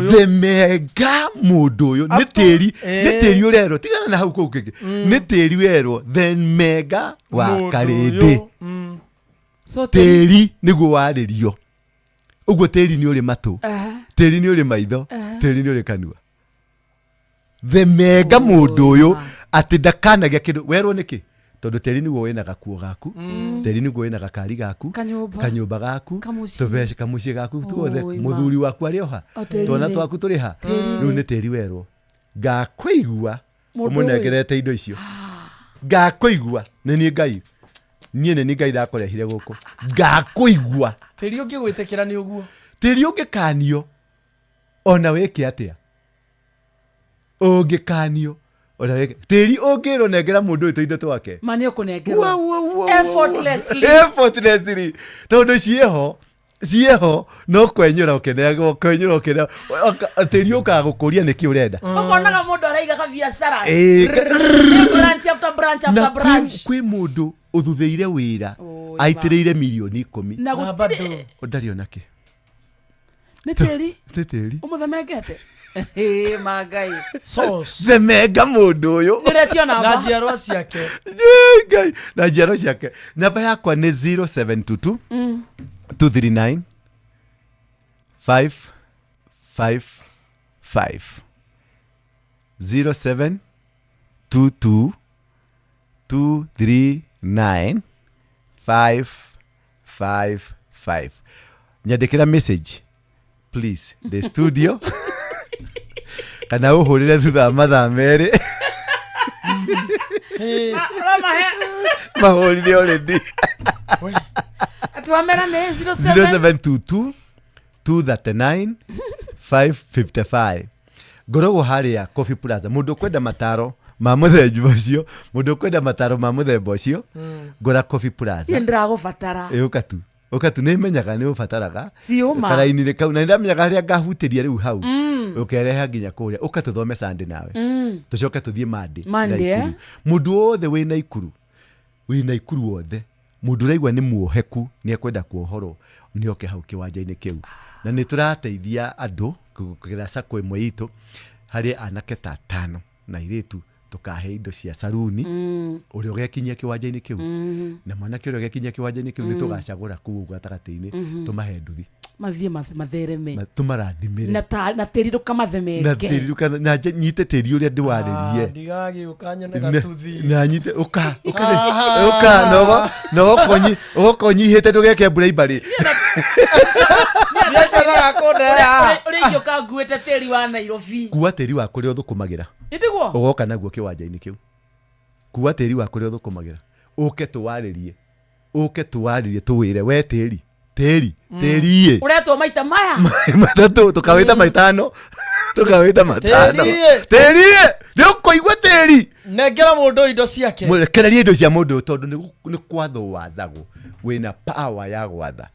uyu ni teri urero tigana na hau kuu kingi ni teri wero themega wa karindi so teri niguo waririo uguo teri ni uri matu teri ni uri maitho teri ni uri kanua themega mundu uyu ati ndakanagia kindu werwo niki tondu teri niguo wina gakuo gaku teri niguo wina gakari gaku kanyumba gaku tubece kamucie gaku tuothe muthuri waku ari oha twana twaku turi ha riu ni teri werwo ngakũigua ũmũnengerete indo icio ngakũigua nĩ Ngai niĩ nĩ Ngai ndakũrehire gũkũ ngakũigua teri ũngĩgwĩtĩkĩra nĩ ũguo teri ũngĩkanio ona wĩke atĩa ũngĩkanio ona wĩke teri ũngĩrwo nengera mũndũ ũyũ tũindo twake mani ũkũnengerwo effortlessly tondũ ciĩho no kwenyũra ũkenega teri ũkagũkũria nĩkĩ ũrenda ũkonaga mũndũ araiga kabiacara branch after branch after branch kwĩ mũndũ ũthuthuire wĩra aitĩrĩire milioni 10 na gũtirĩ ndarĩ ona kĩ nĩ teri ũmũthemengete magai sauce themega mũndũ ũyũ nĩretio namba na njiarwa ciake Ngai na njiarwa ciake namba yakwa nĩ 0722 239 555 0722 239 555 nyandĩkĩra message please the studio kana ũhũrĩre thutha wa mathaa merĩ mahũrire already atuamera nĩ 0722 239 555 ngoragwo harĩa Coffee Plaza mũndũ kwenda mataro ma mũthemba ũcio mũndũ kwenda mataro ma mũthemba ũcio ngora Coffee Plaza niĩ ndĩragũbatara ũka tu nĩ menyaga nĩ ũbataraga fiuma karaini kau na ndamenyaga harĩa ngahutĩria rĩu hau ũkereha nginya kũrĩa ũka tũthome Sunday nawe tũcoke tũthiĩ Monday mũndũ wothe wĩna ikuru wothe mũndũ ũraigua nĩ muoheku nĩ ekwenda kuohorwo nĩ oke hau kĩwanja-inĩ kĩu na nĩ tũrateithia andũ kũgerera sacco ĩmwe itũ harĩ anake ta 5 na airĩtu tukahe indo cia saruni ũrĩa ũgekinyia kĩwanja-inĩ kĩu na mwanake ũrĩa ũgekinyia kĩwanja-inĩ kĩu nĩ tũgacagũra kũu gatagatĩ-inĩ tũmahe nduthi mathiĩ mathereme tũmarathimĩre na tĩri ndũkamathemenge na nyite tĩri ũrĩa ndĩwarĩrie ndigagĩũka nyone gatuthi na nyite ũka no ũgokonyihĩte ndũgeke buraibarĩ ũrĩa ingĩũka nguĩte tĩri wa Nairobi kuua tĩri wa kũrĩa ũthũkũmagĩra ũgoka naguo kĩwanja-inĩ kĩu kuua tĩri wa kũrĩa ũthũkũmagĩra ũke tũwarĩrie tũwĩre we tĩri uretwo maita maya matatũ tukawĩta maitano tĩri nĩ ũkũigua tĩri nengera mũndũ indo ciake mũrekererie indo cia mũndũ tondũ nĩ kwathwo wathagwo wĩna power ya gwatha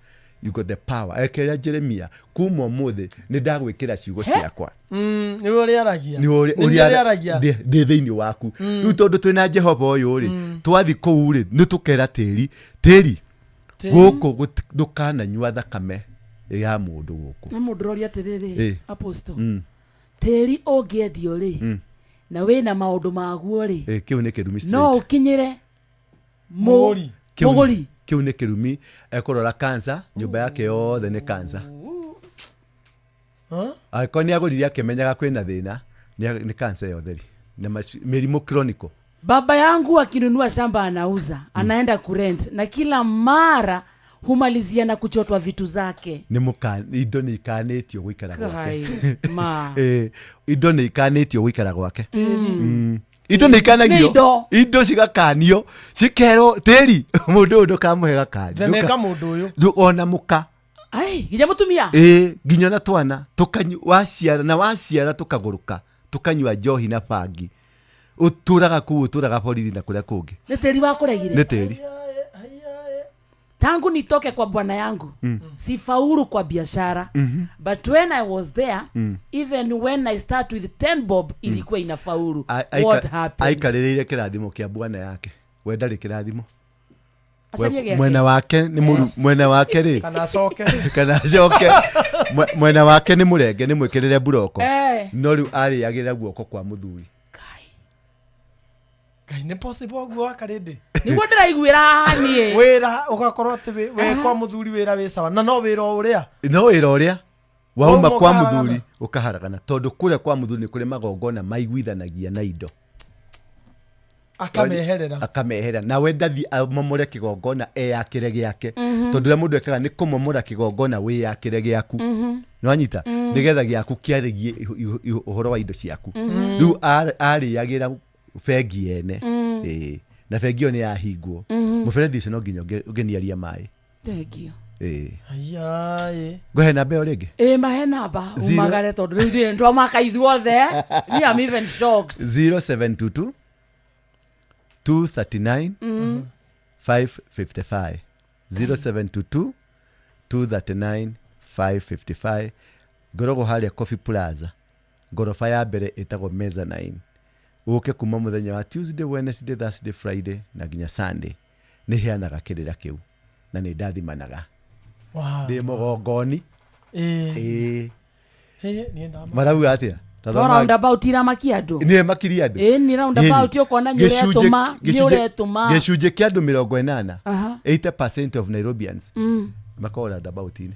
you got the power ekeria Jeremia kuma ũmũthĩ nĩ ndagwĩkĩra ciugo ciakwa nĩ ũrĩa aragia ndĩ thĩinĩ waku rĩu tondũ twĩna Jehova ũyũ rĩ twathi kũu rĩ nĩ tũkera tĩri gũkũ ndũkananyua thakame ya mũndũ gũkũ na mũndũ roria atĩrĩrĩ apostle tĩri ũngĩendio rĩ na wĩna maũndũ maguo rĩ kĩu nĩ kĩrumi no ũkinyĩre mũgũri kĩu nĩ kĩrumi ekũrora cancer nyũmba yake yothe nĩ cancer angĩkorwo nĩ agũrire akĩmenyaga kwĩna thĩna nĩ cancer yothe na mĩrimũ chronic. Baba yangu akinunua shamba anauza, anaenda kurent na kila mara humalizia na kuchotwa vitu zake. Indo nĩ ikanĩtio gũikara gwake. Indo nĩ ikanĩtio gũikara gwake. Indo nĩ ikanagio. Indo cigakanio. Cikerwo tĩri mũndũ ũyũ ndũkamũhe gakari. Themeka mũndũ ũyũ. Ona mũka. Nginya mũtumia. Nginya na twana waciara tukagũrũka tukanyua njohi na bangi. Uturaga kuu uturaga borithi na kuria kungi. Nĩ tĩri wa kũregire. Nĩ tĩri. Tangu nitoke kwa bwana yangu sifaulu kwa biashara but when I was there even when I start with 10 bob ilikuwa inafaulu. What happened? Aikarĩrĩire kĩrathimo kĩa bwana yake. We ndarĩ kĩrathimo. mwena wake ni mwena wake ri kana coke mwena wake ni murenge ni mwikirire buroko no riu ari agira guoko kwa muthuri Ngai ni possible guo akarindi niguo ndiraiguira hanie wira ugakorwo ati we kwa muthuri wira wi sawa na no wira uria wauma kwa muthuri ukaharagana tondu kuria kwa muthuri ni kuri magongona maiguithanagia na indo akameherera na wenda thi amomore kigongona yakire giake tondu ria mundu ekaga ni kumomora kigongona wi yakire giaku no anyita nigetha giaku kiarigie uhoro wa indo ciaku riu ariagira bengi ene na bengi yo ni yahingwo muberethi ucio no nginya ungeniaria mai thengio ayai ngohe namba ringi mahe namba umagare tondu riu thire ndo maka ithuothe ni am even shocked 0722 239 555 0722 239 555 ngorogo haria Coffee Plaza ngorofa ya mbere itagwo Mezzanine uke kuma muthenya wa Tuesday, Wednesday, Thursday, Friday na nginya Sunday ni heanaga kirira kiu na ni ndathimanaga ndi mugongoni ni marau atia roundabout ira makiandu ni makiri andu ni roundabout ukona nyuretuma gicunje kia andu 80 80% of Nairobians makora roundabout ini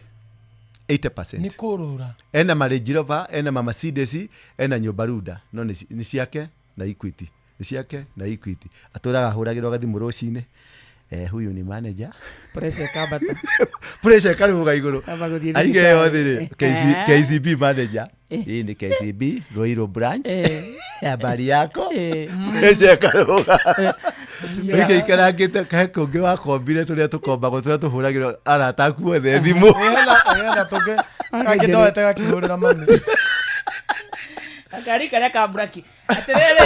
80% ni kurura ena Range Rover ena Mercedes ena nyumba ruda no ni ciake na Equity ni ciake na Equity aturaga huragirwa gathimu rucine huyu ni manager pressure karuga iguru aige yothiri KCB manager hii ni KCB Roiro branch habari yako pressure karuga Wike ikarangite kaheko ngi wakombire turia tukombago turia tuhuragirwo arataku othe thimu ena tuge kaginoete gakihurira mami akari kare ka braki aterere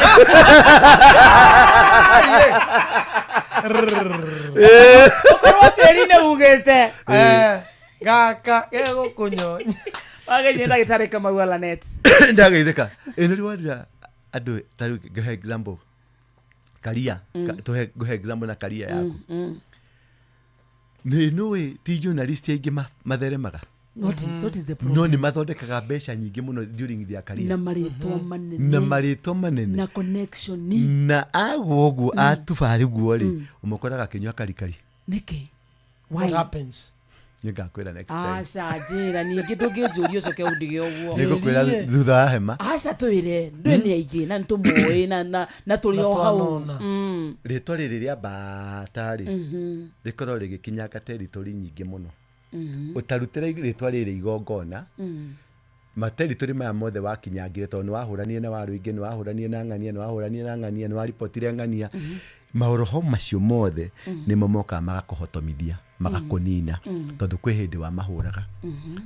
ukorwo terine ugete gaka ego kunyonya wage ndagitari kama wala net ndagaithika eno riwandira andu taru ge example karia tuhe guhe example na karia yako ni nowe ti journalist aingi matheremaga what is the problem no ni mathondekaga mbeca nyingi muno during their career na marito manene na connection ni na agogo atubari guori umukoraga kinywa karikari niki what happens ngakwira next time sajira ni ngi ndungijuri ucoke undige uguo nigukwira thutha wa hema twire ndwe ni aigi na ntumoi na turi o hau ritwa riri ria batari rikorwo rigikinyanga territory nyingi muno utarutira ritwa riri igongona materitory maya mothe wakinyangire tondu wahuranie na waru ingi ni wahuranie na ng'ania ni waripotire ng'ania maoroho macio mothe ni momoka magakohotomithia magakonina tondu kwi hindi wa mahuraga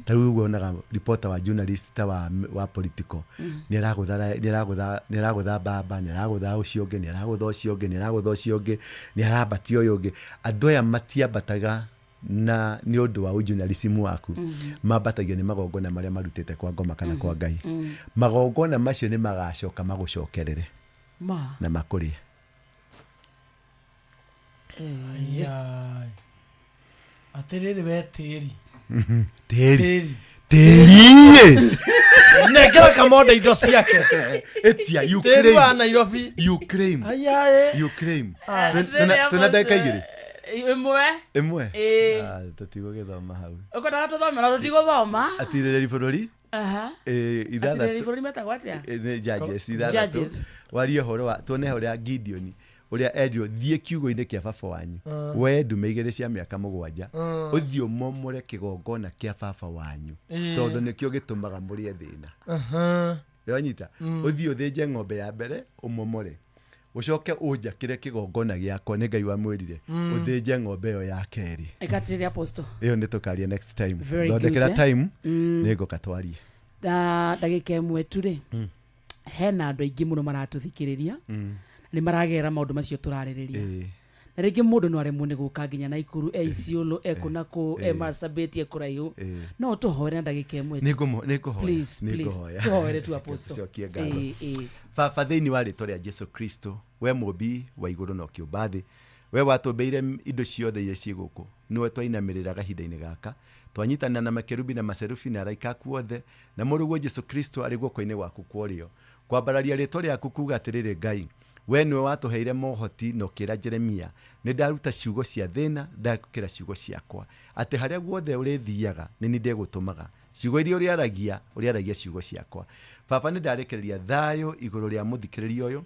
taru wonaga reporter wa journalist ta wa political ni aragutha baba ni aragutha ucio ungi ni aragutha ucio ungi ni arabati uyu ungi andu aya matiambataga na ni undu wa journalism waku mabatagia ni magongona maria marutite kwa ngoma kana kwa Ngai magongona macio ni magacoka magucokerere na makurie atiriri we tiri tiri negera kamonda indo ciake etia Ukraine wa Nairobi Ukraine tunadeka igiri imwe tutigo githoma hau ukodaga tuthomera tutiguthoma atiriri bururi ithathatũ atiriri bururi metagwo atia judges ithathatũ warie horo wa tuone horo ya Gideon uria endio thie kiugo-ini kia baba wanyu we ndume igiri cia miaka 7 uthio momore kigongona kia baba wanyu tondu nikio gitumaga murie thina yonyita uthio thinje ng'ombe ya mbere umomore ucoke unjakire kigongona giakwa ni Ngai wa mwirire uthinje ng'ombe yo ya keri ikatiri apostle iyo ni tukaria next time thondekera time ni ngokatwarie ndagika imwe tu ri hena andu aingi muno maratuthikiriria ni maragera maundu macio turaririria na ringi mundu no aremwo ni guka nginya na Ikuru Isiolo ekunako Marsabit ekuraihu no tuhore ndagika imwe please tuhore tu apostle baba thiini wa ritwa ria Jesu Kristo we mumbi wa iguru no kiumbathi we watũmbeire indo ciothe iria ciĩ gũkũ niwe twainamĩrĩra kahinda-inĩ gaka twanyitana na makerubi na maserufi na araika aku othe na mũrũguo Jesu Kristo arĩ guoko-inĩ gwaku kwa ũrĩo kwambararia rĩtwa rĩaku kuuga atĩrĩrĩ Ngai we niwe watũheire mohoti na ũkĩra Jeremia nĩ ndaruta ciugo cia thĩna ndakĩra ciugo ciakwa atĩ harĩa guothe ũrĩthiaga nĩ niĩ ndĩgũtũmaga ciugo iria ũrĩaragia ciugo ciakwa baba nĩ ndarekereria thayũ igũrũ rĩa mũthikĩrĩria ũyũ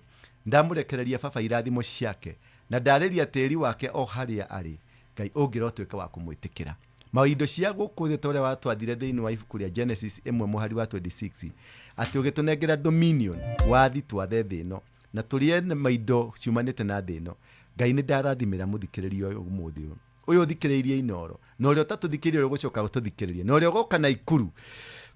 ndamũrekereria baba irathimo ciake na ndarĩria tĩri wake o harĩa arĩ Ngai ũngĩrotwĩka wa kũmwĩtĩkĩra maindo cia gũkũ thĩ tore watwathire thĩinĩ wa ibuku rĩa Genesis 1:26 atĩ ũgĩtũnengera dominion wathi twathe thĩ ĩno na tũrĩe na maindo ciumanĩte na thĩ ĩno Ngai nĩ ndarathimĩra mũthikĩrĩria ũyũ ũmũthĩ ũyũ ũthikĩrĩirie Inoro na ũrĩa ũtatũthikĩrĩrie ũgũcoka gũtũthikĩrĩria na ũrĩa ũgoka na ikuru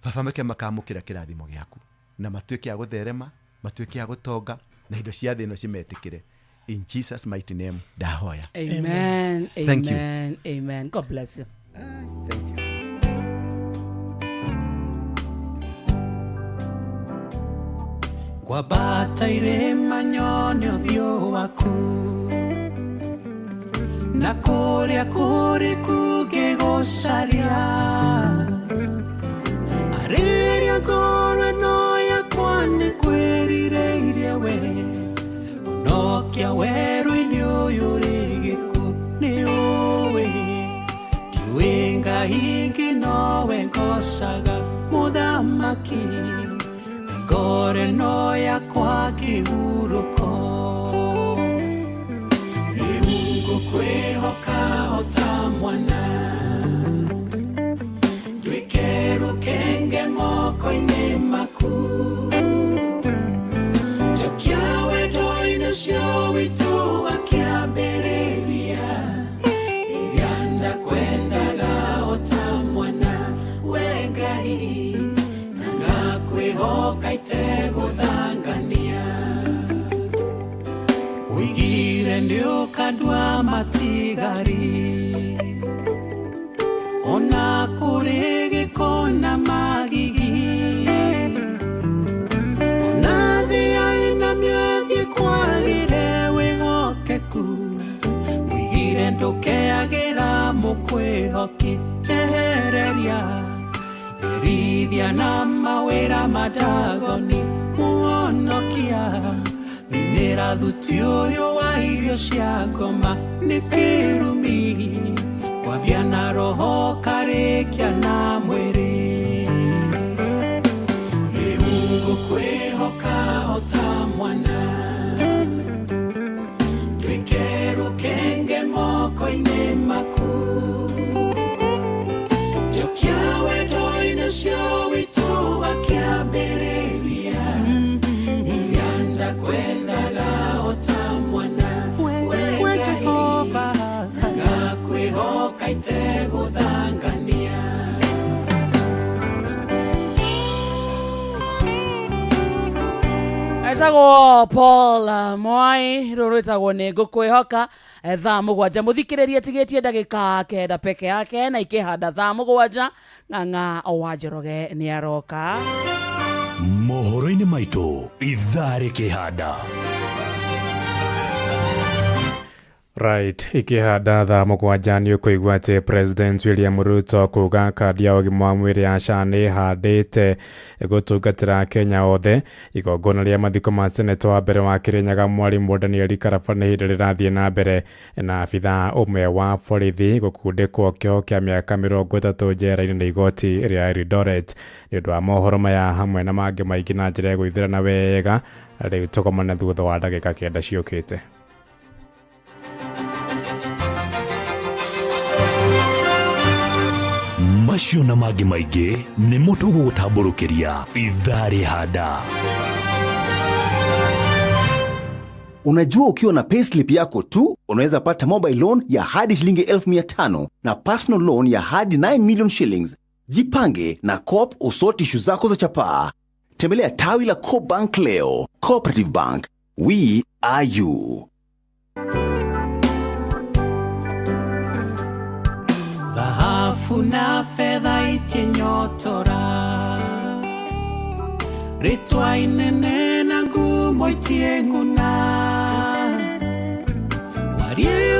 baba meke makamũkĩra kĩrathimo gĩaku na matuĩke a gũtherema matuĩke a gũtonga na indo cia thĩ ĩno cimetĩkĩre in Jesus mighty name ndahoya amen Thank you. amen amen God bless you. Thank you. Kwabata irema nyone ũthiũ waku na kũrĩa kũrĩ kũngĩgũcaria arĩria ngoro ĩno yakwa nĩ kwĩrirĩirie we ũnokia werũ-inĩ ũyũ ũrĩ gĩkuũ nĩ ũĩ ndiũĩ Ngai ingĩ nowe ngocaga mũthamaki ngoro ĩno yakwa kĩhurũko rĩu ngũkwĩhoka o ta mwana nduĩke rũkenge moko-inĩ maku njokia wendo-inĩ ũcio witũ wa kĩambĩrĩria rĩrĩa ndakwendaga o ta mwana we Ngai na ngakwĩhoka itegũthangania ũigire nĩũkandua matigari ona kũrĩ gĩko na magigi ona thĩ yainamio thiĩ kwagĩre wĩhokeku ũigire ndũkeagĩra mũkwĩhoki tehereria erithia na mawĩra madagoni muonokia ninĩra thuti ũyũ wa irio cia ngoma nĩ kĩrumi kwambia na roho karĩkia na mwĩrĩ rĩu ngũkwĩhoka o ta mwana nduĩke rũkenge moko-inĩ maku njokia wendo-inĩ ũcio witũ wa kĩambĩrĩria rĩrĩa ndakwendaga o ta mwana we Jehova na ngakwĩhoka itegũthangania etagwo Paul Mwai rũrũ rwĩtagwo nĩ ngũkwĩhoka thaa mũgwanja mũthikĩrĩria tigĩtie ndagĩka kenda peke yake na ikĩhanda thaa mũgwanja ng'ang'a wa Njoroge nĩ aroka mohoro-inĩ maitũ ithaa rĩkĩhanda Right, ikihanda thaa mũgwanja nĩ ũkũigua atĩ President William Ruto kuga kandi ya ũgima wa mwĩrĩ ya SHA nĩ ĩhandĩte gũtungatĩra Kenya othe. Igongona rĩa mathiko ma seneta wa mbere wa Kirinyaga Mwalimu Daniel Karaba nĩ hĩndĩ rĩrathiĩ na mbere na abithaa ũmwe wa borithi gũkundĩkwo kĩoho kĩa mĩaka 30 njera-inĩ nĩ igoti rĩa Eldoret. Nĩ ũndũ wa mohoro maya hamwe na mangĩ maingĩ na njĩra ya gũithĩrana wega rĩu tũkomana thutha wa ndagĩka kenda ciũkĩte. macio na mangĩ maingĩ nĩ mũtũgũgũtambũrũkĩria ithaa rĩhanda. Unajua ukiwa na payslip yako tu, unaweza pata mobile loan ya hadi shilingi 1500 na personal loan ya hadi 9 million shillings. Jipange na Coop usort issue zako za chapaa. Tembelea tawi la Coop Bank leo. Cooperative Bank, we are you. Dhahabu na fedha itinyotora ritwa inene na ngumo itienguna warie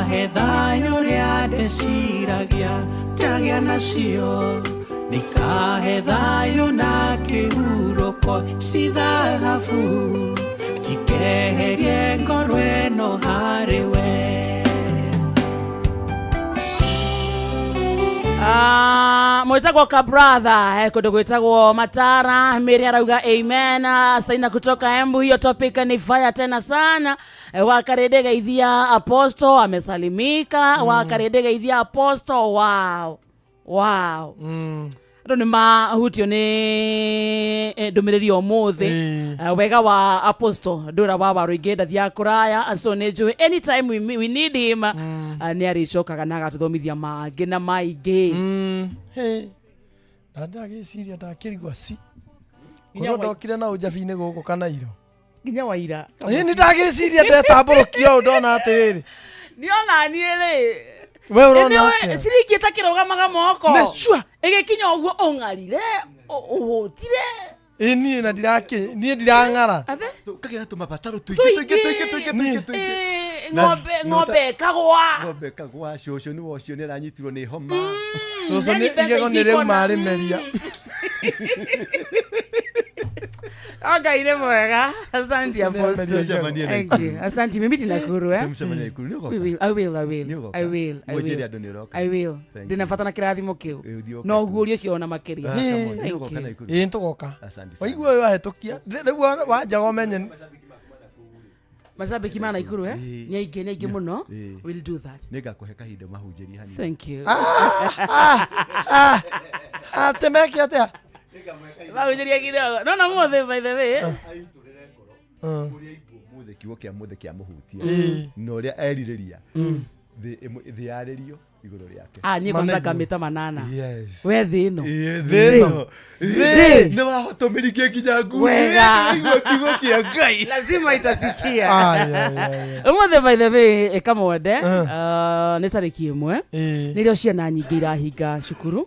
nikahe thayo ria ndeciragia ndagĩa nacio nikahe thayo na kĩhurũko ci thahabu tikeherie ngoro ĩno harĩ we. Mwetagwo ka brother kundu gwetagwo Matara Mary arauga amen. Saina kutoka Embu, hiyo topic ni fire tena sana. Wakarede gaithia apostle amesalimika. Wakarede gaithia apostle, wow. Ndo nima hutio ni ndumiriri omuthi wega wa apostle ndura wa waruigenda thia kuraya, and so nejo anytime we need him ni aricokaga na gatuthomithia mangi na maingi. Hey, ndagiciria ndakirigwa ci kuno ndokire na ujabine guku kana iro nginya waira ni ndagiciria ndetamburukio ndona atiriri niona niere we urona atia siriki takirogamaga moko nechua igikinya uguo ongarire uhutire ni na ndirake ni ndirangara kagira tumabataro tuige ng'ombe kagwa shosho ni wocio ni aranyitirwo ni homa shosho ni igego ni reu mari meria Agaire mwega. Asante Apostle. Thank you. Asante mimi tinakuru I will. Ndinafata na kirathimo kiu. No guurio ciona makiria. Ntugoka. Waigua wewe wahetokia. Rĩu wanja gomenye Mashabiki mana ikuru nyaige muno. We'll do that. Ningakuhe kahinda mahunjĩrie hanini. Thank you. Temeki atia. Mahunjĩrie kidogo. No mothe by the way. Muthe kiugo kia muthe kia muhutia. No ria erirĩria. Thĩ yarĩrio igũrũ rĩake. Ni kontaga mita manana. Yes. We thino. Thino. Nĩ wahotomĩrikie nginya nguo. Wega. Igua kiugo kia Ngai. Lazima itasikia. Mothe by the way kamwende nĩ tarĩki ĩmwe. Nĩrĩo ciana nyingĩ irahinga cukuru.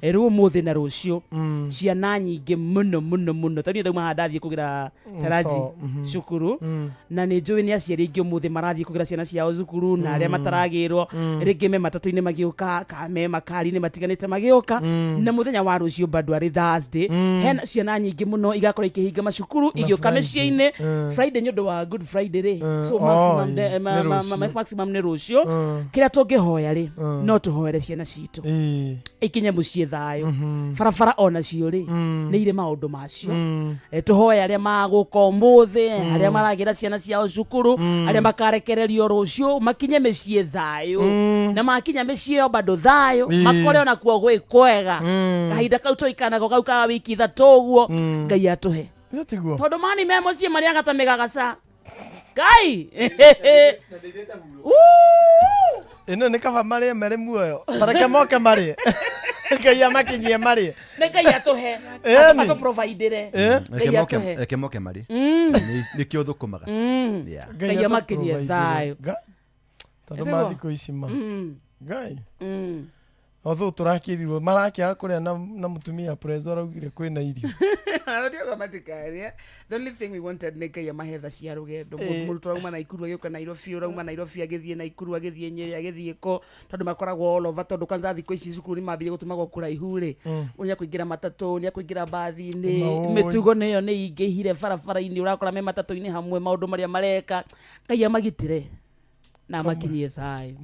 Rĩu ũmũthĩ na rũciũ ciana nyingĩ mũno. Tondũ ndauma handathiĩ kũgira taraji cukuru na nĩ njũĩ nĩ aciari aingĩ ũmũthĩ marathiĩ kũgira ciana ciao cukuru na arĩa mataragĩrwo rĩngĩ me matatu-inĩ magĩũka kame makari-inĩ matiganĩte magĩũka na mũthenya wa rũciũ bado arĩ Thursday. Hena ciana nyingĩ mũno igakorwo ikĩhinga macukuru igĩũka mĩciĩ-inĩ Friday nĩ ũndũ wa Good Friday rĩ, so maximum nĩ rũciũ. Kĩrĩa tũngĩhoya rĩ no tũhoere ciana citũ ikinye mũciĩ thayũ, barabara ona cio rĩ nĩ irĩ maũndũ macio. Tũhoya arĩa magũka ũmũthĩ, arĩa maragĩra ciana ciao cukuru, arĩa makarekererio rũciũ makinye mĩciĩ thayũ, na makinya mĩciĩ yo bado thayũ makore ona kuo gwĩ kwega. Kahinda kau tũikanago kau ka wiki ithatũ ũguo Ngai atũhe, tondũ mani me mũciĩ marĩaga ta mĩgagaca Ngai. Ino nĩ kaba marĩe marĩ muoyo tareke moke marĩe Ngai amakinyie marĩe Ngai atũhe atũ provide reke moke marĩe nĩkĩo thũkũmaga Ngai amakinyie thayũ tondũ mathiko ici ma Ngai although tũrakirirwo marakiaga kũrĩa na mũtumia prezo araugire kwĩna irio. The only thing we wanted nĩ Ngai amahetha cia rũgendo. Mũrutwo auma Naikuru agĩũka Nairobi, ũrauma Nairobi agĩthiĩ Naikuru agĩthiĩ Nyeri agĩthiĩ kũ, tondũ makoragwo all over, tondũ kwanza thikũ ici cukuru nĩ mambĩrĩrie gũtũmagwo kũraihu rĩ, ũnya kũingĩra matatũ, ũnya kũingĩra mbathi-inĩ, mĩtugo nĩyo nĩ ingĩhire barabara-inĩ, ũrakora me matatũ-inĩ hamwe maũndũ marĩa mareka. Ngai amagitĩre na makinyie thayũ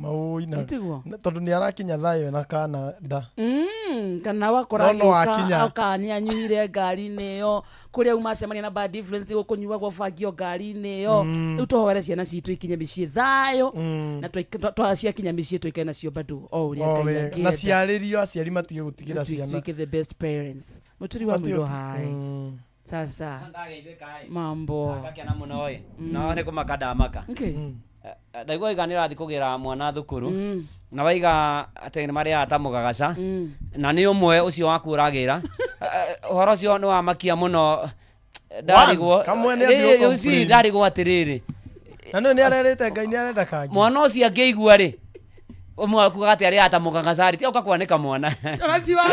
tondũ nĩ arakinya thayũ na kana nda kana wakora nĩ anyuire ngari-inĩ ĩyo, kũrĩa umacemania na bad influence nĩ gũkũnyuagwo bangio ngari-inĩ ĩyo. Rĩu tũhoere ciana citũ ikinye mĩciĩ thayũ na twaciakinya mĩciĩ tũikare nacio bado o ũrĩa Ngai angĩenda, na ciarĩrio aciari matige gũtigĩra ciana the best parents. Mũturi wa mwĩro hai sasa mambo akakena mũno ĩ no nĩ kũmaka ndamaka ndaigua iga nĩ rathi kũgĩra mwana thukuru na waiga atĩ nĩ marĩaga ta mũgagaca na nĩ ũmwe ũcio waku ũragĩra ũhoro ũcio nĩ wamakia mũno. Ndarigwo atĩrĩrĩ na nĩ arerĩte Ngai nĩ arenda kangi mwana ũcio angĩigua rĩ umwe kuga ati ari atamuka cari ti oka kwanika mwana Torati wa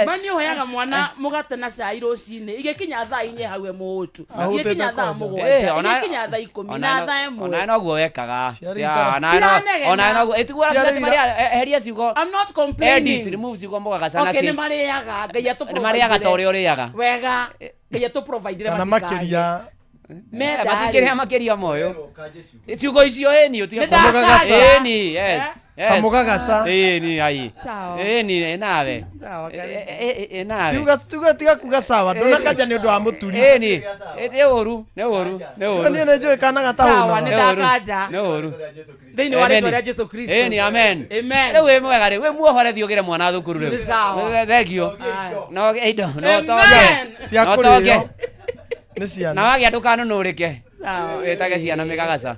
mani oyaga mwana mugate na cai rucini igekinya thaa inye hawe mutu igekinya thaa mugwanja igekinya thaa 10 na thaa imwe ona noguo wekaga ona noguo etigwa ati maria heria ciugo I'm not complaining edit remove ciugo mugaga sana okay ni mariaga ngai atu mariaga tori uriaga wega ngai atu provide kana makiria matikiria makiria moyo ciugo icio ni utiga ni yes kamugagaca ni ai ni nawe nawe tiga kuga sawa ndonakaja ni undu wa muturi ni oru ni njui kana gatahuna ni ndakaja ni oru thini wa ritwa ria Jesu Kristo ni amen amen we mwega ri we muohore thiugire mwana thukuru ri thegio no eido no toge cia kurio ni ciana na wagia ndukano nurike etage ciana migagaca